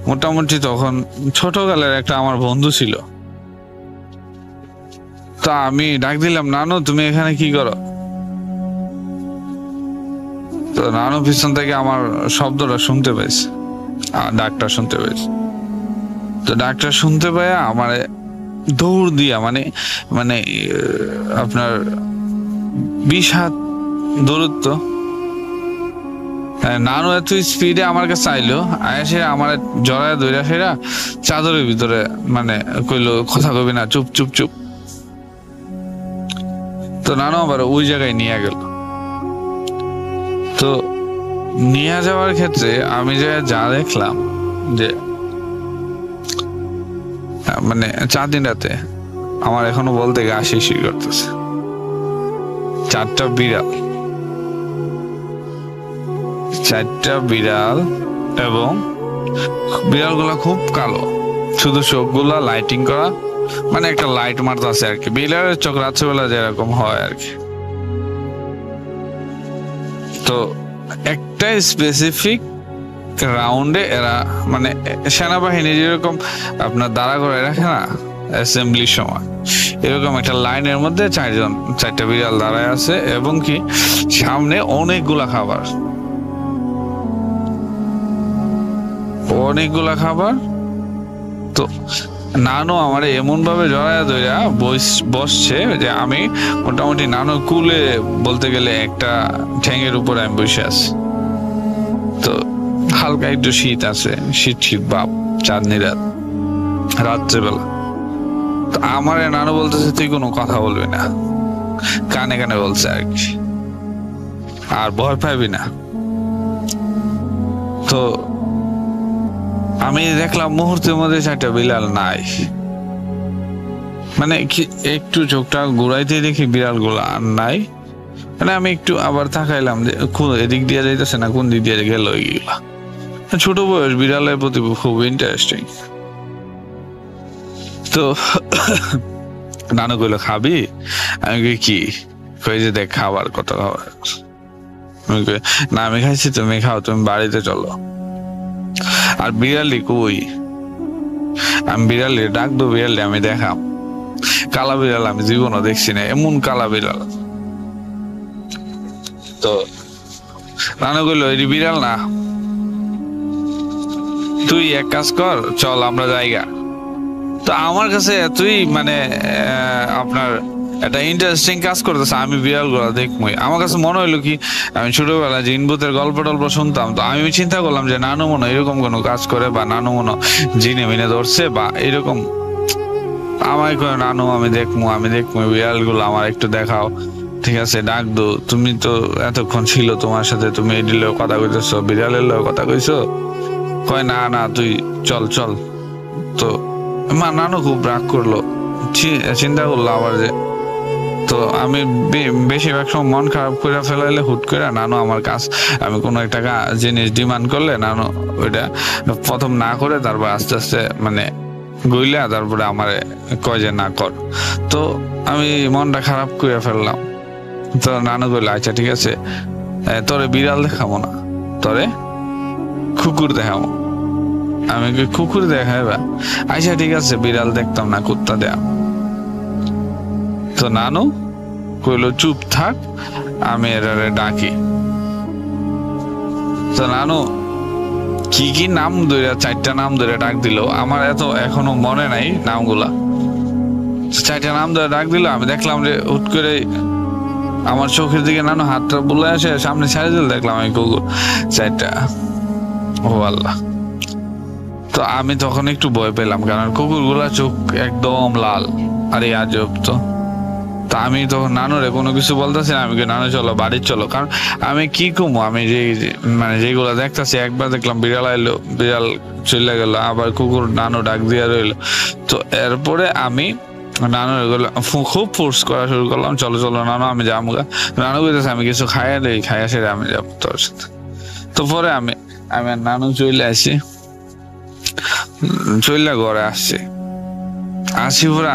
মোটামুটি তখন ছোটকালের একটা আমার বন্ধু ছিল। তো আমি ডাক দিলাম, নানু তুমি এখানে কি করো? তো নানু পিছন থেকে আমার শব্দটা শুনতে পেয়েছে, ডাকটা শুনতে পেয়েছে। তো ডাকটা শুনতে পাইয়া আমার দৌড় দিয়া মানে আপনার 20 হাত দূরত্ব, নানু এত স্পিডে আমার কাছে আইলো, আয়াসে আমার জড়ায় দইরা সেরা চাদরের ভিতরে মানে কইলো কথা কবি না, চুপ চুপ চুপ। তো নানু আবার ওই জায়গায় নিয়ে গেল। তো নিয়ে যাওয়ার ক্ষেত্রে আমি যা দেখলাম যে মানে 4 দিন রাতে আমার এখনো বলতে গা শিরশির করতেছে। 4টা বিড়াল এবং বিড়ালগুলা খুব কালো, শুধু চোখগুলা লাইটিং করা, মানে একটা লাইট মারতেছে আর কি, বিড়ালের চোখ রাত্রেবেলা যেরকম হয় আর কি। তো একটা স্পেসিফিক রাউন্ডে এরা মানে সেনাবাহিনী যেরকম আপনার দাঁড়া করে রাখে না অ্যাসেম্বলির সময়, এরকম একটা লাইনের মধ্যে 4টা বিড়াল দাঁড়ায় আছে, এবং কি সামনে অনেকগুলা খাবার। তো নানু আমার এমন ভাবে জড়ায়া ধইরা বসছে যে আমি মোটামুটি নানু কুলে বলতে গেলে একটা ঠ্যাঙের উপরে আমি বসে আছি। তো হালকা একটু শীত আছে, শীত ভাব, চাঁদনি রাত্রেবেলা। তো আমার নানু বলতেছে তুই কোনো কথা বলবি না, কানে কানে বলছে আর কি, আর ভয় পাইবি না। তো আমি দেখলাম মুহূর্তের মধ্যে 4টা বিড়াল নাই, মানে একটু চোখটা ঘুরাইতে দেখি বিড়াল গুলা আর নাই। মানে আমি একটু আবার তাকাইলাম যে এদিক দিয়ে যাইতেছে না, কোন দিক দিয়ে গেল, ছোট বয়স, বিড়ালের প্রতি খুব ইন্টারেস্টিং। তো নানু কইলো খাবি, আমি কই কি, কই যে দেখ খাবার কত খাবার, না আমি খাইছি, তুমি খাও, তুমি বাড়িতে চলো। আর বিড়ালি কই, আমি বিড়ালি ডাক দো, বিড়ালি আমি দেখাম, কালা বিড়াল আমি জীবনও দেখছি না, এমন কালা বিড়াল। তো নানু কইলো এটি বিড়াল না, তুই এক কাজ কর, চল আমরা জায়গা। তো আমার কাছে এতই মানে আপনার একটা ইন্টারেস্টিং কাজ করতেছে, আমি বিড়াল গুলা দেখবই। আমার কাছে মনে হইলো কি, আমি ছোটবেলায় জিন ভূতের গল্প টল্প শুনতাম, তো আমি চিন্তা করলাম যে নানু মনে এরকম কোনো কাজ করে, বা নানু মনে জিনে মিনে ধরছে বা এরকম। আমায় কয় নানু আমি দেখবো বিড়াল গুলো আমার একটু দেখাও। ঠিক আছে, ডাক দো, তুমি তো এতক্ষণ ছিল তোমার সাথে, তুমি এডিলেও কথা কইতেছো, বিড়ালের কথা কইছো। কয় না না তুই চল চল। তো মা নানু খুব রাগ করলো, চিন্তা করলো আবার যে, তো আমি বেশিরভাগ সময় মন খারাপ করে ফেলাইলে হুট করে নানু আমার কাজ, আমি কোনো একটা জিনিস ডিমান্ড করলে নানু ওইটা প্রথম না করে তারপর আস্তে আস্তে মানে গইলা তারপরে আমার কয় যে না কর। তো আমি মনটা খারাপ করে ফেললাম। তো নানু কইলো আচ্ছা ঠিক আছে, তোরে বিড়াল দেখাবো না, তোরে কুকুর দেখাবো। আমি কুকুর দেখাইবা, আচ্ছা ঠিক আছে বিড়াল দেখতাম না, কুত্তা দেয়া। তো নানু কইলো চুপ থাক, আমি এরারে ডাকি। তো নানু কি কি নাম ধরে, 4টা নাম ধরে ডাক দিল, আমার এত এখনো মনে নাই নামগুলা। 4টা নাম ধরে ডাক দিল, আমি দেখলাম যে হুট করে আমার চোখের দিকে নানু হাতটা বুলে আসে, সামনে ছেড়ে দিল, দেখলাম আমি কুকুর 4টা। ও আল্লাহ। তো আমি তখন একটু ভয় পেলাম, কারণ কুকুরগুলা চোখ একদম লাল। আরে আজব। তো আমি তখন নানুরে কোনো কিছু বলতেছি না, আমি নানু চলো বাড়ি চলো, কারণ আমি কি কমো, আমি যে মানে যেগুলো দেখতেছি, একবার দেখলাম বিড়াল আইলো, বিড়াল চলে গেল, আবার কুকুর নানু ডাক দিয়ে রইলো। তো এরপরে আমি নানুর খুব ফোর্স করা শুরু করলাম, চলো চলো নানু আমি যাবো। নানু কইতেছে আমি কিছু খাইয়া দেই, খাইয়া সেরে আমি যাবো তোর সাথে। তো পরে আমি নানু চলে আসি, চলে ঘরে আসি পরে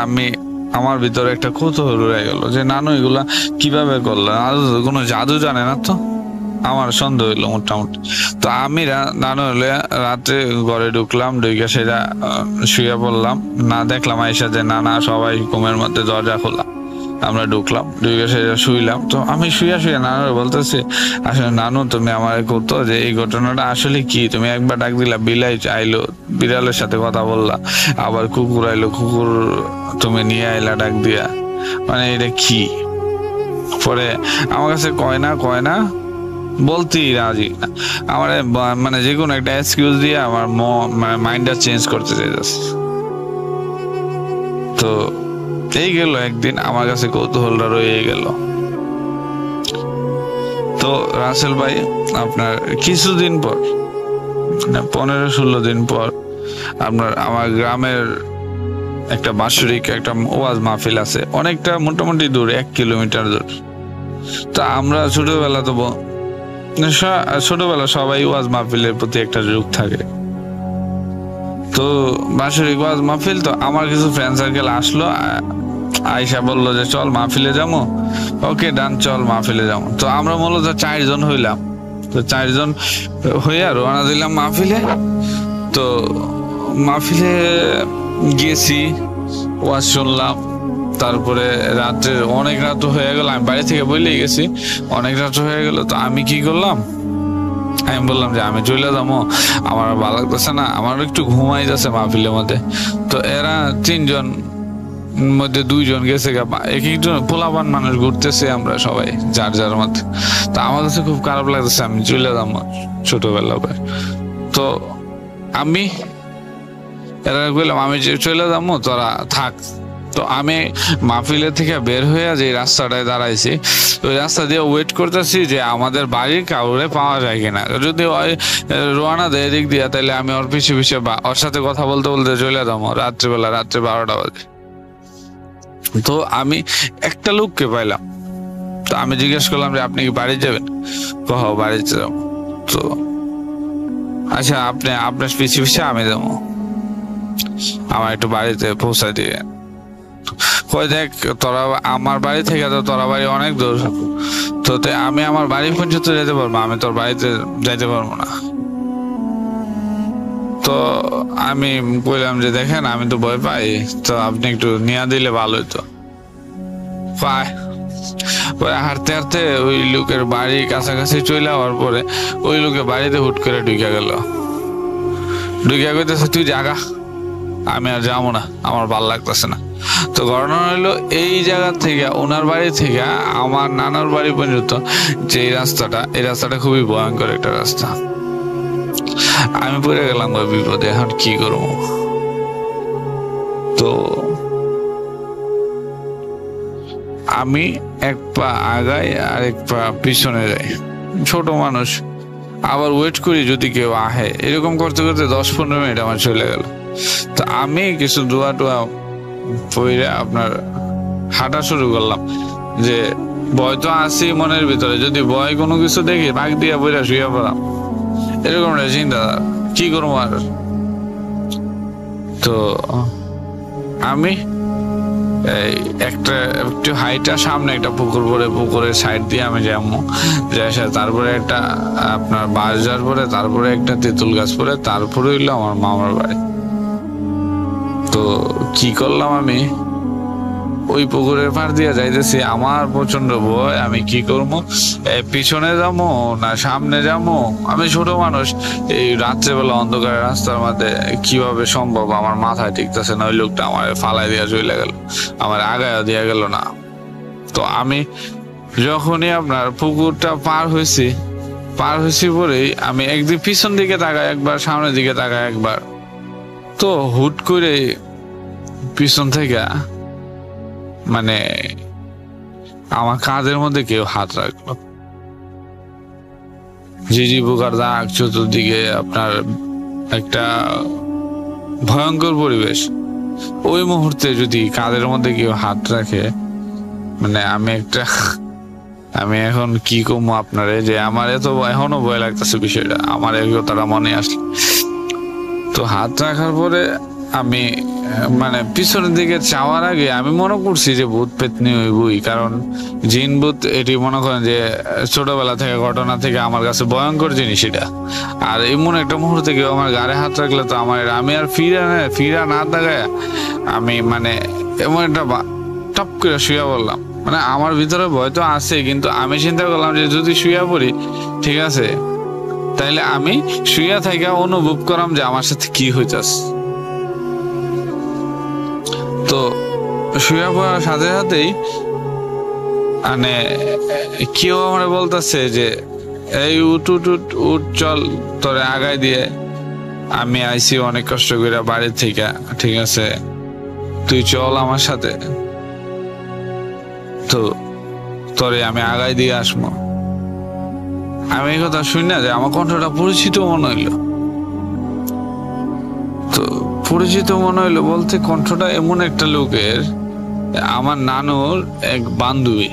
আমার ভিতরে একটা কৌতূহল রয়ে গেল যে নানু এগুলা কিভাবে করলো, কোনো জাদু জানে না তো, আমার সন্দেহ হইলো মোটামুটি। তো আমি নানু হলে রাতে ঘরে ঢুকলাম, ঢুকে সেটা শুয়ে পড়লাম, না দেখলাম আইসা যে না সবাই ঘুমের মধ্যে দরজা খোলা, আমরা ঢুকলাম, ঢুকে সেটা শুইলাম। তো আমি শুয়ে নানু বলতেছি, আসলে নানু তুমি আমার কত যে এই ঘটনাটা আসলে কি, তুমি একবার ডাক দিলা বিলাই আইলো, বিড়ালের সাথে কথা বললা, আবার কুকুর আইলো, কুকুর তুমি নিয়ে আইলা ডাক দিয়া, মানে এটা কি? পরে আমার কাছে কয় না বলতেই রাজি না, আমার মানে যে কোনো একটা এক্সকিউজ দিয়ে আমার মানে মাইন্ডটা চেঞ্জ করতে চাইতেছে। তো এই গেল একদিন, আমার কাছে কৌতূহলটা রয়ে গেল। তো রাসেল ভাই আপনার কিছুদিন পর, 15-16 দিন পর আপনার আমার গ্রামের একটা বাৎসরিক একটা ওয়াজ মাহফিল আছে, অনেকটা মোটামুটি দূর, 1 কিলোমিটার দূর। তা আমরা ছোটবেলা সবাই ওয়াজ মাহফিলের প্রতি একটা ঝোঁক থাকে। তো বাৎসরিক ওয়াজ মাহফিল, তো আমার কিছু ফ্রেন্ড সার্কেল আসলো, আয়শা বললো যে চল মাহফিলে যাবো। ওকে ডান, চল মাহফিলে যাবো। তো আমরা মূলত 4 জন হইলাম। তো 4 জন হইয়া রওনা দিলাম মাহফিলে। তো মাহফিলে গেছি, ওয়াজ শুনলাম, তারপরে রাত্রে অনেক রাত হয়ে গেল, আমি বাড়ি থেকে বলেই গেছি অনেক রাত হয়ে গেল। তো আমি কি করলাম, আমি বললাম যে আমি চলে যাবো, আমার ভালো লাগতেছে না, আমার একটু ঘুমাই যাচ্ছে মাহফিলের মধ্যে। তো এরা 3 জন মধ্যে 2 জন গেছে, এক একজন পোলাপান মানুষ ঘুরতেছে, আমরা সবাই যার যার মধ্যে। তো আমার কাছে খুব খারাপ লাগতেছে, আমি চলে যাবো ছোটবেলা। তো আমি এরা বললাম আমি চলে যাবো, তোরা থাক। তো আমি মাহফিলের থেকে বের হয়ে যে রাস্তাটায় দাঁড়াইছি, ওই রাস্তা দিয়ে ওয়েট করতেছি যে আমাদের বাড়ির কাউরে পাওয়া যায় কিনা। যদি রোয়ানা দেয় এদিক দিয়া, তাহলে আমি ওর পিছিয়ে ওর সাথে কথা বলতে বলতে চলে যাবো রাত্রে 12টা বাজে। তো আমি একটা লোককে পাইলাম। তো আমি জিজ্ঞেস করলাম যে আপনি কি বাড়ি যাবেন? বাড়িতে যাবো। তো আচ্ছা আপনি আপনার পিছিয়ে পিছিয়ে আমি যাবো, আমার একটু বাড়িতে পৌঁছায় দিয়ে। কই দেখ তোরা আমার বাড়ি থেকে তো তোরা বাড়ি অনেক দূর, তো আমি আমার বাড়ি পর্যন্ত যেতে পারবো, আমি তোর বাড়িতে যাইতে পারবো না। তো আমি বললাম যে দেখেন আমি তো ভয় পাই, তো আপনি একটু নিয়ে দিলে ভালো হতো। হাঁটতে হাঁটতে ওই লোকের বাড়ির কাছাকাছি চলে যাওয়ার পরে ওই লোকের বাড়িতে হুট করে ঢুকে গেল। ঢুকে গেছে তুই জাগা, আমি আর যাবো না, আমার ভাল লাগতেছে না। তো ঘটনা হইলো এই জায়গা থেকে ওনার বাড়ি থেকে আমার নানার বাড়ি পর্যন্ত যে রাস্তাটা, এই রাস্তাটা খুবই ভয়ঙ্কর একটা রাস্তা। আমি পড়ে গেলাম ওই বিপদে, এখন কি করবো? তো আমি এক পা আগাই আর এক পা পিছনে যাই, ছোট মানুষ, আবার ওয়েট করি যদি কেউ আহে। এরকম করতে করতে 10-15 মিনিট আমার চলে গেল। তো আমি কিছু দোয়া টোয়া পইরে আপনার হাঁটা শুরু করলাম, যে ভয় তো আসি মনের ভিতরে, যদি ভয় কোনো কিছু দেখি পাক দিয়া বইরা শুয়ে পড়াম, এরকম একটা চিন্তা, কি করবো আর। তো আমি এই একটা একটু হাইটা সামনে একটা পুকুর পরে, পুকুরের সাইড দিয়ে আমি যাবো, তারপরে একটা আপনার বাস যাওয়ার পরে তারপরে একটা তেঁতুল গাছ পরে তারপরে হইলো আমার মামার বাড়ি। তো কি করলাম, আমি ওই পুকুরের পাড় দিয়ে যাইতেছি, আমার প্রচন্ড ভয়, আমি কি করবো, পিছনে যাবো না সামনে যাবো? আমি ছোট মানুষ, এই রাত্রেবেলা অন্ধকার রাস্তার মধ্যে কিভাবে সম্ভব? আমার মাথায় ঠিকতেছে না। ওই লোকটা আমার ফালাই দিয়া চলে গেল, আমার আগায় দিয়া গেল না। তো আমি যখনই আপনার পুকুরটা পার হয়েছি পরেই আমি একদিন পিছন দিকে তাকাই একবার, সামনের দিকে তাকাই একবার, তো হুট করে পিছন থেকে মানে আমার কাঁধের মধ্যে কেউ হাত রাখলো। ঝিঝি পোকার দাগ, চতুর্দিকে আপনার একটা ভয়ঙ্কর পরিবেশ। ওই মুহূর্তে যদি কাঁধের মধ্যে কেউ হাত রাখে, মানে আমি এখন কি কমো আপনারে, যে আমার এত এখনো ভয় লাগতেছে বিষয়টা, আমার এই কথাটা মনে আসলো। তো হাত রাখার পরে আমি মানে পিছনের দিকে চাওয়ার আগে আমি মনে করছি যে ভূত পেতনি হইবই, কারণ জিন ভূত এটি মনে করেন যে ছোটবেলা থেকে ঘটনা থেকে আমার কাছে ভয়ঙ্কর জিনিস এটা। আর এমন একটা মুহূর্তে কেউ আমার গাড়ে হাত রাখলে তো আমি আর ফিরা না তাকায় আমি মানে এমন একটা টপ করে শুয়ে পড়লাম। মানে আমার ভিতরে ভয় তো আছে, কিন্তু আমি চিন্তা করলাম যে যদি শুয়ে পড়ি ঠিক আছে, তাইলে আমি শুয়ে থেকে অনুভব করলাম যে আমার সাথে কি হইতাছে। তো শুয়ে পড়ার সাথে সাথেই মানে কেউ আমার বলতেছে যে এই উঠ চল, তোরে আগায় দিয়ে আমি আইছি অনেক কষ্ট করে বাড়ির থেকে, ঠিক আছে তুই চল আমার সাথে, তো তোরে আমি আগায় দিয়ে আসবো। আমি এই কথা শুনি না যে আমার কণ্ঠটা পরিচিত মনে হইলো। তো পরিচিত মনে হইলো বলতে কণ্ঠটা এমন একটা লোকের, আমার নানুর এক বান্ধবী।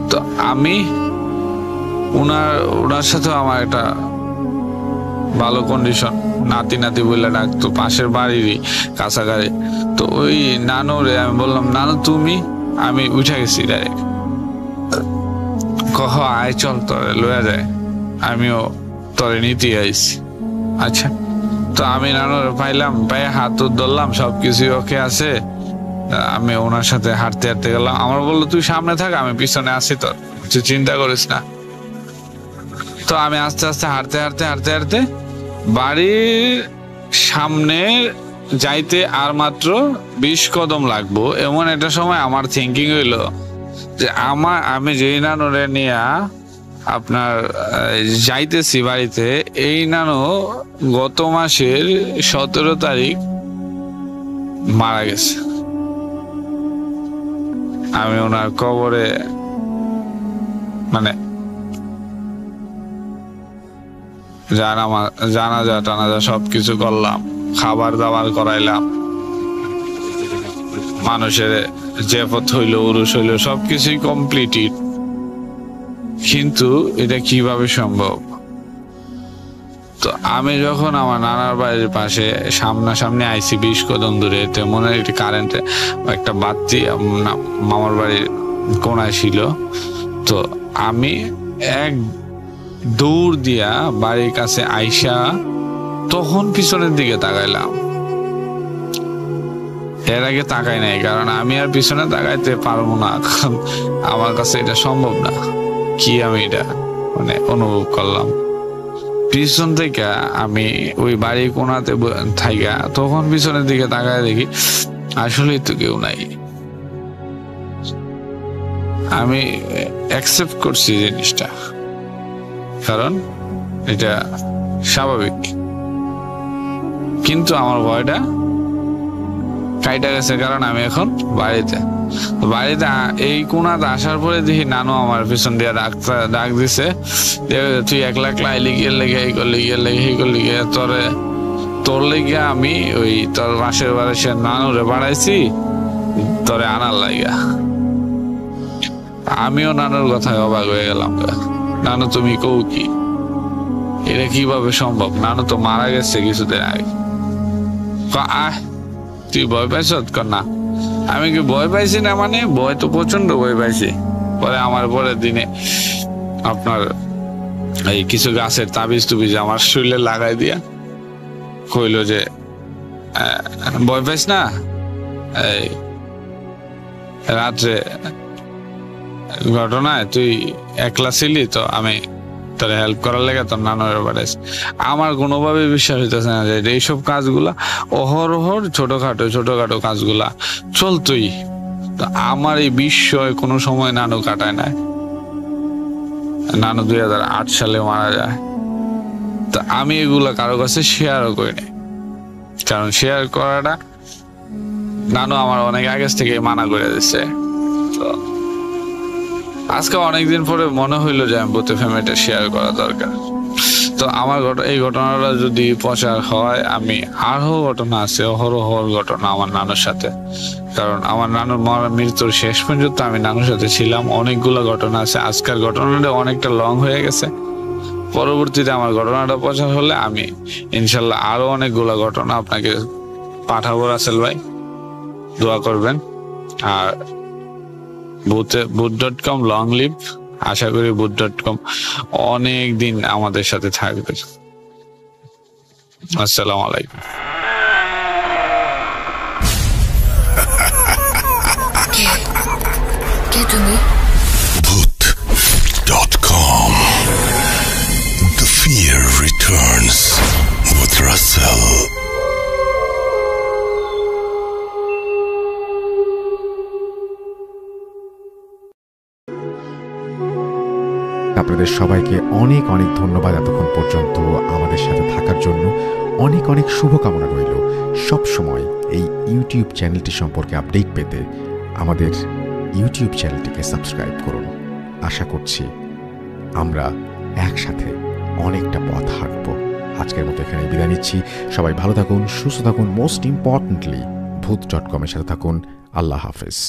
তো আমি ওনার সাথে আমার একটা ভালো কন্ডিশন, নাতি বলে ডাকতো, পাশের বাড়িরই কাছাকাছি। তো ওই নানুরে আমি বললাম, নানু তুমি? আমি উঠে গেছি ডাইরেক্ট, কহ আয় চল তোরে লয়া যায়, আমিও তোরে নিতে আইছি। আচ্ছা, তো আমি নানুর পাইলাম, পায়ে হাত ধরলাম, সবকিছু ওকে আছে। আমি ওনার সাথে হাঁটতে হাঁটতে গেলাম। আমার বললো তুই সামনে থাক, আমি পিছনে আসি, তোর তুই চিন্তা করিস না। তো আমি আস্তে আস্তে হাঁটতে বাড়ির সামনে যাইতে আর মাত্র 20 কদম লাগবো, এমন একটা সময় আমার থিঙ্কিং হইলো যে আমি যেই নানুরে নিয়ে আপনার যাইতেছি বাড়িতে, এই নানু গত মাসের 17 তারিখ মারা গেছে। আমি ওনার কবরে মানে জানাজা টানাজা সবকিছু করলাম, খাবার দাবার করাইলাম, মানুষের জেফত হইলো, উরুস হইলো, সবকিছুই কমপ্লিটেড। কিন্তু এটা কিভাবে সম্ভব? তো আমি যখন আমার নানার বাড়ির পাশে সামনাসামনি আইসি 20 কদম দূরে, মনে হয় একটি কারেন্টে একটা বাতি মামার বাড়ির কোনায় ছিল। তো আমি এক দৌড় দিয়া বাড়ির কাছে আইসা তখন পিছনের দিকে তাকাইলাম। এর আগে তাকাই নাই, কারণ আমি আর পিছনে তাকাইতে পারবো না, কারণ আমার কাছে এটা সম্ভব না। কি আমি এটা মানে অনুভব করলাম পিছন থেকে, আমি ওই বাড়ির কোনাতে থাইকা তখন পিছনের দিকে তাকায় দেখি আসলেই তো কেউ নাই। আমি অ্যাকসেপ্ট করছি জিনিসটা, কারণ এটা স্বাভাবিক। কিন্তু আমার ভয়টা কাইটা গেছে, কারণ আমি এখন বাড়িতে এই কোনাতে আসার পরে দেখি নানু আমার পিছন দিয়ে ডাক দিছে, তুই একলা আইলি গিয়ে লেগে এই করলি গিয়ে লেগে এই করলি গিয়ে তোর লেগে আমি ওই তোর পাশের বাড়ি সে নানুরে বাড়াইছি তোরে আনার লাগা। আমিও নানুর কথায় অবাক হয়ে গেলাম। নানু তুমি কও কি, এটা কিভাবে সম্ভব? নানু তো মারা গেছে কিছুদিন আগে। আহ তুই ভয় পাইছ? না আমি কি ভয় পাইছি না, মানে ভয় তো প্রচন্ড ভয় পাইছি। পরে আমার পরের দিনে আপনার এই কিছু গাছের তাবিজ টুবিজ আমার শরীরে লাগাই দিয়া কইল যে ভয় পাইস না, এই রাত্রে ঘটনায় তুই একলা ছিলি, তো আমি তোর হেল্প করার লেগে তোর নানুর বাড়াইছি। আমার কোনোভাবে বিশ্বাস হইতেছে না যে এইসব কাজগুলা অহরহর ছোটখাটো কাজগুলা চলতোই। তো আমার এই বিস্ময় কোনো সময় নানু কাটায় নাই। নানু 2008 সালে মারা যায়। তো আমি এগুলা কারো কাছে শেয়ারও করি নাই, কারণ শেয়ার করাটা নানু আমার অনেক আগে থেকে মানা করে দিচ্ছে। তো আজকে অনেকদিন পরে মনে হইলো যে আমি ভূতে ফ্যামিলিটা শেয়ার করা দরকার। তো আমার এই ঘটনাটা যদি প্রচার হয়, আমি আরো ঘটনা আছে, অহরহর ঘটনা আমার নানুর সাথে, কারণ আমার নানুর মৃত্যুর শেষ পর্যন্ত আমি নানুর সাথে ছিলাম। অনেকগুলো ঘটনা আছে। আজকের ঘটনাটা অনেকটা লং হয়ে গেছে। পরবর্তীতে আমার ঘটনাটা প্রচার হলে আমি ইনশাল্লাহ আরো অনেকগুলো ঘটনা আপনাকে পাঠাবো। রাসেল ভাই দোয়া করবেন। আর ভূত.com লং লিভ। আশা করি ভূত.com অনেক দিন আমাদের সাথে থাকবে। আসসালামু আলাইকুম। কে তুমি? Bhoot.com. The fear returns with Russell. আপনাদের সবাইকে অনেক অনেক ধন্যবাদ এতক্ষণ পর্যন্ত আমাদের সাথে থাকার জন্য। অনেক অনেক শুভকামনা রইল। সব সময় এই ইউটিউব চ্যানেলটি সম্পর্কে আপডেট পেতে আমাদের ইউটিউব চ্যানেলটিকে সাবস্ক্রাইব করুন। আশা করছি আমরা একসাথে অনেকটা পথ হাঁটব। আজকের মতো এখানে বিদায় নিচ্ছি। সবাই ভালো থাকুন, সুস্থ থাকুন। মোস্ট ইম্পর্টেন্টলি ভূত.com এর সাথে থাকুন। আল্লাহ হাফেজ।